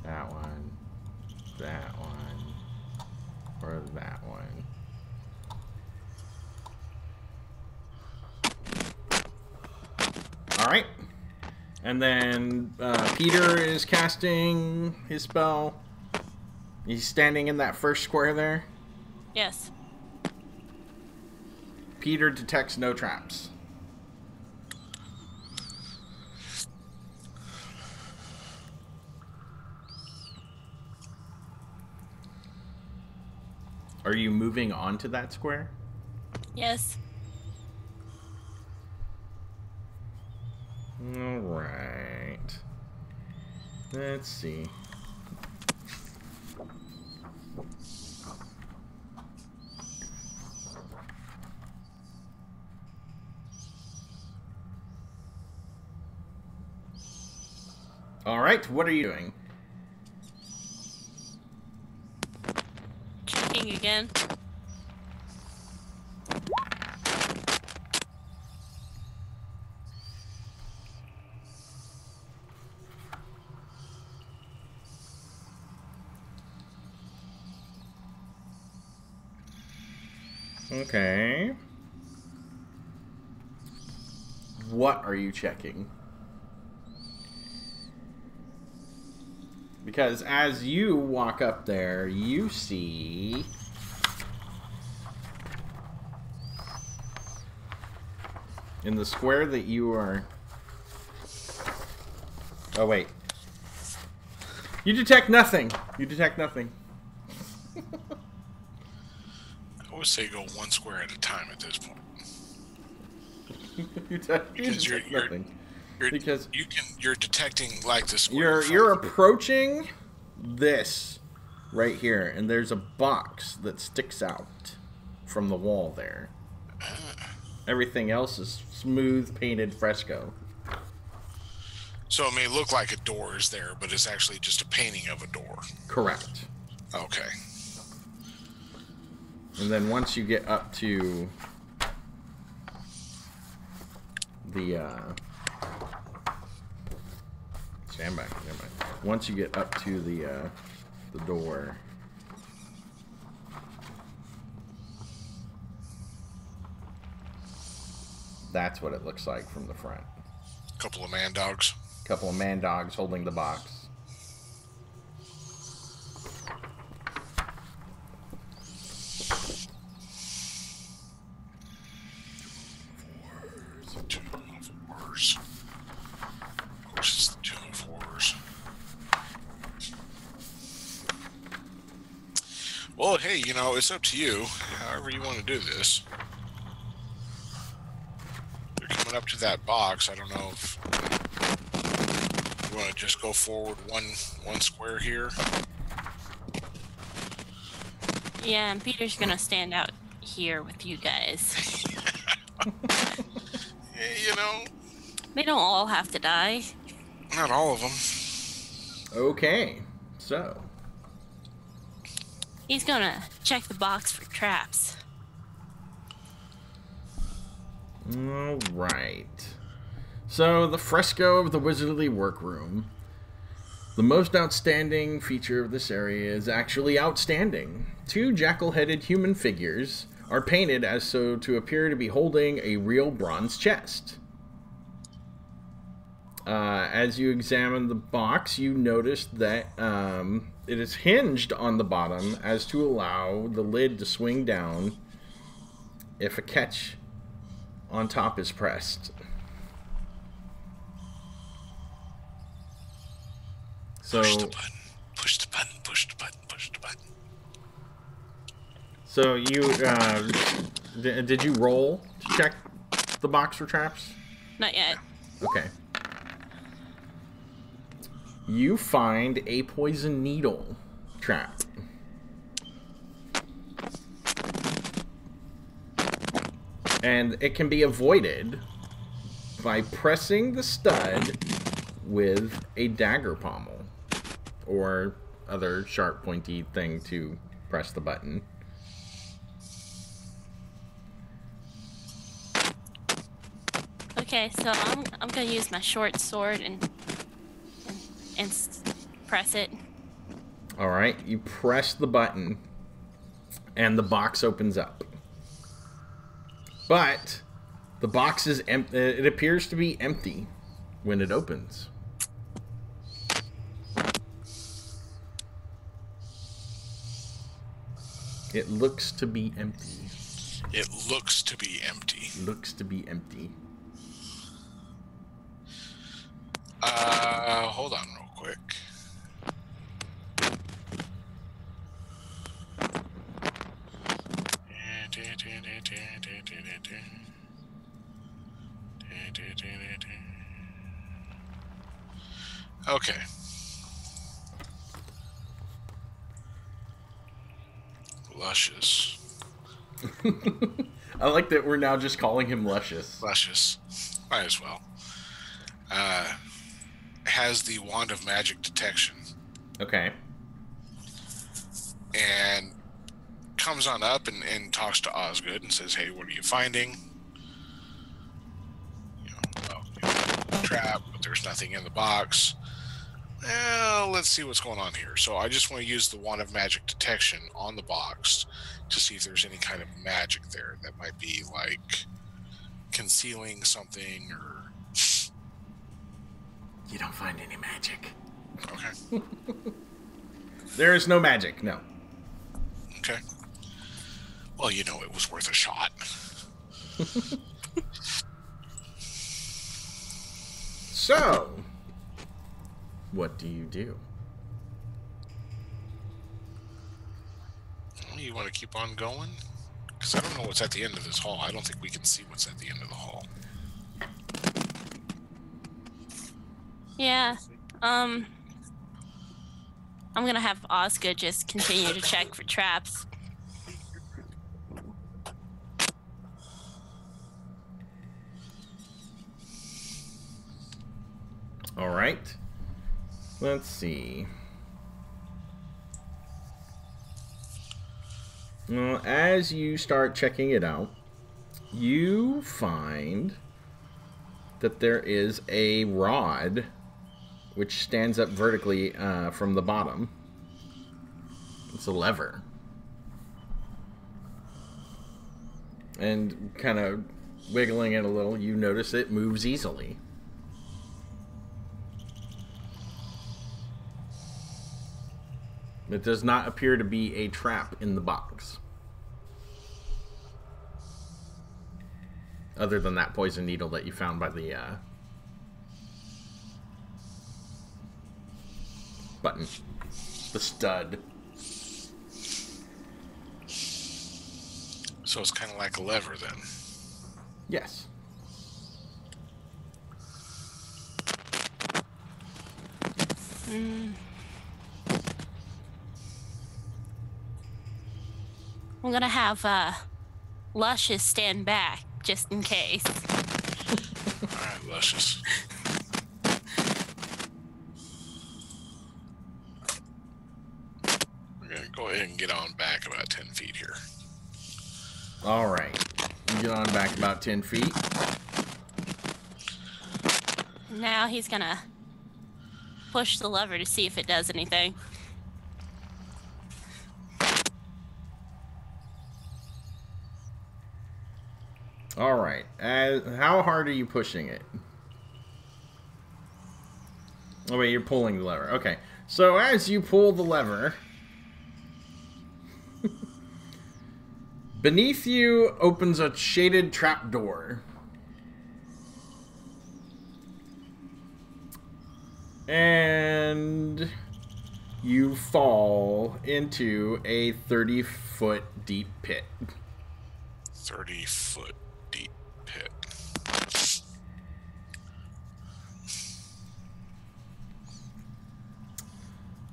[SPEAKER 1] that one, or that one. All right, and then Peter is casting his spell. He's standing in that first square there.
[SPEAKER 3] Yes.
[SPEAKER 1] Peter detects no traps. Are you moving on to that square?
[SPEAKER 3] Yes.
[SPEAKER 1] All right. Let's see. All right, what are you doing?
[SPEAKER 3] Checking again.
[SPEAKER 1] Okay. What are you checking? Because as you walk up there, you see in the square that you are... Oh, wait. You detect nothing. You detect nothing.
[SPEAKER 2] I would say go one square at a time at this point.
[SPEAKER 1] you detect nothing.
[SPEAKER 2] You're detecting like the square.
[SPEAKER 1] You're approaching this right here, and there's a box that sticks out from the wall there. Everything else is smooth painted fresco.
[SPEAKER 2] So it may look like a door is there, but it's actually just a painting of a door.
[SPEAKER 1] Correct.
[SPEAKER 2] Okay.
[SPEAKER 1] And then once you get up to the stand back. Never mind. Once you get up to the door, That's what it looks like from the front.
[SPEAKER 2] Couple of man dogs.
[SPEAKER 1] Couple of man dogs holding the box.
[SPEAKER 2] Two of Horrors. Of course, it's the Tomb of Horrors. Well, hey, you know, it's up to you. However you want to do this. You're coming up to that box. I don't know if you want to just go forward one square here.
[SPEAKER 3] Yeah, and Peter's gonna stand out here with you guys.
[SPEAKER 2] Yeah, you know,
[SPEAKER 3] They don't all have to die.
[SPEAKER 2] not all of them.
[SPEAKER 1] Okay, so
[SPEAKER 3] He's gonna check the box for traps.
[SPEAKER 1] all right. So the fresco of the wizardly workroom. The most outstanding feature of this area is actually outstanding. 2 jackal-headed human figures are painted as so to appear to be holding a real bronze chest. As you examine the box, you notice that it is hinged on the bottom as to allow the lid to swing down if a catch on top is pressed. So,
[SPEAKER 2] Push the button. Push the button. Push the button. Push the button.
[SPEAKER 1] so you did you roll to check the box for traps?
[SPEAKER 3] Not yet.
[SPEAKER 1] Okay. You find a poison needle trap. And it can be avoided by pressing the stud with a dagger pommel or other sharp pointy thing to press the button.
[SPEAKER 3] Okay, so I'm gonna use my short sword and press it.
[SPEAKER 1] All right, you press the button and the box opens up. But the box is empty. It appears to be empty when it opens. It looks to be empty.
[SPEAKER 2] It looks to be empty.
[SPEAKER 1] Looks to be empty.
[SPEAKER 2] Hold on real quick. Okay. Luscious.
[SPEAKER 1] I like that we're now just calling him Luscious.
[SPEAKER 2] Luscious. Might as well. Has the wand of magic detection
[SPEAKER 1] Okay.
[SPEAKER 2] and comes on up and talks to Osgood and says, "Hey, what are you finding? Trap, but there's nothing in the box. Well, let's see what's going on here." So I just want to use the wand of magic detection on the box to see if there's any kind of magic there that might be like concealing something or...
[SPEAKER 1] You don't find any magic.
[SPEAKER 2] Okay.
[SPEAKER 1] There is no magic, no.
[SPEAKER 2] Okay. Well, you know, it was worth a shot.
[SPEAKER 1] So, what do you do?
[SPEAKER 2] Well, you want to keep on going? Because I don't know what's at the end of this hall. I don't think we can see what's at the end of the hall.
[SPEAKER 3] Yeah. I'm gonna have Osgood just continue to check for traps.
[SPEAKER 1] All right. Let's see. Well, as you start checking it out, you find that there is a rod which stands up vertically from the bottom. It's a lever. And kind of wiggling it a little, you notice it moves easily. It does not appear to be a trap in the box. Other than that poison needle that you found by the button. The stud.
[SPEAKER 2] So it's kind of like a lever then.
[SPEAKER 1] Yes.
[SPEAKER 3] I'm gonna have Luscious stand back just in case.
[SPEAKER 2] Alright, Luscious. We're gonna go ahead and get on back about 10 feet here.
[SPEAKER 1] Alright. You get on back about 10 feet.
[SPEAKER 3] Now he's gonna push the lever to see if it does anything.
[SPEAKER 1] Alright. How hard are you pushing it? Oh, wait, you're pulling the lever. Okay. So as you pull the lever, beneath you opens a shaded trapdoor. And you fall into a 30-foot deep pit.
[SPEAKER 2] 30-foot deep pit.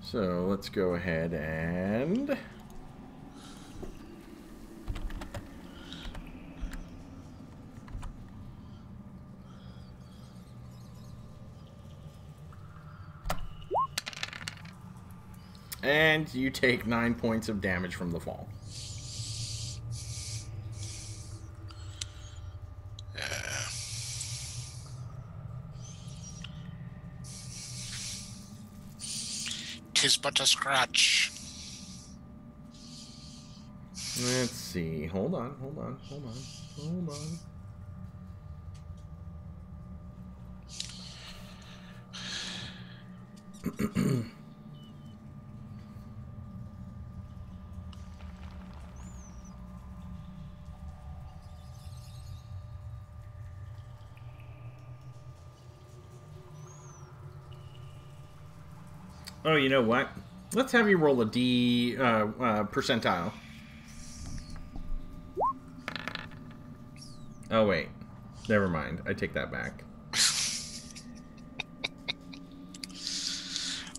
[SPEAKER 1] So let's go ahead and... And you take 9 points of damage from the fall.
[SPEAKER 2] Yeah. 'Tis but a scratch.
[SPEAKER 1] Let's see. Hold on. Oh, you know what? Let's have you roll a D percentile. Oh, wait. Never mind. I take that back.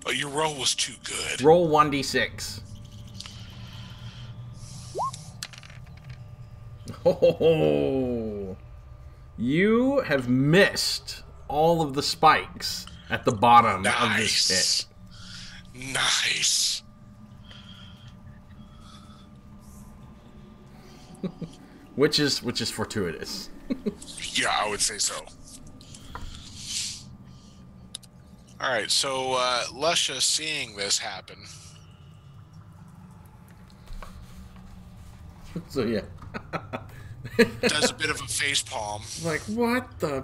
[SPEAKER 2] Oh, your roll was too good.
[SPEAKER 1] Roll 1d6. Oh, you have missed all of the spikes at the bottom of this pit.
[SPEAKER 2] Nice.
[SPEAKER 1] Which is fortuitous.
[SPEAKER 2] Yeah, I would say so. Alright, so Luscia, seeing this happen.
[SPEAKER 1] So yeah.
[SPEAKER 2] Does a bit of a face palm.
[SPEAKER 1] Like, what the...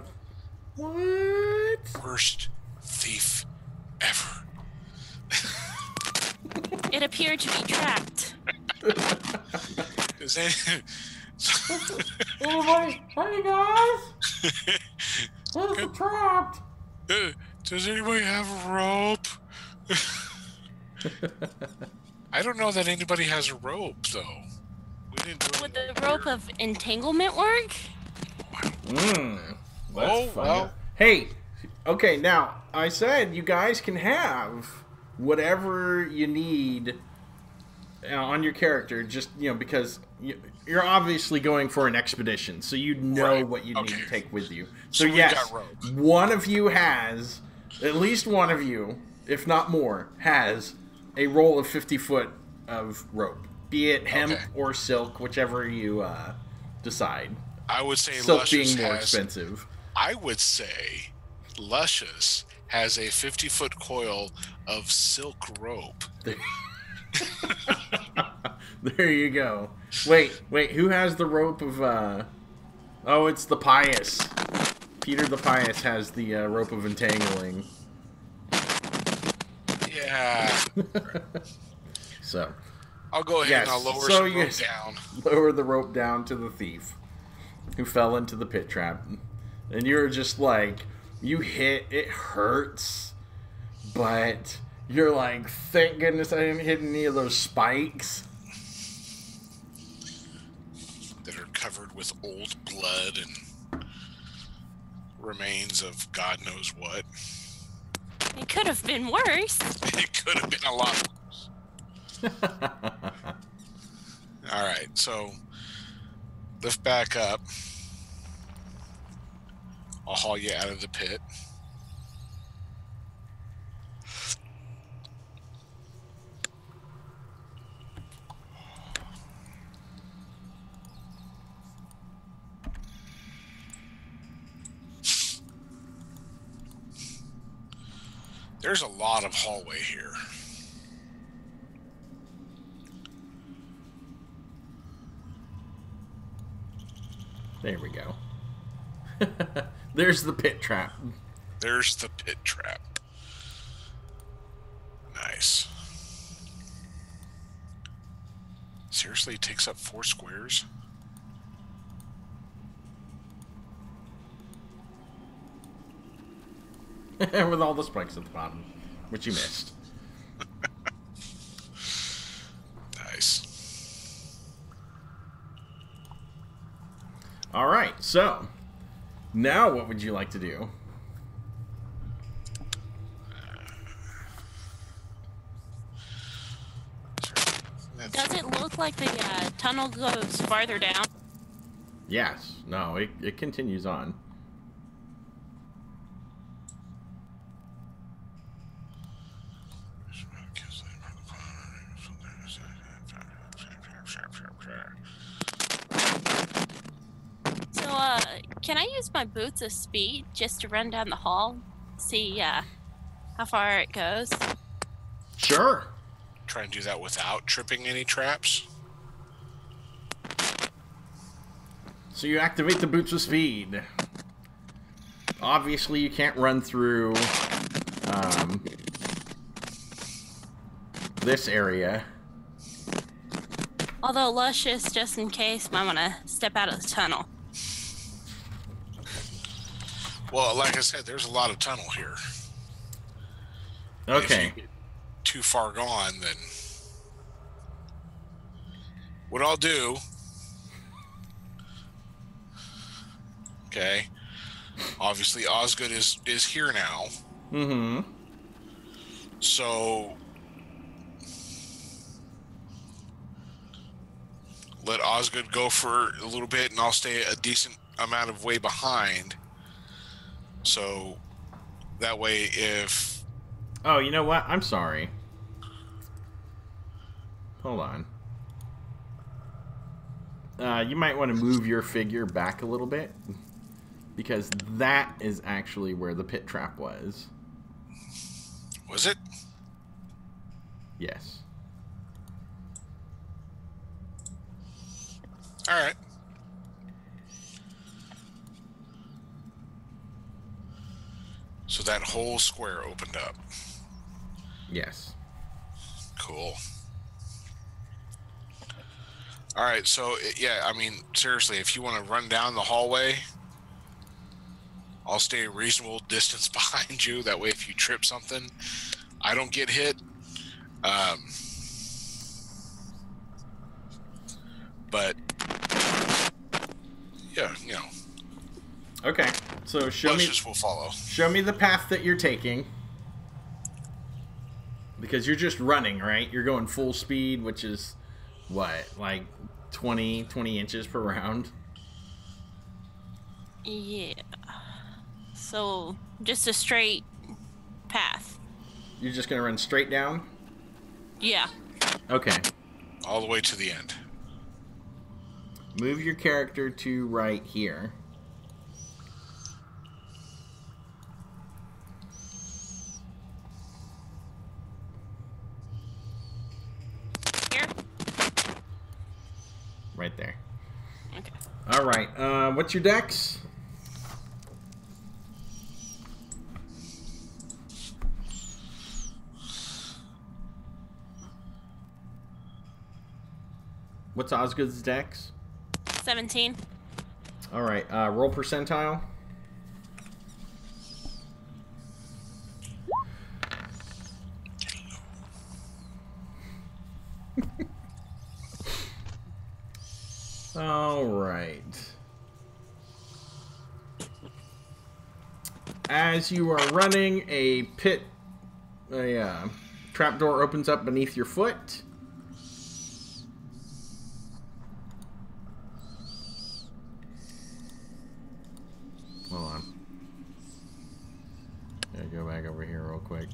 [SPEAKER 1] What?
[SPEAKER 2] Worst thief ever.
[SPEAKER 3] It appeared to be trapped.
[SPEAKER 2] Is it...
[SPEAKER 1] Everybody, hey guys! It's trapped!
[SPEAKER 2] Does anybody have a rope? I don't know that anybody has a rope, though. We didn't do
[SPEAKER 3] Would the rope of entanglement work?
[SPEAKER 1] That's well. Hey, okay, now, I said you guys can have whatever you need on your character, just, because you're obviously going for an expedition, so you know what you need to take with you. So yes, one of you has, at least one of you, if not more, has a roll of 50 foot of rope. Be it hemp or silk, whichever you decide.
[SPEAKER 2] I would say
[SPEAKER 1] silk
[SPEAKER 2] Luscious
[SPEAKER 1] being more expensive.
[SPEAKER 2] I would say Luscious has a 50-foot coil of silk rope.
[SPEAKER 1] There you go. Wait, who has the rope of Oh, it's the Pious. Peter the Pious has the rope of entangling.
[SPEAKER 2] Yeah.
[SPEAKER 1] So,
[SPEAKER 2] I'll go ahead and I'll lower some rope down.
[SPEAKER 1] Lower the rope down to the thief who fell into the pit trap. And you're just like, you hit, it hurts, but you're like, thank goodness I didn't hit any of those spikes.
[SPEAKER 2] That are covered with old blood and remains of God knows what.
[SPEAKER 3] It could have been worse.
[SPEAKER 2] It could have been a lot worse. Alright, so lift back up. I'll haul you out of the pit. There's a lot of hallway here.
[SPEAKER 1] There we go. There's the pit trap.
[SPEAKER 2] There's the pit trap. Nice. Seriously, it takes up 4 squares?
[SPEAKER 1] With all the spikes at the bottom, which you missed.
[SPEAKER 2] Nice.
[SPEAKER 1] All right, so now what would you like to do?
[SPEAKER 3] Does it look like the tunnel goes farther down?
[SPEAKER 1] Yes. No, it continues on.
[SPEAKER 3] So, can I use my boots of speed just to run down the hall? See, how far it goes?
[SPEAKER 1] Sure.
[SPEAKER 2] Try and do that without tripping any traps.
[SPEAKER 1] So you activate the boots of speed. Obviously, you can't run through this area.
[SPEAKER 3] Although Luscious, just in case, might want to step out of the tunnel.
[SPEAKER 2] Well, like I said, there's a lot of tunnel here.
[SPEAKER 1] Okay.
[SPEAKER 2] If you get too far gone, then what I'll do, okay, obviously Osgood is here now.
[SPEAKER 1] Mm-hmm.
[SPEAKER 2] So let Osgood go for a little bit and I'll stay a decent amount of way behind. So that way if...
[SPEAKER 1] Oh, you know what? I'm sorry. Hold on. You might want to move your figure back a little bit, because that is actually where the pit trap was.
[SPEAKER 2] Was it?
[SPEAKER 1] Yes.
[SPEAKER 2] All right. So that whole square opened up.
[SPEAKER 1] Yes.
[SPEAKER 2] Cool. All right, so yeah, I mean, seriously, if you want to run down the hallway, I'll stay a reasonable distance behind you. That way, if you trip something, I don't get hit. But yeah, you know.
[SPEAKER 1] Okay, so show me.
[SPEAKER 2] Will follow.
[SPEAKER 1] Show me the path that you're taking, because you're just running, right? You're going full speed, which is what, like 20 inches per round?
[SPEAKER 3] Yeah. So, just a straight path.
[SPEAKER 1] You're just gonna run straight down?
[SPEAKER 3] Yeah.
[SPEAKER 1] Okay.
[SPEAKER 2] All the way to the end.
[SPEAKER 1] Move your character to right here.
[SPEAKER 3] Here?
[SPEAKER 1] Right there.
[SPEAKER 3] Okay.
[SPEAKER 1] All right. What's your dex? What's Osgood's dex?
[SPEAKER 3] 17.
[SPEAKER 1] All right. Roll percentile. All right. As you are running, a trapdoor opens up beneath your foot. Hold on. Gotta go back over here real quick.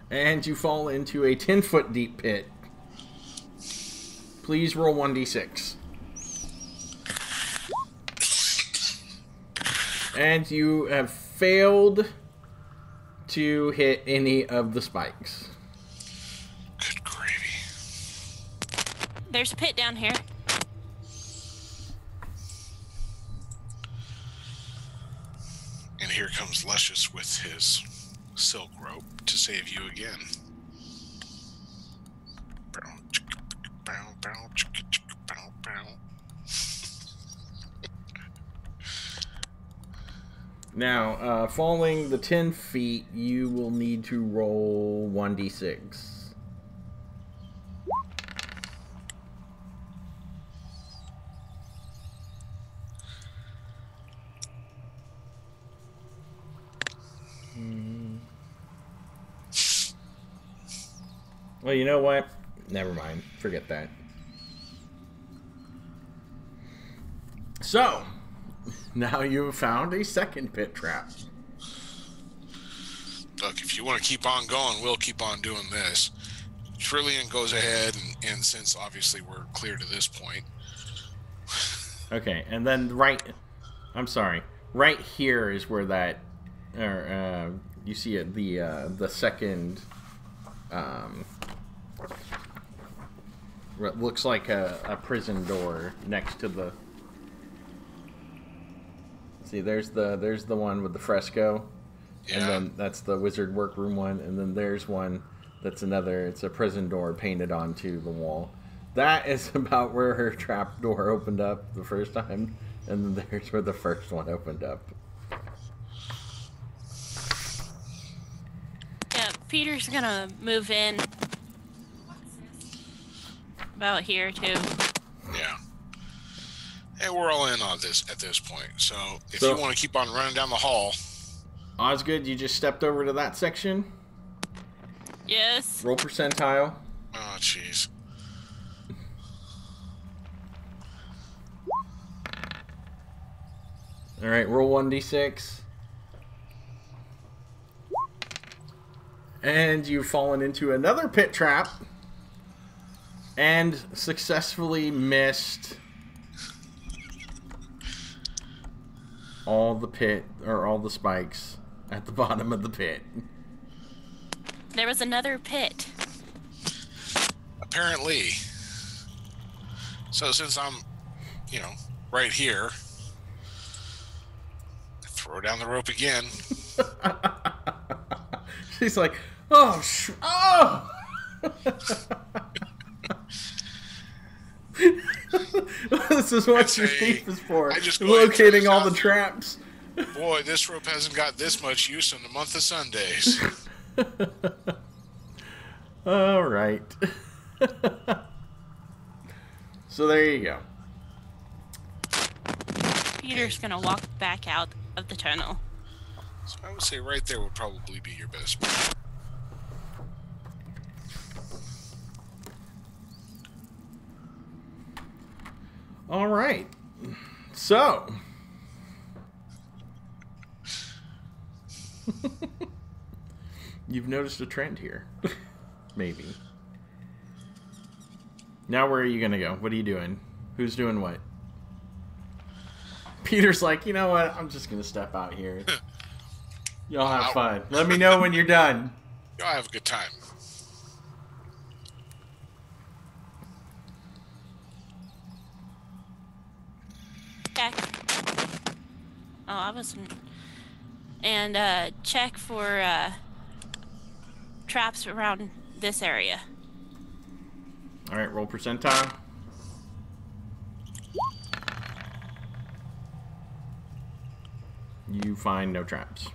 [SPEAKER 1] And you fall into a 10-foot deep pit. Please roll 1d6. And you have failed to hit any of the spikes.
[SPEAKER 2] Good gravy.
[SPEAKER 3] There's a pit down here.
[SPEAKER 2] And here comes Luscious with his silk rope to save you again.
[SPEAKER 1] Now, falling the 10 feet, you will need to roll 1d6. Well, you know what? Never mind. Forget that. So, now you have found a second pit trap.
[SPEAKER 2] Look, if you want to keep on going, we'll keep on doing this. Trillian goes ahead, and since obviously we're clear to this point.
[SPEAKER 1] Okay, and then right here is where that, you see it, the second, what looks like a prison door next to the. See, there's the one with the fresco,
[SPEAKER 2] Yeah.
[SPEAKER 1] and then that's the wizard workroom one, and then there's one that's another. It's a prison door painted onto the wall. That is about where her trap door opened up the first time, and then there's where the first one opened up.
[SPEAKER 3] Yeah, Peter's gonna move in about here too.
[SPEAKER 2] Yeah. And we're all in on this at this point. So if you want to keep on running down the hall.
[SPEAKER 1] Osgood, you just stepped over to that section.
[SPEAKER 3] Yes.
[SPEAKER 1] Roll percentile.
[SPEAKER 2] Oh, jeez.
[SPEAKER 1] All right, roll 1d6. And you've fallen into another pit trap and successfully missed all the spikes at the bottom of the pit.
[SPEAKER 3] There was another pit.
[SPEAKER 2] Apparently. So since I'm, right here, I throw down the rope again.
[SPEAKER 1] She's like, oh! This is what your thief is for. Locating all the traps.
[SPEAKER 2] Boy, this rope hasn't got this much use in the month of Sundays.
[SPEAKER 1] All right. So there you go.
[SPEAKER 3] Peter's gonna walk back out of the tunnel.
[SPEAKER 2] So I would say right there would probably be your best bet.
[SPEAKER 1] All right. So. You've noticed a trend here. Maybe. Now where are you going to go? What are you doing? Who's doing what? Peter's like, you know what? I'm just gonna step out here. Y'all have fun. Let me know when you're done.
[SPEAKER 2] Y'all have a good time.
[SPEAKER 3] Check. Oh, I wasn't. And check for traps around this area.
[SPEAKER 1] All right, roll percentile. You find no traps.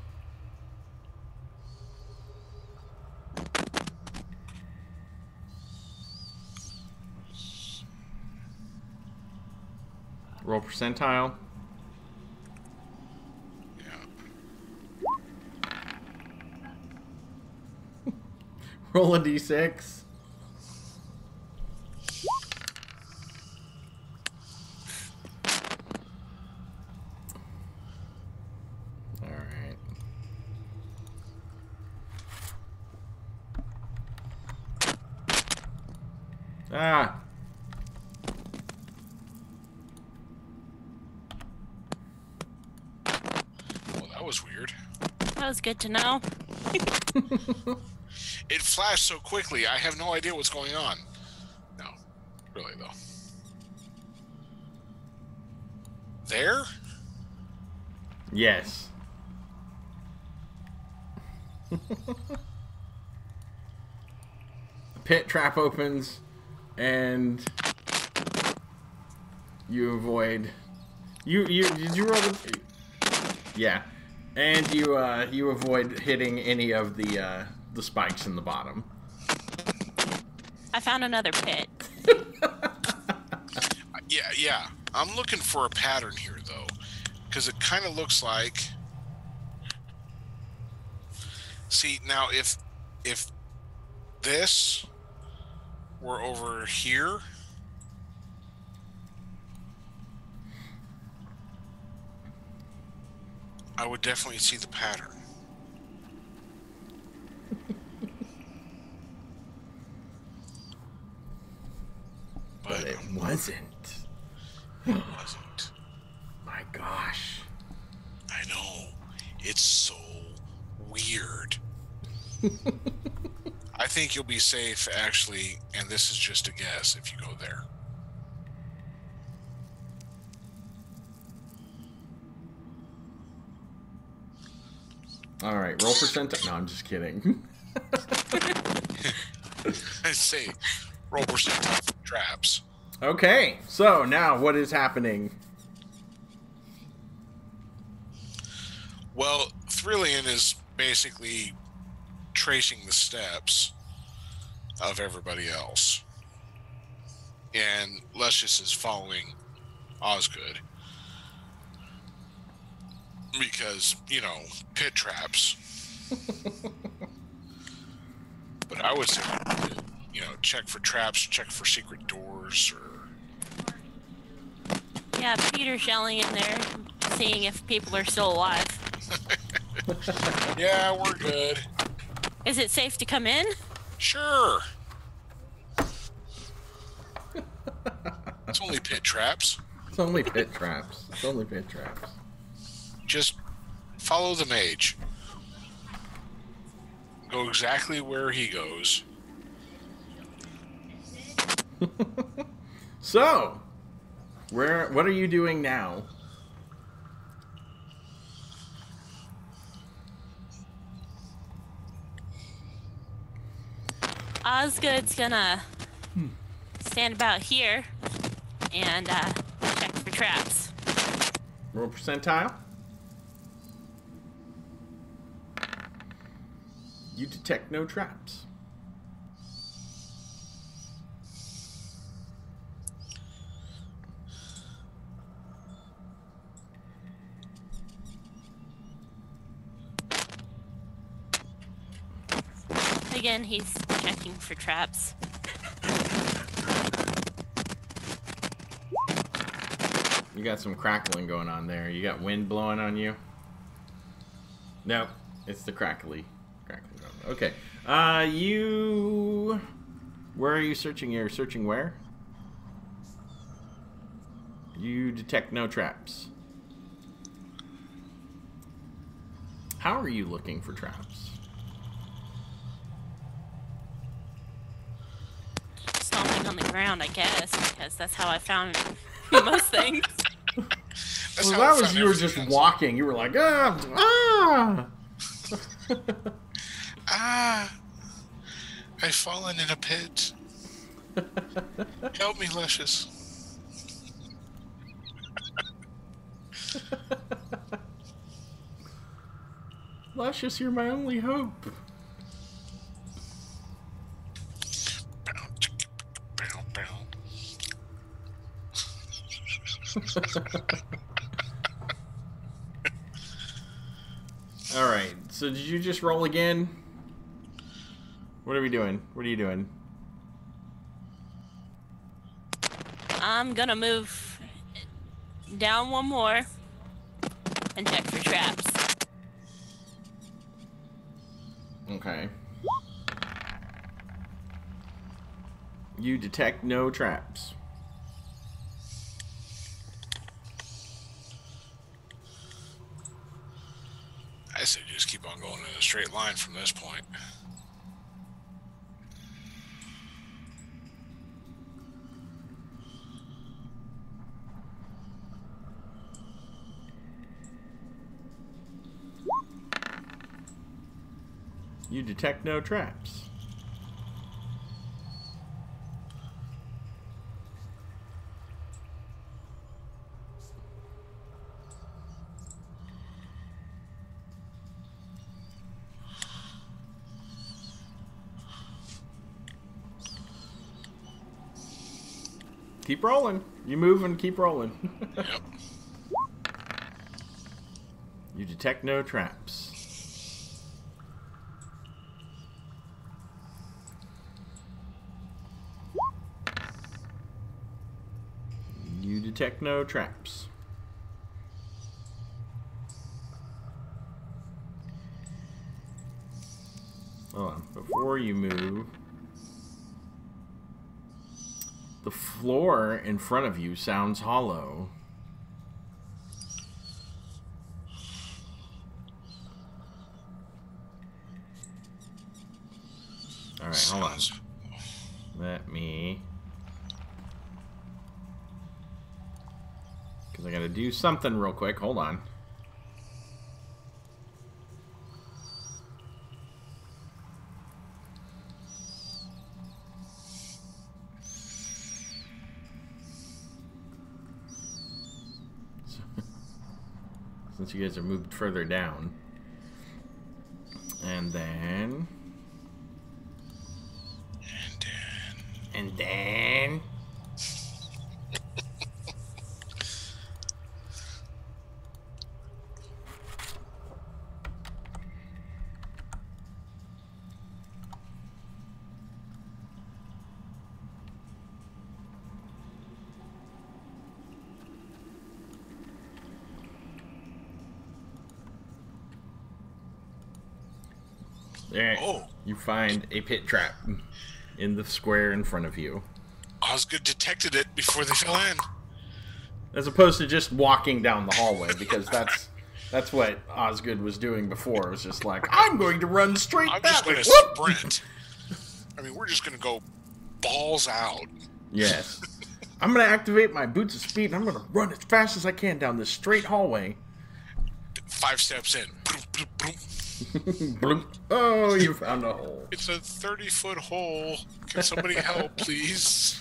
[SPEAKER 1] Roll percentile.
[SPEAKER 2] Yeah.
[SPEAKER 1] Roll a d6. All right. Ah.
[SPEAKER 2] Well, that was weird.
[SPEAKER 3] That was good to know.
[SPEAKER 2] It flashed so quickly, I have no idea what's going on. No, really, though. There?
[SPEAKER 1] Yes. Pit trap opens, and you avoid. You did you roll the? Yeah, and you avoid hitting any of the spikes in the bottom.
[SPEAKER 3] I found another pit.
[SPEAKER 2] Yeah. I'm looking for a pattern here, though, because it kind of looks like. See, now if this were over here, I would definitely see the pattern.
[SPEAKER 1] But it wasn't.
[SPEAKER 2] It wasn't.
[SPEAKER 1] My gosh.
[SPEAKER 2] I know. It's so weird. I think you'll be safe, actually, and this is just a guess if you go there.
[SPEAKER 1] All right, roll percentile. No, I'm just kidding.
[SPEAKER 2] I say, roll percentile for traps.
[SPEAKER 1] Okay, so now what is happening?
[SPEAKER 2] Well, Thrillian is basically tracing the steps of everybody else. And Luscious is following Osgood. Because, pit traps. But I would say, check for traps, check for secret doors, or...
[SPEAKER 3] Yeah, Peter's yelling in there, seeing if people are still alive.
[SPEAKER 2] Yeah, we're good.
[SPEAKER 3] Is it safe to come in?
[SPEAKER 2] Sure. It's only pit traps.
[SPEAKER 1] It's only pit traps. It's only pit traps.
[SPEAKER 2] Just follow the mage. Go exactly where he goes.
[SPEAKER 1] So, what are you doing now?
[SPEAKER 3] Osgood's gonna stand about here and check for traps.
[SPEAKER 1] Roll percentile. You detect no traps.
[SPEAKER 3] Again, he's checking for traps.
[SPEAKER 1] You got some crackling going on there. You got wind blowing on you? Nope. It's the crackling. Okay. Where are you searching? You're searching where? You detect no traps. How are you looking for traps?
[SPEAKER 3] Stomping on the ground, I guess, because that's how I found most things.
[SPEAKER 1] Well, that was you were just walking. You were like, ah.
[SPEAKER 2] I've fallen in a pit. Help me, Luscious.
[SPEAKER 1] Luscious, you're my only hope. Alright, so did you just roll again? What are we doing? What are you doing?
[SPEAKER 3] I'm gonna move down one more and check for traps.
[SPEAKER 1] Okay. You detect no traps.
[SPEAKER 2] I say just keep on going in a straight line from this point.
[SPEAKER 1] You detect no traps. Keep rolling. You move and keep rolling.
[SPEAKER 2] Yep.
[SPEAKER 1] You detect no traps. You detect no traps. Hold on. Before you move, the floor in front of you sounds hollow. Alright, hold on. Let me... because I gotta do something real quick. Hold on. Since you guys are moved further down. And then... And then... there, you find a pit trap in the square in front of you.
[SPEAKER 2] Osgood detected it before they fell in.
[SPEAKER 1] As opposed to just walking down the hallway, because that's what Osgood was doing before. It was just like, I'm going to run straight
[SPEAKER 2] I'm
[SPEAKER 1] that
[SPEAKER 2] just
[SPEAKER 1] way.
[SPEAKER 2] going to sprint. I mean, we're just going to go balls out.
[SPEAKER 1] Yes. I'm going to activate my boots of speed, and I'm going to run as fast as I can down this straight hallway.
[SPEAKER 2] 5 steps in.
[SPEAKER 1] Bloop. Oh, you found a hole.
[SPEAKER 2] It's a 30-foot hole. Can somebody help, please?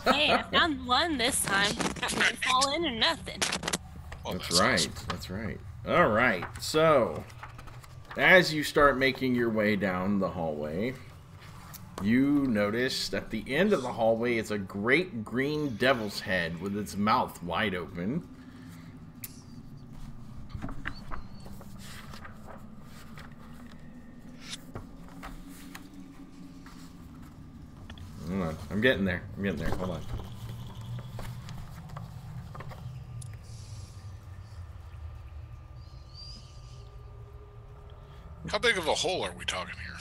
[SPEAKER 3] Hey, I found one this time. Didn't fall in or nothing.
[SPEAKER 2] Well,
[SPEAKER 1] that's right. Awesome. That's right. All right. So, as you start making your way down the hallway, you notice at the end of the hallway is a great green devil's head with its mouth wide open. Hold on. I'm getting there. Hold on.
[SPEAKER 2] How big of a hole are we talking here?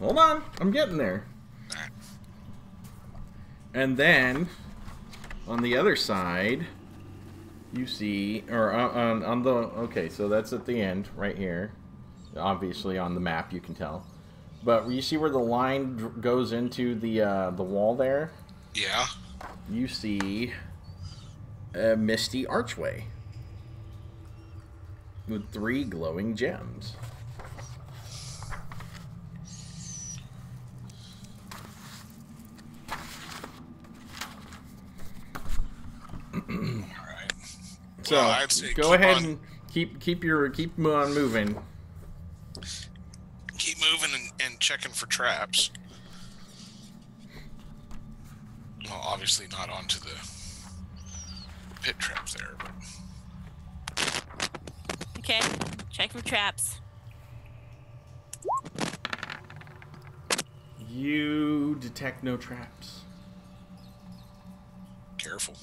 [SPEAKER 1] Hold on. I'm getting there.
[SPEAKER 2] All right.
[SPEAKER 1] And then, on the other side, You see, or on the, okay, so that's at the end, right here. Obviously on the map you can tell. But you see where the line goes into the wall there?
[SPEAKER 2] Yeah.
[SPEAKER 1] You see a misty archway with 3 glowing gems.
[SPEAKER 2] Alright.
[SPEAKER 1] So
[SPEAKER 2] Well, I'd say
[SPEAKER 1] go ahead and keep on moving.
[SPEAKER 2] Keep moving and checking for traps. Well, obviously not onto the pit traps there, but
[SPEAKER 3] Okay, check for traps.
[SPEAKER 1] You detect no traps.
[SPEAKER 2] careful.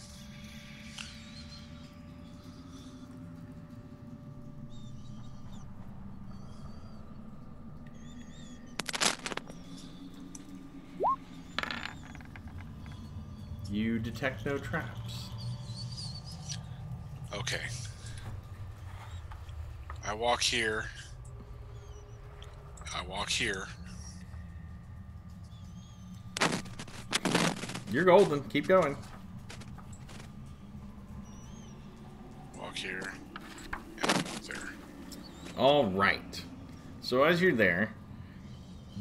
[SPEAKER 1] You detect no traps.
[SPEAKER 2] Okay. I walk here. I walk here.
[SPEAKER 1] You're golden. Keep going.
[SPEAKER 2] Walk here. And I walk there.
[SPEAKER 1] All right. So as you're there,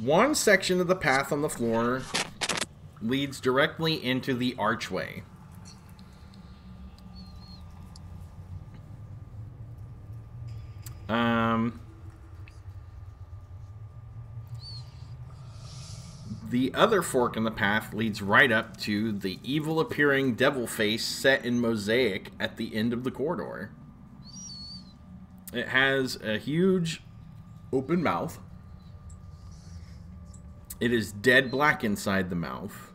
[SPEAKER 1] one section of the path on the floor leads directly into the archway. The other fork in the path leads right up to the evil-appearing devil face set in mosaic at the end of the corridor. It has a huge open mouth. It is dead black inside the mouth.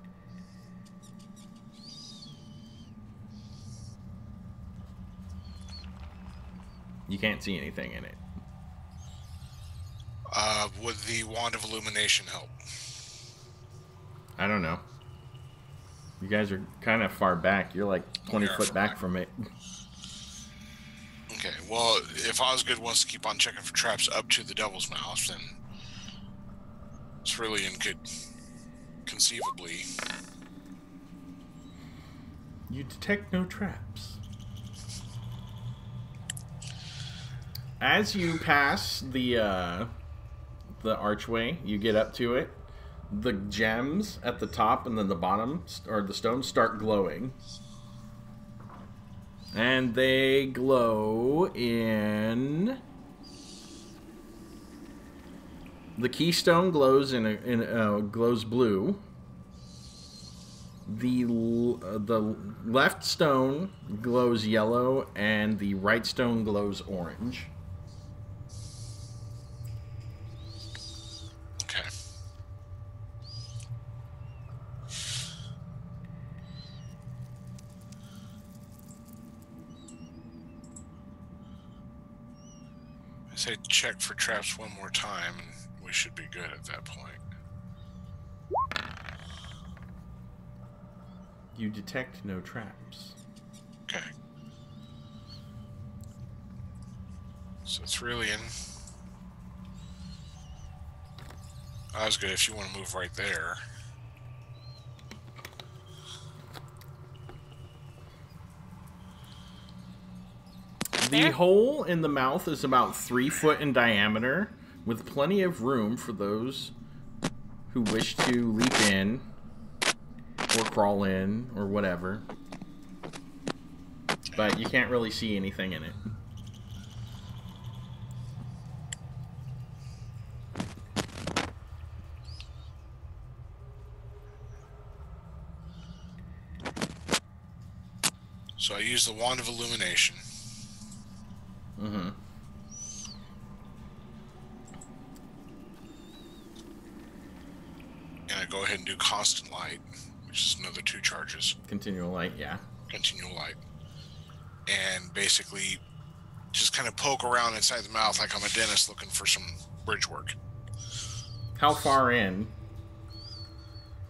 [SPEAKER 1] You can't see anything in it.
[SPEAKER 2] Would the Wand of Illumination help?
[SPEAKER 1] I don't know. You guys are kind of far back. You're like 20 foot back from it.
[SPEAKER 2] Okay, well, if Osgood wants to keep on checking for traps up to the Devil's Mouth, then Cerulean could conceivably...
[SPEAKER 1] You detect no traps. As you pass the archway, you get up to it. The gems at the top and then the bottom, or the stones, start glowing. And they glow in... The keystone glows glows blue. The left stone glows yellow, and the right stone glows orange.
[SPEAKER 2] Okay. I say check for traps one more time, and we should be good at that point.
[SPEAKER 1] You detect no traps.
[SPEAKER 2] Okay. So Cerulean. Osgood, if you want to move right there.
[SPEAKER 1] The hole in the mouth is about 3 foot in diameter, with plenty of room for those who wish to leap in, or crawl in, or whatever. But you can't really see anything in it.
[SPEAKER 2] So I use the Wand of Illumination.
[SPEAKER 1] Mm-hmm.
[SPEAKER 2] And I go ahead and do Constant Light, which is another 2 charges.
[SPEAKER 1] Continual light, yeah.
[SPEAKER 2] Continual Light. And basically just kind of poke around inside the mouth like I'm a dentist looking for some bridge work.
[SPEAKER 1] How far in?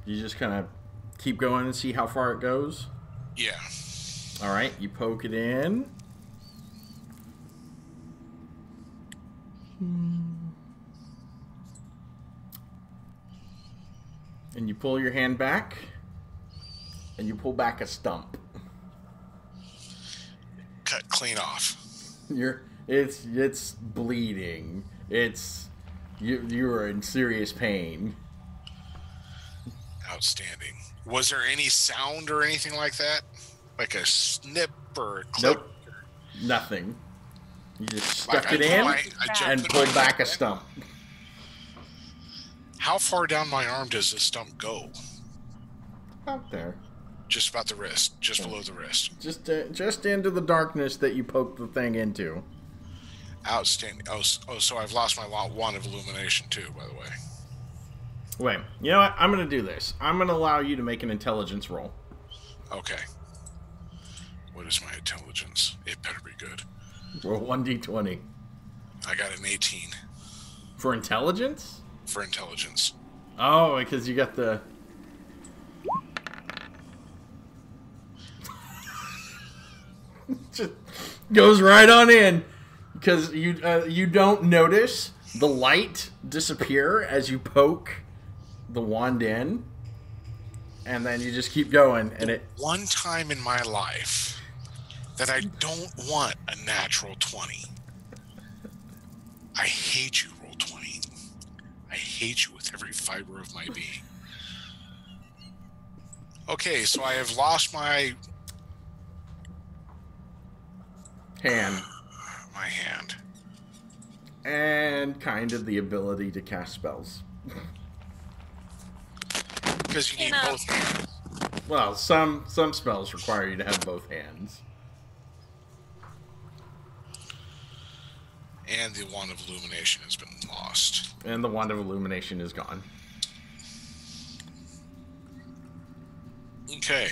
[SPEAKER 1] You just kind of keep going and see how far it goes?
[SPEAKER 2] Yeah.
[SPEAKER 1] All right, you poke it in. And you pull your hand back, and you pull back a stump.
[SPEAKER 2] Cut clean off.
[SPEAKER 1] It's bleeding. You are in serious pain.
[SPEAKER 2] Outstanding. Was there any sound or anything like that? Like a snip or a clip?
[SPEAKER 1] Nope. Nothing. You just stuck
[SPEAKER 2] Like
[SPEAKER 1] it in and
[SPEAKER 2] in
[SPEAKER 1] pulled
[SPEAKER 2] my
[SPEAKER 1] back a
[SPEAKER 2] hand.
[SPEAKER 1] stump.
[SPEAKER 2] How far down my arm does the stump go?
[SPEAKER 1] Out there.
[SPEAKER 2] Just about the wrist, just below the wrist.
[SPEAKER 1] Just into the darkness that you poked the thing into.
[SPEAKER 2] Outstanding. Oh, so I've lost my wand of illumination too, by the way.
[SPEAKER 1] Wait, you know what? I'm going to do this. I'm going to allow you to make an intelligence roll.
[SPEAKER 2] Okay. What is my intelligence? It better be good.
[SPEAKER 1] Roll 1d20.
[SPEAKER 2] I got an 18
[SPEAKER 1] For intelligence?
[SPEAKER 2] for intelligence.
[SPEAKER 1] Oh, because you got the... Just goes right on in. Because you don't notice the light disappear as you poke the wand in. And then you just keep going. And it...
[SPEAKER 2] One time in my life that I don't want a natural 20. I hate you, roll 20. I hate you with every fiber of my being. Okay, so I have lost my
[SPEAKER 1] hand.
[SPEAKER 2] My hand.
[SPEAKER 1] And kind of the ability to cast spells.
[SPEAKER 2] Because you need both hands.
[SPEAKER 1] Well, some spells require you to have both hands.
[SPEAKER 2] And the wand of illumination has been lost.
[SPEAKER 1] And the wand of illumination is gone.
[SPEAKER 2] Okay.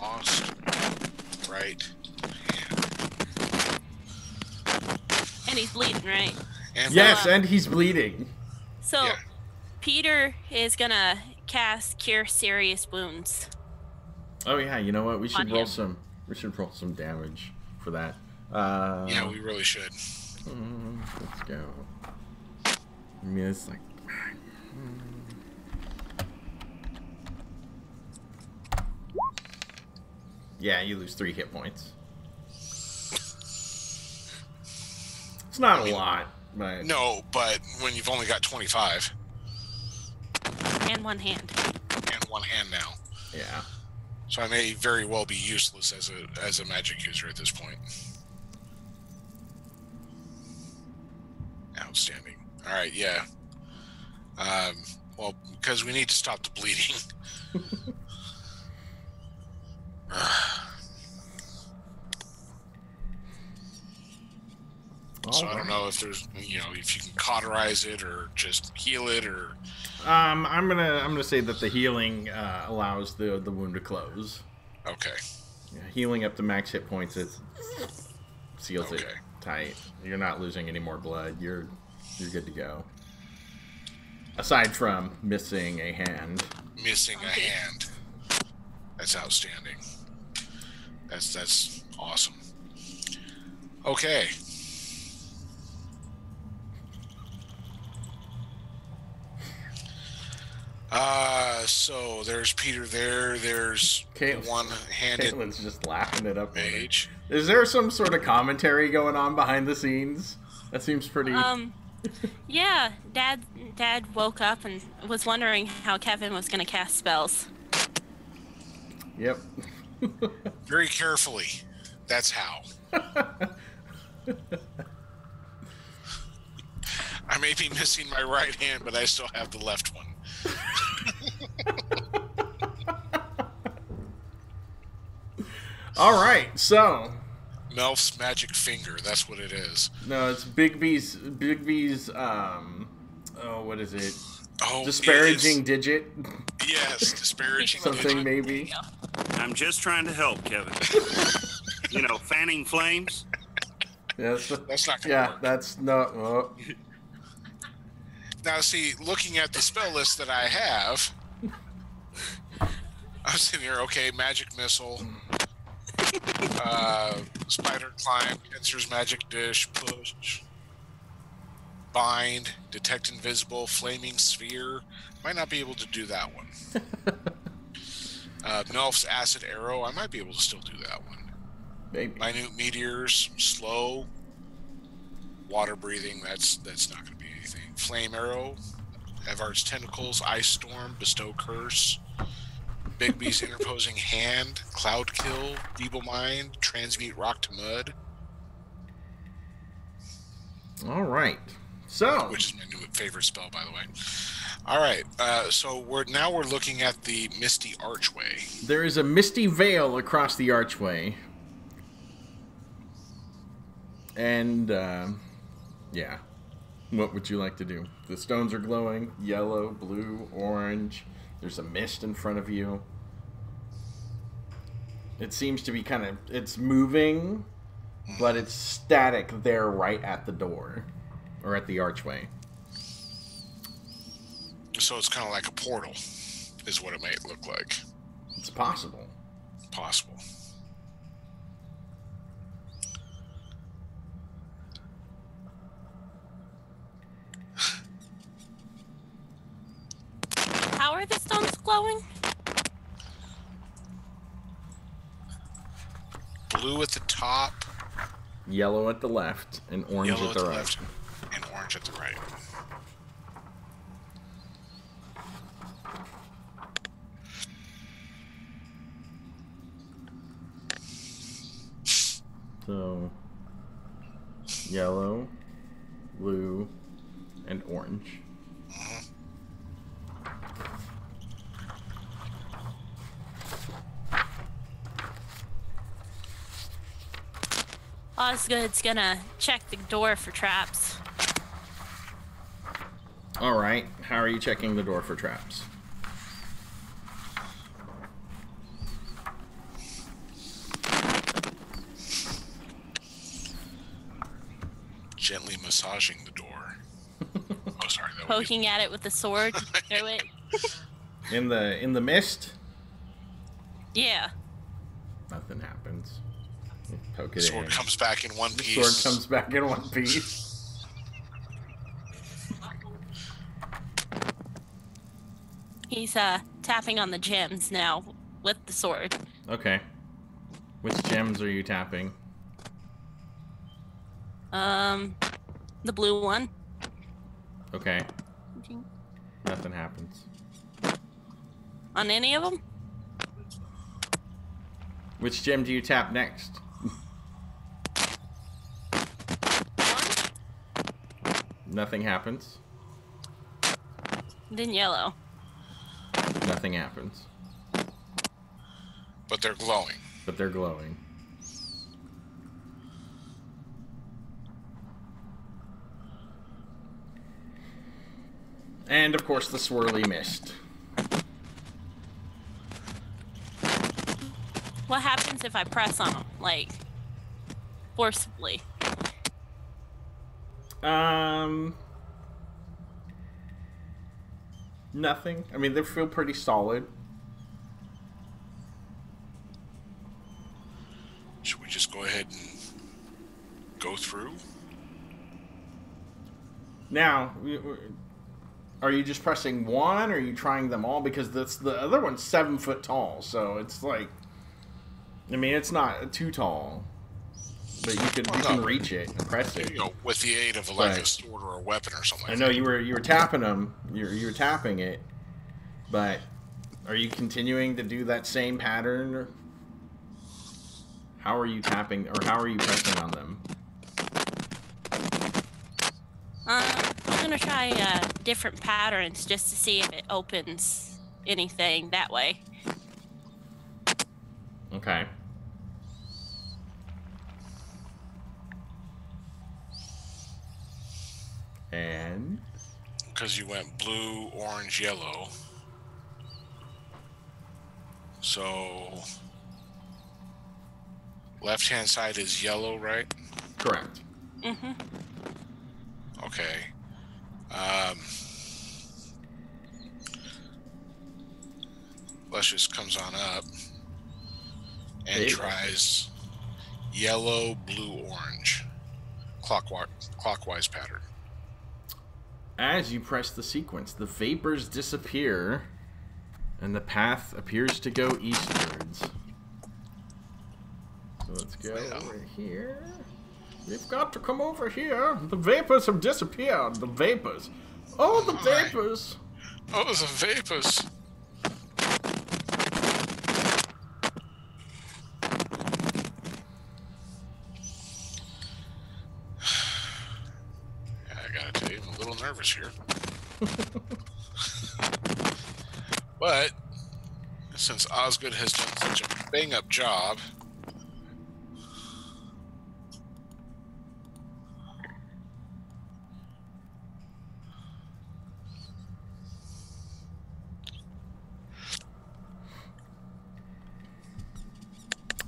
[SPEAKER 2] Lost right hand.
[SPEAKER 3] And he's bleeding, right?
[SPEAKER 2] And
[SPEAKER 1] Yes, and he's bleeding.
[SPEAKER 3] So,
[SPEAKER 2] Yeah.
[SPEAKER 3] Peter is gonna cast Cure Serious Wounds.
[SPEAKER 1] Oh yeah, you know what? We should
[SPEAKER 3] On
[SPEAKER 1] roll
[SPEAKER 3] him.
[SPEAKER 1] some. We should roll some damage for that.
[SPEAKER 2] Yeah, we really should.
[SPEAKER 1] Let's go. I mean, it's like. Yeah, you lose 3 hit points. It's not a lot, but
[SPEAKER 2] No, but when you've only got 25
[SPEAKER 3] And one hand.
[SPEAKER 2] and one hand now.
[SPEAKER 1] yeah.
[SPEAKER 2] So I may very well be useless as a magic user at this point. Outstanding. All right, yeah. Well, because we need to stop the bleeding. So I don't know if there's, if you can cauterize it or just heal it or.
[SPEAKER 1] I'm gonna say that the healing allows the wound to close.
[SPEAKER 2] Okay.
[SPEAKER 1] Yeah, healing up to max hit points, it seals it
[SPEAKER 2] Okay.
[SPEAKER 1] tight. You're not losing any more blood. You're good to go. Aside from missing a hand.
[SPEAKER 2] Missing a hand. That's outstanding. That's awesome. Okay. So there's Peter there. There's one-handed
[SPEAKER 1] Caitlin's just laughing it up.
[SPEAKER 2] mage.
[SPEAKER 1] Is there some sort of commentary going on behind the scenes? That seems pretty.
[SPEAKER 3] Yeah, Dad woke up and was wondering how Kevin was gonna cast spells.
[SPEAKER 1] Yep.
[SPEAKER 2] Very carefully. That's how. I may be missing my right hand, but I still have the left one.
[SPEAKER 1] All right, so
[SPEAKER 2] Melf's magic finger. That's what it is.
[SPEAKER 1] no, it's Big B's. What is it?
[SPEAKER 2] Oh,
[SPEAKER 1] Disparaging digit,
[SPEAKER 2] Yes, disparaging.
[SPEAKER 1] something
[SPEAKER 2] digit.
[SPEAKER 1] maybe.
[SPEAKER 4] I'm just trying to help, Kevin. Fanning flames.
[SPEAKER 1] Yes.
[SPEAKER 2] That's not gonna
[SPEAKER 1] Yeah,
[SPEAKER 2] work.
[SPEAKER 1] that's no. Oh.
[SPEAKER 2] Now, see, looking at the spell list that I have, I'm sitting here. Okay, magic missile. Spider climb. Pincers magic dish. Push. Bind. Detect invisible. Flaming sphere. Might not be able to do that one. Melf's acid arrow. I might be able to still do that one.
[SPEAKER 1] Maybe.
[SPEAKER 2] Minute meteors. Slow. Water breathing. That's not going to be anything. Flame arrow. Evard's tentacles. Ice storm. Bestow curse. Bigby's interposing hand. Cloud kill. Feeble mind. Transmute rock to mud.
[SPEAKER 1] All right. So,
[SPEAKER 2] which is my new favorite spell, by the way. All right. So we're looking at the Misty Archway.
[SPEAKER 1] There is a misty veil across the archway. And, yeah. What would you like to do? The stones are glowing. Yellow, blue, orange. There's a mist in front of you. It seems to be it's moving, but it's static there right at the door. Or at the archway.
[SPEAKER 2] So it's kind of like a portal, is what it might look like.
[SPEAKER 1] It's possible.
[SPEAKER 2] Possible.
[SPEAKER 3] How are the stones glowing?
[SPEAKER 2] Blue at the top.
[SPEAKER 1] Yellow at the left and orange
[SPEAKER 2] Yellow
[SPEAKER 1] at the right.
[SPEAKER 2] left, and orange at the right.
[SPEAKER 1] So, yellow, blue, and orange.
[SPEAKER 3] Osgood's gonna check the door for traps.
[SPEAKER 1] Alright, how are you checking the door for traps?
[SPEAKER 2] Gently massaging the door. Oh, sorry. That
[SPEAKER 3] Poking at it with the sword through it.
[SPEAKER 1] In the mist?
[SPEAKER 3] Yeah.
[SPEAKER 1] Nothing happens. You poke it
[SPEAKER 2] sword
[SPEAKER 1] in.
[SPEAKER 2] comes back in one
[SPEAKER 1] The
[SPEAKER 2] piece.
[SPEAKER 1] sword comes back in one piece.
[SPEAKER 3] He's tapping on the gems now with the sword.
[SPEAKER 1] Okay. Which gems are you tapping?
[SPEAKER 3] The blue one.
[SPEAKER 1] Okay. Nothing happens.
[SPEAKER 3] On any of them?
[SPEAKER 1] Which gem do you tap next?
[SPEAKER 3] Orange?
[SPEAKER 1] Nothing happens.
[SPEAKER 3] Then yellow.
[SPEAKER 1] Nothing happens.
[SPEAKER 2] But they're glowing.
[SPEAKER 1] But they're glowing. And, of course, the swirly mist.
[SPEAKER 3] What happens if I press on them, like, forcibly?
[SPEAKER 1] Nothing. I mean, they feel pretty solid.
[SPEAKER 2] Should we just go ahead and go through?
[SPEAKER 1] Now, are you just pressing one, or are you trying them all? Because the other one's 7 foot tall, so it's like, I mean, it's not too tall, but you can reach it and press it.
[SPEAKER 2] You know, with the aid of like a sword or a weapon or something.
[SPEAKER 1] I know you were tapping them. You're tapping it, but are you continuing to do that same pattern? How are you tapping, or how are you pressing on them?
[SPEAKER 3] I'm gonna try different patterns just to see if it opens anything that way.
[SPEAKER 1] Okay. And?
[SPEAKER 2] Because you went blue, orange, yellow. So, left-hand side is yellow, right?
[SPEAKER 1] Correct.
[SPEAKER 3] Mm-hmm.
[SPEAKER 2] Okay. Luscious comes on up and
[SPEAKER 1] Hey.
[SPEAKER 2] tries yellow, blue, orange. Clockwise pattern.
[SPEAKER 1] As you press the sequence, the vapors disappear, and the path appears to go eastwards. So let's go over here. You've got to come over here. The vapors have disappeared. The vapors. Oh, the vapors.
[SPEAKER 2] Oh, the vapors. I gotta tell you, I'm a little nervous here. But since Osgood has done such a bang-up job,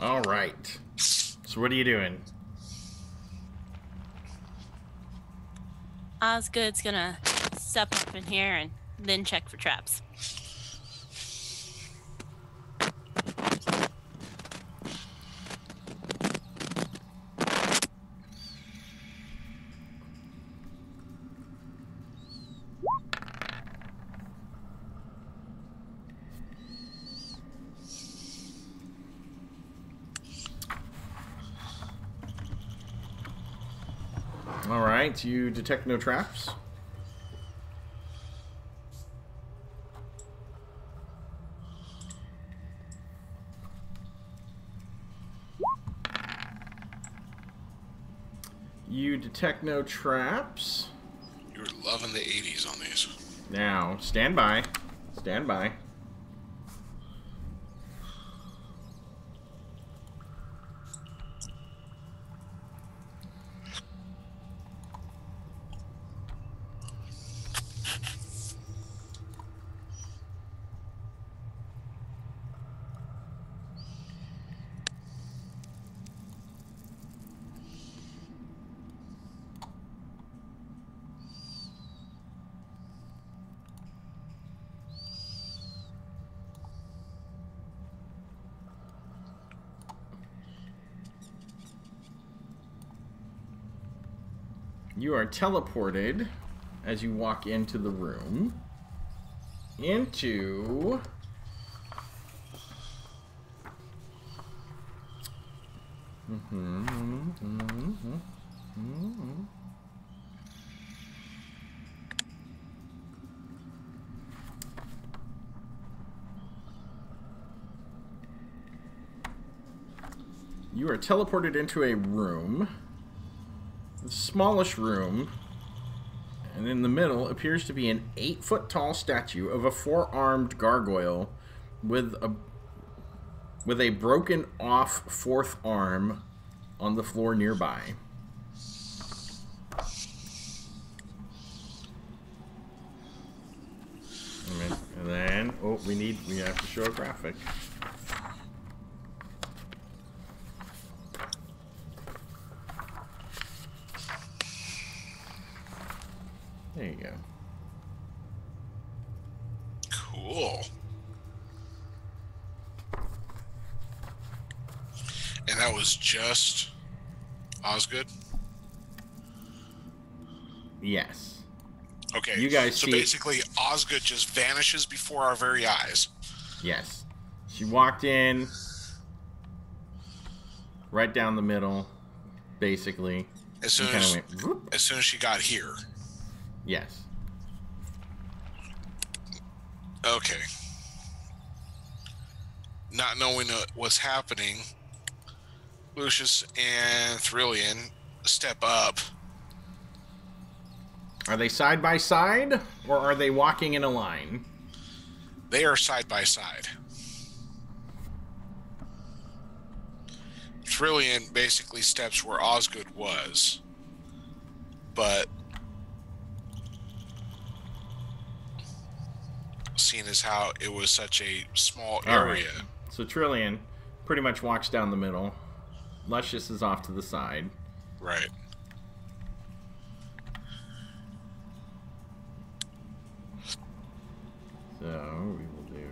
[SPEAKER 1] All right. So what are you doing?
[SPEAKER 3] Osgood's gonna step up in here and then check for traps.
[SPEAKER 1] All right. You detect no traps. You detect no traps.
[SPEAKER 2] you're loving the 80s on these.
[SPEAKER 1] Now, stand by. Stand by. You are teleported as you walk into the room into you are teleported into a room. The smallish room, and in the middle appears to be an 8-foot-tall statue of a 4-armed gargoyle with a broken off 4th arm on the floor nearby. And then, oh, we have to show a graphic. There you go.
[SPEAKER 2] Cool. And that was just Osgood?
[SPEAKER 1] Yes.
[SPEAKER 2] Okay.
[SPEAKER 1] You guys
[SPEAKER 2] so
[SPEAKER 1] see
[SPEAKER 2] basically, Osgood just vanishes before our very eyes.
[SPEAKER 1] Yes. She walked in right down the middle, basically.
[SPEAKER 2] As soon as she got here.
[SPEAKER 1] Yes.
[SPEAKER 2] Okay. Not knowing what's happening, Lucius and Thrillian step up.
[SPEAKER 1] Are they side by side, or are they walking in a line?
[SPEAKER 2] They are side by side. Thrillian basically steps where Osgood was, but seeing as how it was such a small area.
[SPEAKER 1] Right. So Trillian pretty much walks down the middle. Luscious is off to the side.
[SPEAKER 2] Right.
[SPEAKER 1] So we will do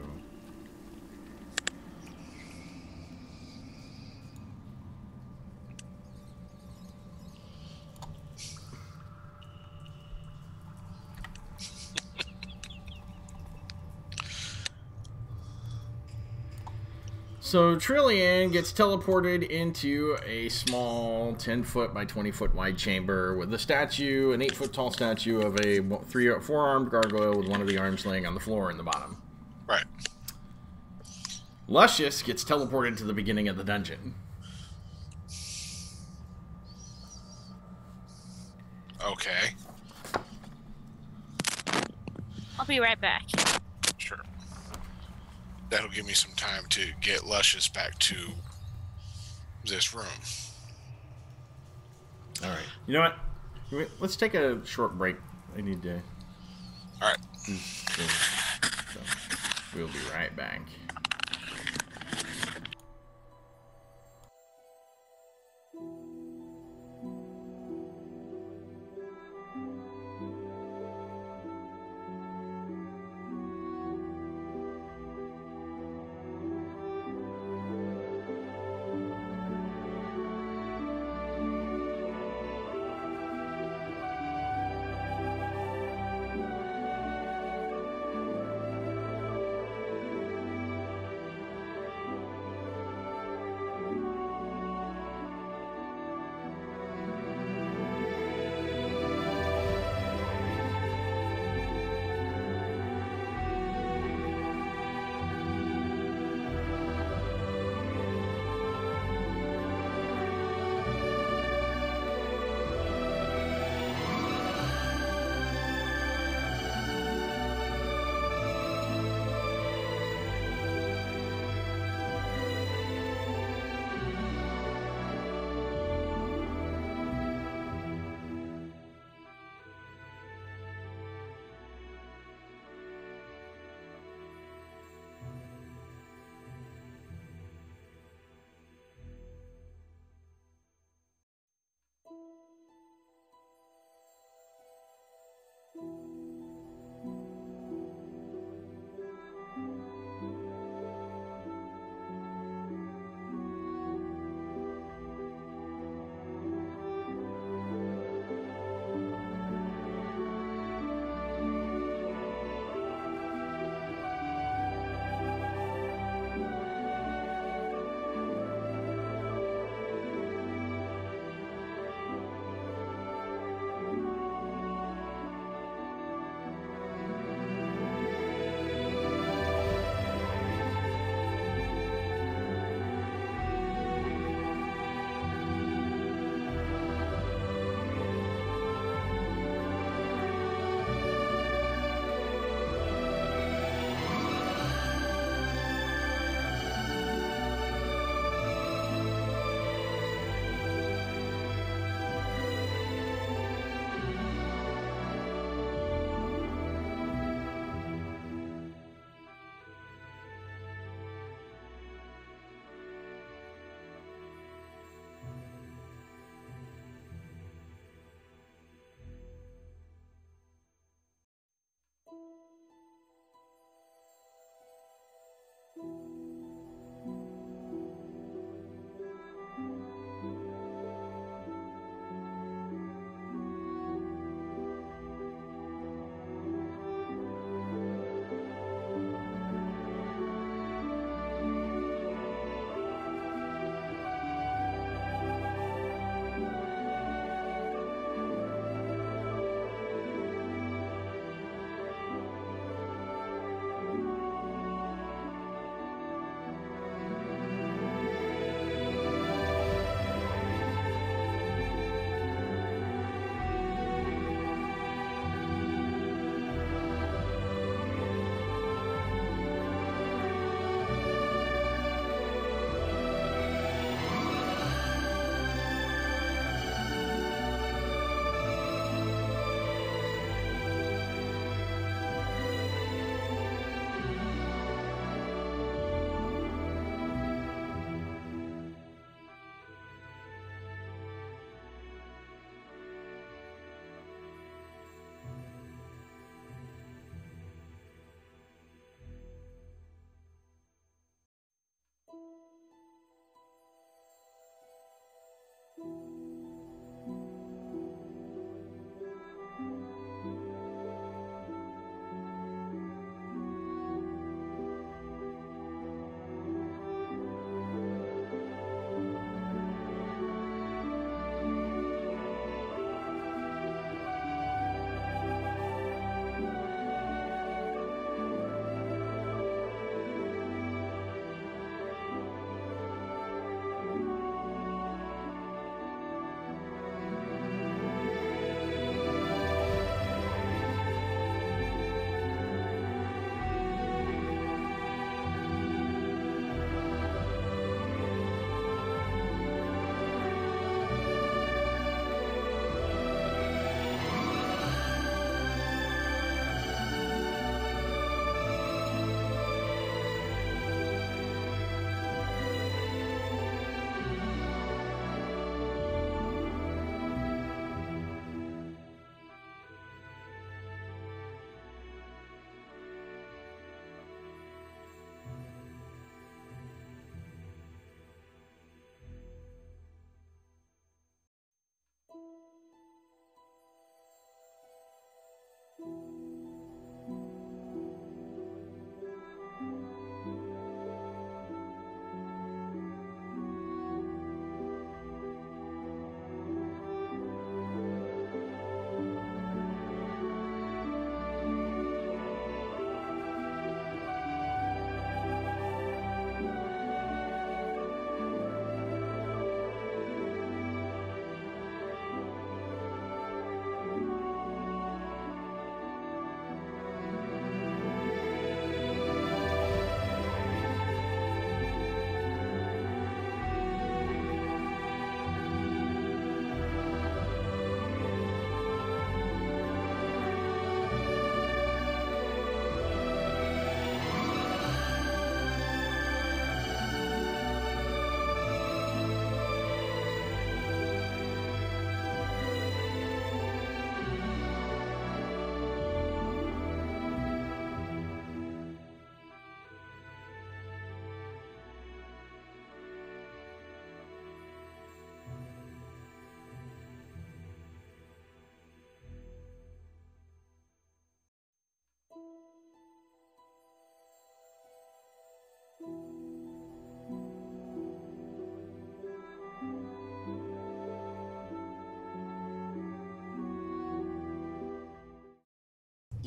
[SPEAKER 1] So Trillian gets teleported into a small 10-foot by 20-foot wide chamber with a statue, an 8-foot tall statue of a 4-armed gargoyle with one of the arms laying on the floor in the bottom.
[SPEAKER 2] Right.
[SPEAKER 1] Luscious gets teleported to the beginning of the dungeon.
[SPEAKER 2] Okay.
[SPEAKER 3] I'll be right back.
[SPEAKER 2] Sure. That'll give me some time to get Luscious back to this room.
[SPEAKER 1] All right. You know what? Let's take a short break. I need to...
[SPEAKER 2] All right.
[SPEAKER 1] So, we'll be right back.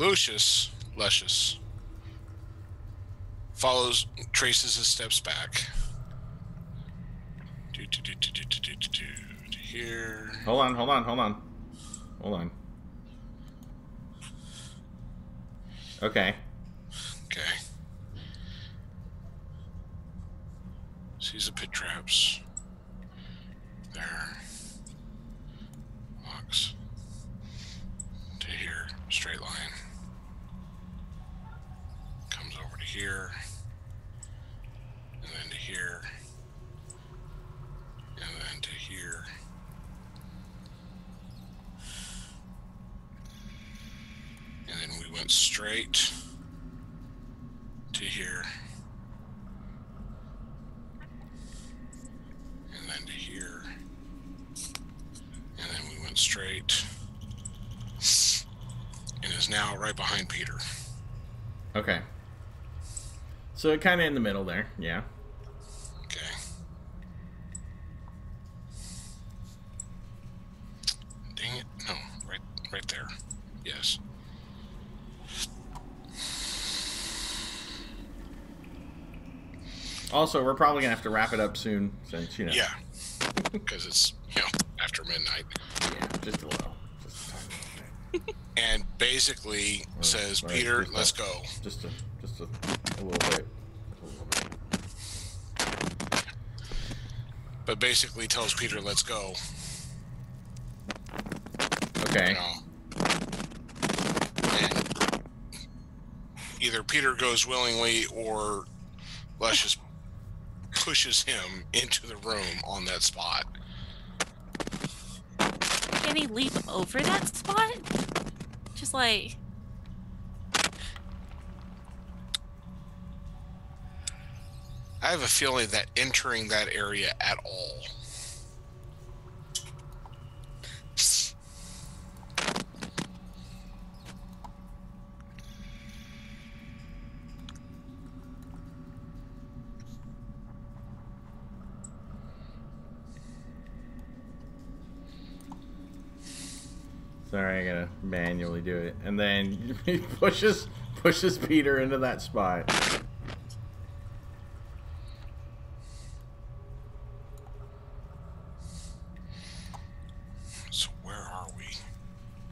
[SPEAKER 2] Lucius, traces his steps back. Here.
[SPEAKER 1] Hold on. Okay.
[SPEAKER 2] Sees the pit traps. There. Walks to here. Straight line. Comes over to here. And then to here. And then to here. And then we went straight to here. And then to here. And then we went straight. And is now right behind Peter.
[SPEAKER 1] Okay. So kind of in the middle there, yeah.
[SPEAKER 2] Okay. Dang it. No, right there. Yes.
[SPEAKER 1] Also, we're probably gonna have to wrap it up soon, since
[SPEAKER 2] Yeah, because it's after midnight.
[SPEAKER 1] Yeah, just a little, just a tiny little bit.
[SPEAKER 2] And basically says, Peter, let's go.
[SPEAKER 1] Just a little bit.
[SPEAKER 2] But basically tells Peter, let's go.
[SPEAKER 1] Okay.
[SPEAKER 2] And either Peter goes willingly or Lucius pushes him into the room on that spot.
[SPEAKER 3] Can he leap over that spot? Just like...
[SPEAKER 2] I have a feeling that entering that area at all
[SPEAKER 1] Sorry, I gotta manually do it. And then he pushes Peter into that spot.
[SPEAKER 2] So where are we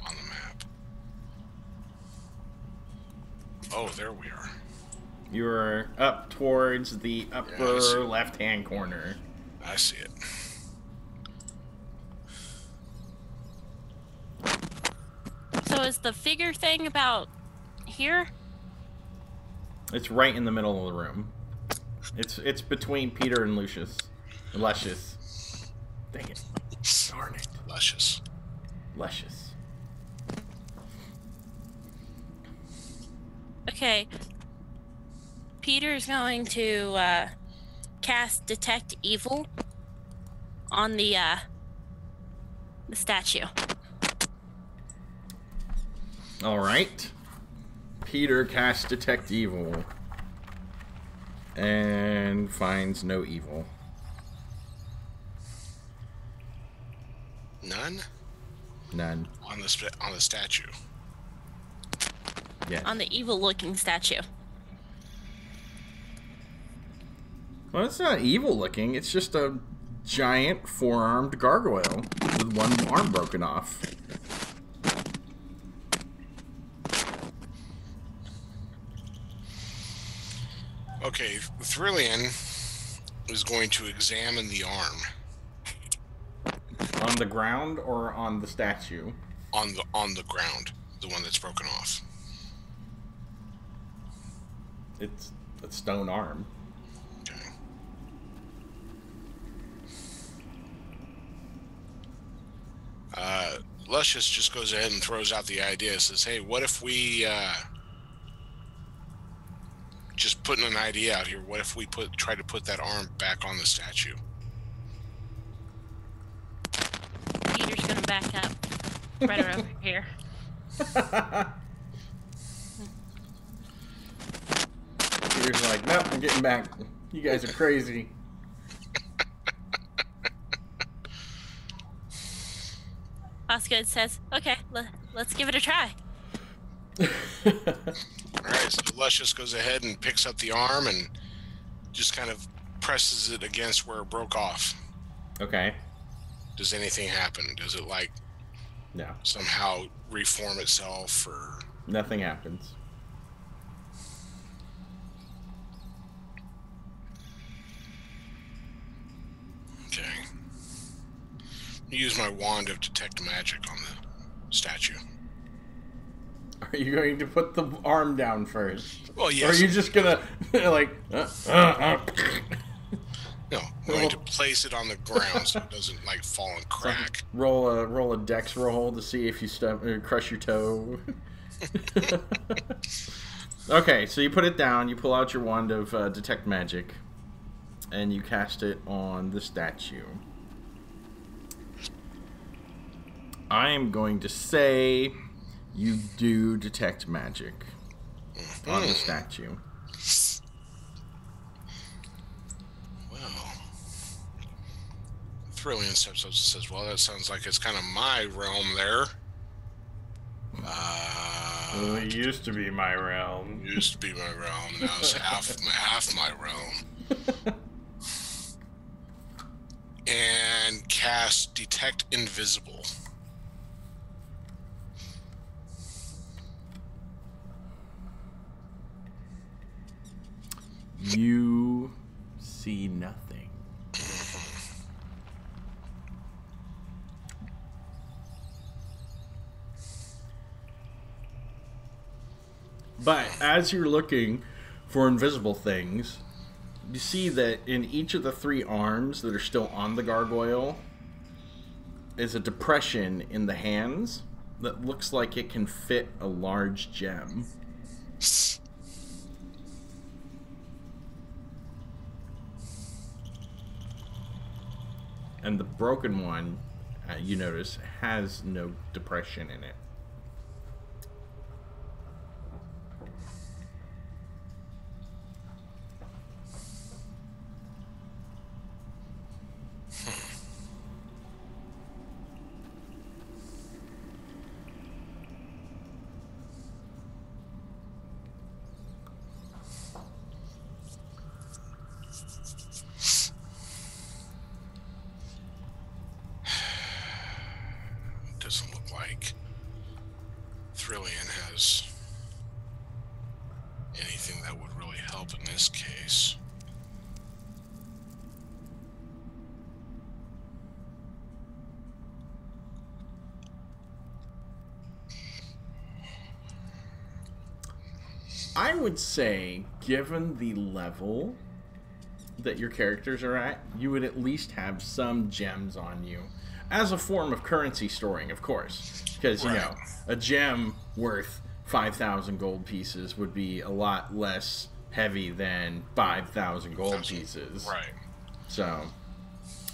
[SPEAKER 2] on the map? Oh, there we are.
[SPEAKER 1] You're up towards the upper left-hand corner.
[SPEAKER 2] I see it.
[SPEAKER 3] So is the figure thing about here?
[SPEAKER 1] It's right in the middle of the room. It's between Peter and Lucius. Lucius. Dang it. Darn it.
[SPEAKER 2] Lucius.
[SPEAKER 3] Okay. Peter's going to cast Detect Evil on the statue.
[SPEAKER 1] Alright. Peter casts Detect Evil. And finds no evil.
[SPEAKER 2] None?
[SPEAKER 1] None.
[SPEAKER 2] On the statue.
[SPEAKER 1] Yes.
[SPEAKER 3] On the evil-looking statue.
[SPEAKER 1] Well, it's not evil looking. It's just a giant four-armed gargoyle with one arm broken off.
[SPEAKER 2] Okay, Thrillian is going to examine the arm.
[SPEAKER 1] On the ground or on the statue?
[SPEAKER 2] On the ground, the one that's broken off.
[SPEAKER 1] It's a stone arm.
[SPEAKER 2] Okay. Lucius just goes ahead and throws out the idea. Says, "Hey, what if we just putting an idea out here? What if we try to put that arm back on the statue?"
[SPEAKER 3] Peter's gonna back up right over here.
[SPEAKER 1] Peter's like, nope, I'm getting back. You guys are crazy.
[SPEAKER 3] Osgood says, okay, let's give it a try.
[SPEAKER 2] Alright, so Luscious goes ahead and picks up the arm and just kind of presses it against where it broke off.
[SPEAKER 1] Okay.
[SPEAKER 2] Does anything happen? Does it, like,
[SPEAKER 1] No.
[SPEAKER 2] somehow reform itself, or...
[SPEAKER 1] Nothing happens.
[SPEAKER 2] Okay. Use my wand of detect magic on the statue.
[SPEAKER 1] Are you going to put the arm down first?
[SPEAKER 2] Well, yes.
[SPEAKER 1] Or are you just gonna, like...
[SPEAKER 2] No, I'm going to place it on the ground so it doesn't, like, fall and crack.
[SPEAKER 1] Roll a dex roll to see if you crush your toe. Okay, so you put it down, you pull out your wand of detect magic, and you cast it on the statue. I am going to say you do detect magic on the statue.
[SPEAKER 2] Well, Thrillian steps up and says, well, that sounds like it's kind of my realm there.
[SPEAKER 1] Well, it used to be my realm.
[SPEAKER 2] Used to be my realm, now it's half my realm. And cast Detect Invisible.
[SPEAKER 1] You see nothing. But as you're looking for invisible things, you see that in each of the 3 arms that are still on the gargoyle is a depression in the hands that looks like it can fit a large gem. And the broken one, you notice, has no depression in it.
[SPEAKER 2] Doesn't look like Thrillian has anything that would really help in this case.
[SPEAKER 1] I would say, given the level that your characters are at, you would at least have some gems on you. As a form of currency storing, of course. Because, you know, a gem worth 5,000 gold pieces would be a lot less heavy than 5,000 gold pieces.
[SPEAKER 2] Right.
[SPEAKER 1] So,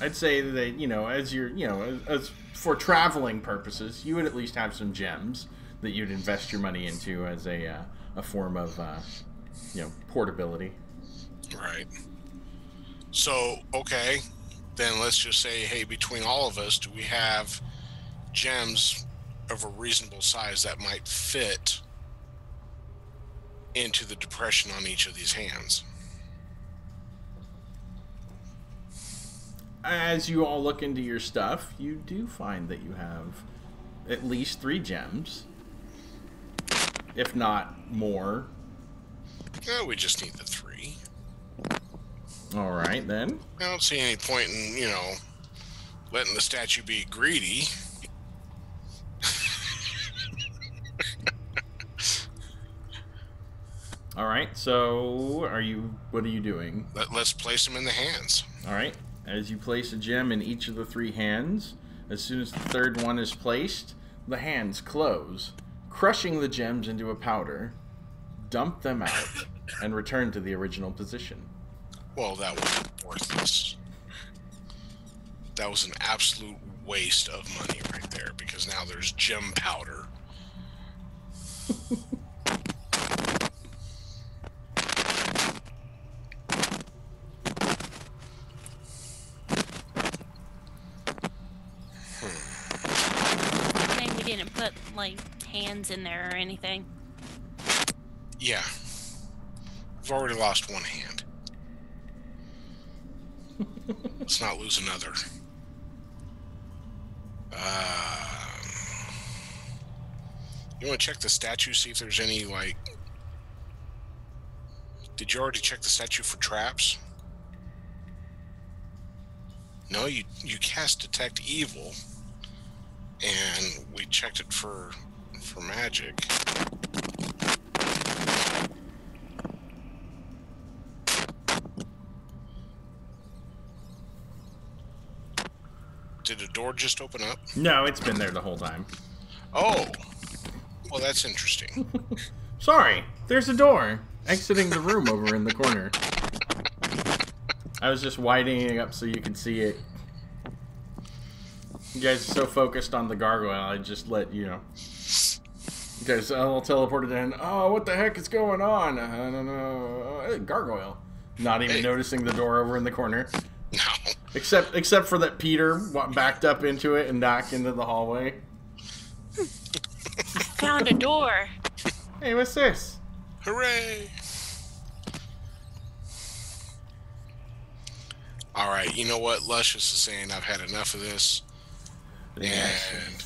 [SPEAKER 1] I'd say that, you know, as you're, you know, as for traveling purposes, you would at least have some gems that you'd invest your money into as a form of, you know, portability.
[SPEAKER 2] Right. So, okay, then let's just say, hey, between all of us, do we have gems of a reasonable size that might fit into the depression on each of these hands?
[SPEAKER 1] As you all look into your stuff, you do find that you have at least 3 gems, if not more.
[SPEAKER 2] We just need the 3.
[SPEAKER 1] All right, then.
[SPEAKER 2] I don't see any point in, you know, letting the statue be greedy.
[SPEAKER 1] All right, so what are you doing?
[SPEAKER 2] Let's place them in the hands.
[SPEAKER 1] All right, as you place a gem in each of the 3 hands, as soon as the 3rd one is placed, the hands close, crushing the gems into a powder. Dump them out and return to the original position.
[SPEAKER 2] Well, that was worthless. That was an absolute waste of money right there, because now there's gem powder.
[SPEAKER 3] Maybe we didn't put, like, hands in there or anything.
[SPEAKER 2] Yeah. I've already lost one hand. Let's not lose another. You want to check the statue, see if there's any, like... Did you already check the statue for traps? No, you cast Detect Evil, and we checked it for magic. Did a door just open up?
[SPEAKER 1] No, it's been there the whole time.
[SPEAKER 2] Oh! Well, that's interesting.
[SPEAKER 1] Sorry, there's a door exiting the room over in the corner. I was just widening it up so you could see it. You guys are so focused on the gargoyle, I just let you know. You guys all teleported in. Oh, what the heck is going on? I don't know. Gargoyle. Not even noticing the door over in the corner.
[SPEAKER 2] No.
[SPEAKER 1] Except for that Peter backed up into it and knocked into the hallway.
[SPEAKER 3] Found a door.
[SPEAKER 1] Hey, what's this?
[SPEAKER 2] Hooray! Alright, you know what? Luscious is saying I've had enough of this. And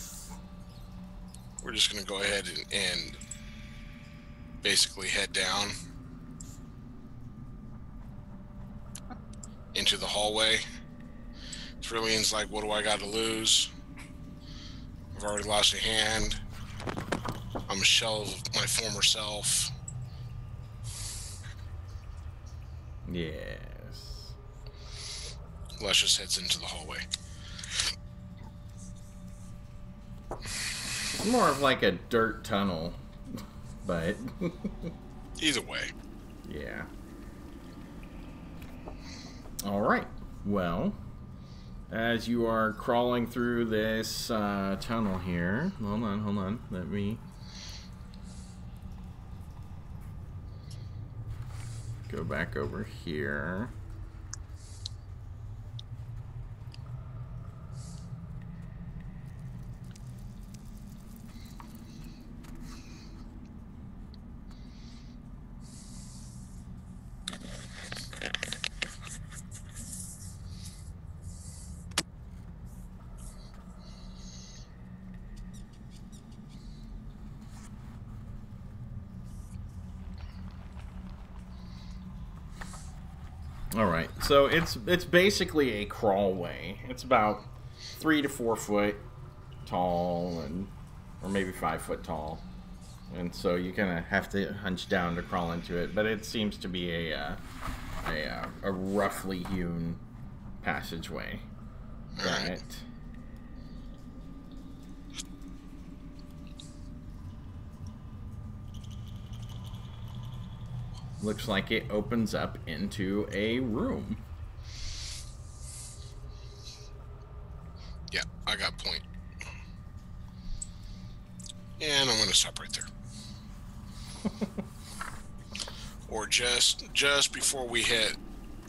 [SPEAKER 2] we're just going to go ahead and basically head down into the hallway. Trillian's like, what do I got to lose? I've already lost a hand. I'm a shell of my former self.
[SPEAKER 1] Yes.
[SPEAKER 2] Luscious heads into the hallway.
[SPEAKER 1] It's more of like a dirt tunnel, but...
[SPEAKER 2] Either way.
[SPEAKER 1] Yeah. Alright. Well, as you are crawling through this tunnel here... Hold on. Let me... go back over here. Alright, so it's basically a crawlway. It's about 3 to 4 foot tall, or maybe 5 foot tall. And so you kind of have to hunch down to crawl into it. But it seems to be a roughly hewn passageway. Right. Looks like it opens up into a room.
[SPEAKER 2] Yeah, I got point. And I'm going to stop right there. Or just before we hit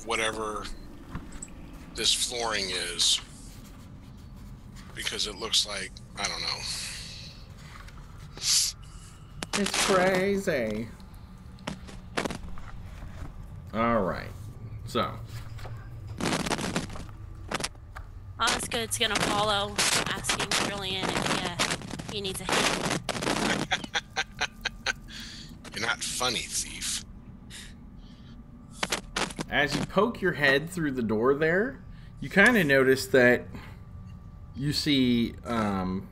[SPEAKER 2] whatever this flooring is. Because it looks like, I don't know.
[SPEAKER 1] It's crazy. Alright, so.
[SPEAKER 3] Osgood's gonna follow, asking Trillian if he needs a hand.
[SPEAKER 2] You're not funny, thief.
[SPEAKER 1] As you poke your head through the door there, you kind of notice that you see that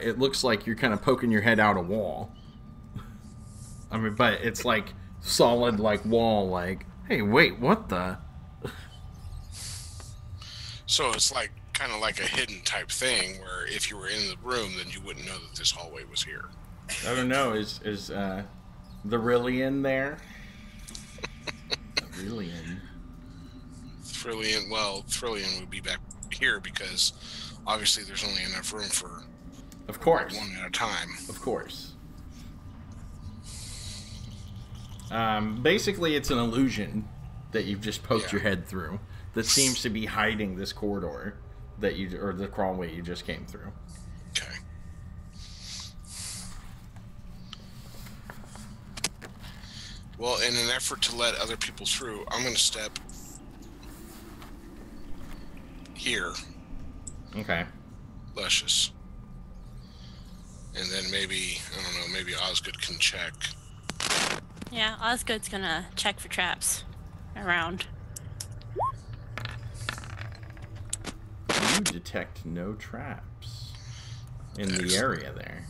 [SPEAKER 1] it looks like you're kind of poking your head out a wall. I mean, but it's like solid, like wall, like, hey, wait, what the?
[SPEAKER 2] So it's like kind of like a hidden type thing where if you were in the room, then you wouldn't know that this hallway was here.
[SPEAKER 1] I don't know. Is the Rillian there? Rillian.
[SPEAKER 2] Trillian. Well, Trillian would be back here because obviously there's only enough room for.
[SPEAKER 1] Of course.
[SPEAKER 2] One at a time.
[SPEAKER 1] Of course. Basically, it's an illusion that you've just poked your head through that seems to be hiding this corridor that or the crawlway you just came through.
[SPEAKER 2] Okay. Well, in an effort to let other people through, I'm going to step here.
[SPEAKER 1] Okay.
[SPEAKER 2] Luscious. And then maybe, I don't know, maybe Osgood can check.
[SPEAKER 3] Yeah, Osgood's gonna check for traps around.
[SPEAKER 1] You detect no traps in the area there.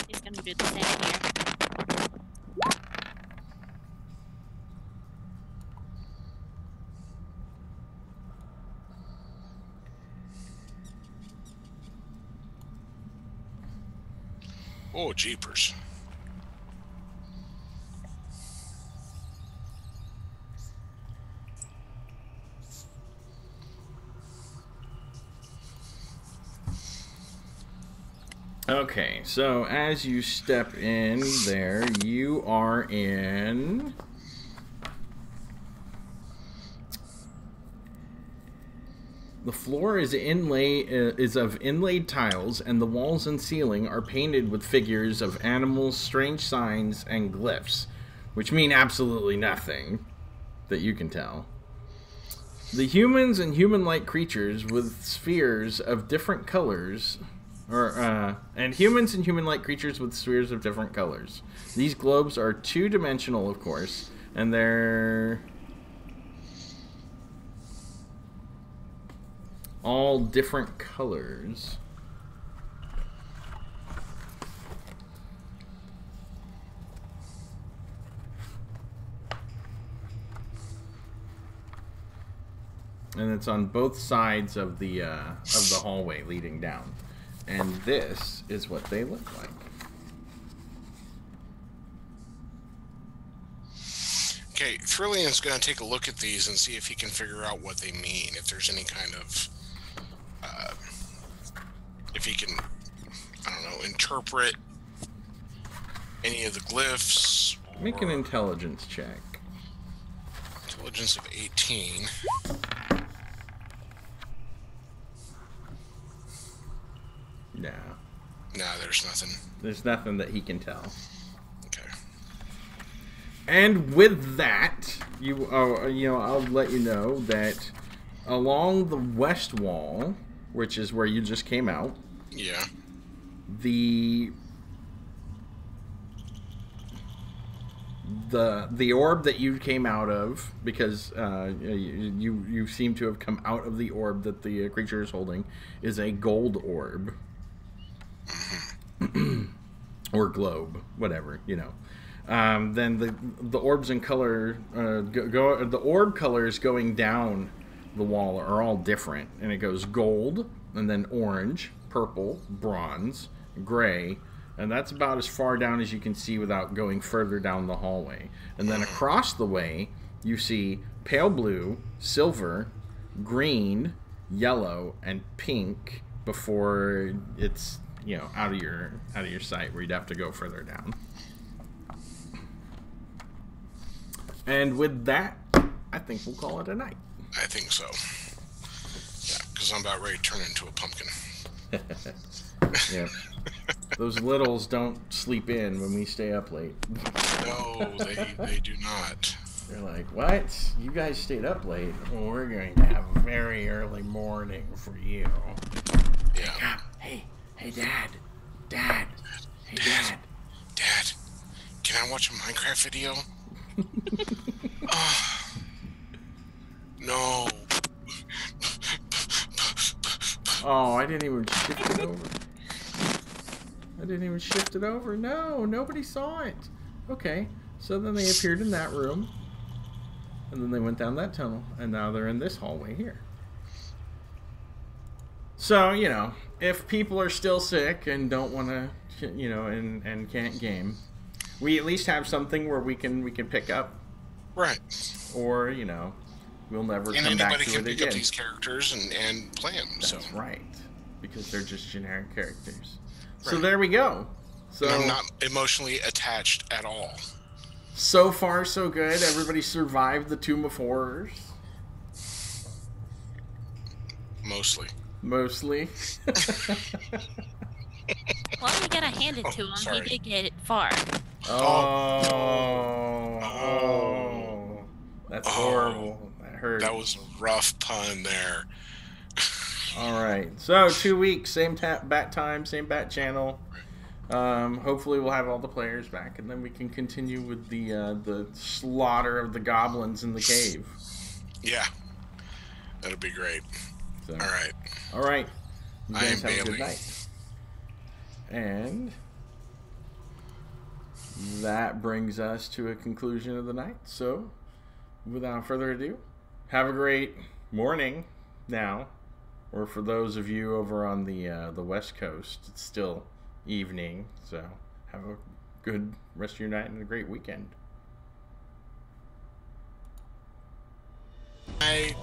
[SPEAKER 3] He's gonna do the same here.
[SPEAKER 2] Oh, jeepers.
[SPEAKER 1] Okay, so as you step in there, you are in... The floor is of inlaid tiles, and the walls and ceiling are painted with figures of animals, strange signs, and glyphs, which mean absolutely nothing that you can tell. The humans and human-like creatures with spheres of different colors, and humans and human-like creatures with spheres of different colors. These globes are two-dimensional, of course, and they're all different colors. And it's on both sides of the hallway leading down. And this is what they look like.
[SPEAKER 2] Okay, Thrillian's going to take a look at these and see if he can figure out what they mean. If there's any kind of... if he can, I don't know, interpret any of the glyphs.
[SPEAKER 1] Make an intelligence check.
[SPEAKER 2] Intelligence of 18.
[SPEAKER 1] No.
[SPEAKER 2] No, there's nothing.
[SPEAKER 1] There's nothing that he can tell.
[SPEAKER 2] Okay.
[SPEAKER 1] And with that, I'll let you know that along the west wall, which is where you just came out,
[SPEAKER 2] yeah,
[SPEAKER 1] the orb that you came out of, because you seem to have come out of the orb that the creature is holding, is a gold orb. Or globe, whatever, then the orbs in color the orb colors going down the wall are all different, and it goes gold, and then orange, purple, bronze, gray, and that's about as far down as you can see without going further down the hallway. And then across the way you see pale blue, silver, green, yellow, and pink before it's out of your sight, where you'd have to go further down. And with that, I think we'll call it a night.
[SPEAKER 2] I think so. Yeah, because I'm about ready to turn into a pumpkin.
[SPEAKER 1] Yeah. Those littles don't sleep in when we stay up late.
[SPEAKER 2] No, they do not.
[SPEAKER 1] They're like, what? You guys stayed up late? Well, we're going to have a very early morning for you.
[SPEAKER 2] Yeah.
[SPEAKER 1] Hey, Dad. Hey, Dad.
[SPEAKER 2] Dad, can I watch a Minecraft video? No.
[SPEAKER 1] Oh, I didn't even shift it over. No, nobody saw it. Okay, so then they appeared in that room, and then they went down that tunnel, and now they're in this hallway here. So, if people are still sick and don't want to, and can't game, we at least have something where we can pick up.
[SPEAKER 2] Right.
[SPEAKER 1] Or, we'll never come back to it again.
[SPEAKER 2] Anybody can pick up these characters and play them.
[SPEAKER 1] That's right. Because they're just generic characters. Right. So there we go. So
[SPEAKER 2] and I'm not emotionally attached at all.
[SPEAKER 1] So far, so good. Everybody survived the Tomb of Horrors.
[SPEAKER 2] Mostly.
[SPEAKER 3] Well, you gotta hand it to him.
[SPEAKER 2] sorry.
[SPEAKER 3] He did get it far.
[SPEAKER 1] Oh. That's horrible. That hurt.
[SPEAKER 2] That was a rough pun there.
[SPEAKER 1] All right. So 2 weeks, same bat time, same bat channel. Hopefully we'll have all the players back, and then we can continue with the slaughter of the goblins in the cave.
[SPEAKER 2] Yeah, that'll be great.
[SPEAKER 1] So,
[SPEAKER 2] All right.
[SPEAKER 1] You guys have a good night. And that brings us to a conclusion of the night. So, without further ado, have a great morning now. Or for those of you over on the West Coast, it's still evening. So, have a good rest of your night and a great weekend.
[SPEAKER 2] Bye.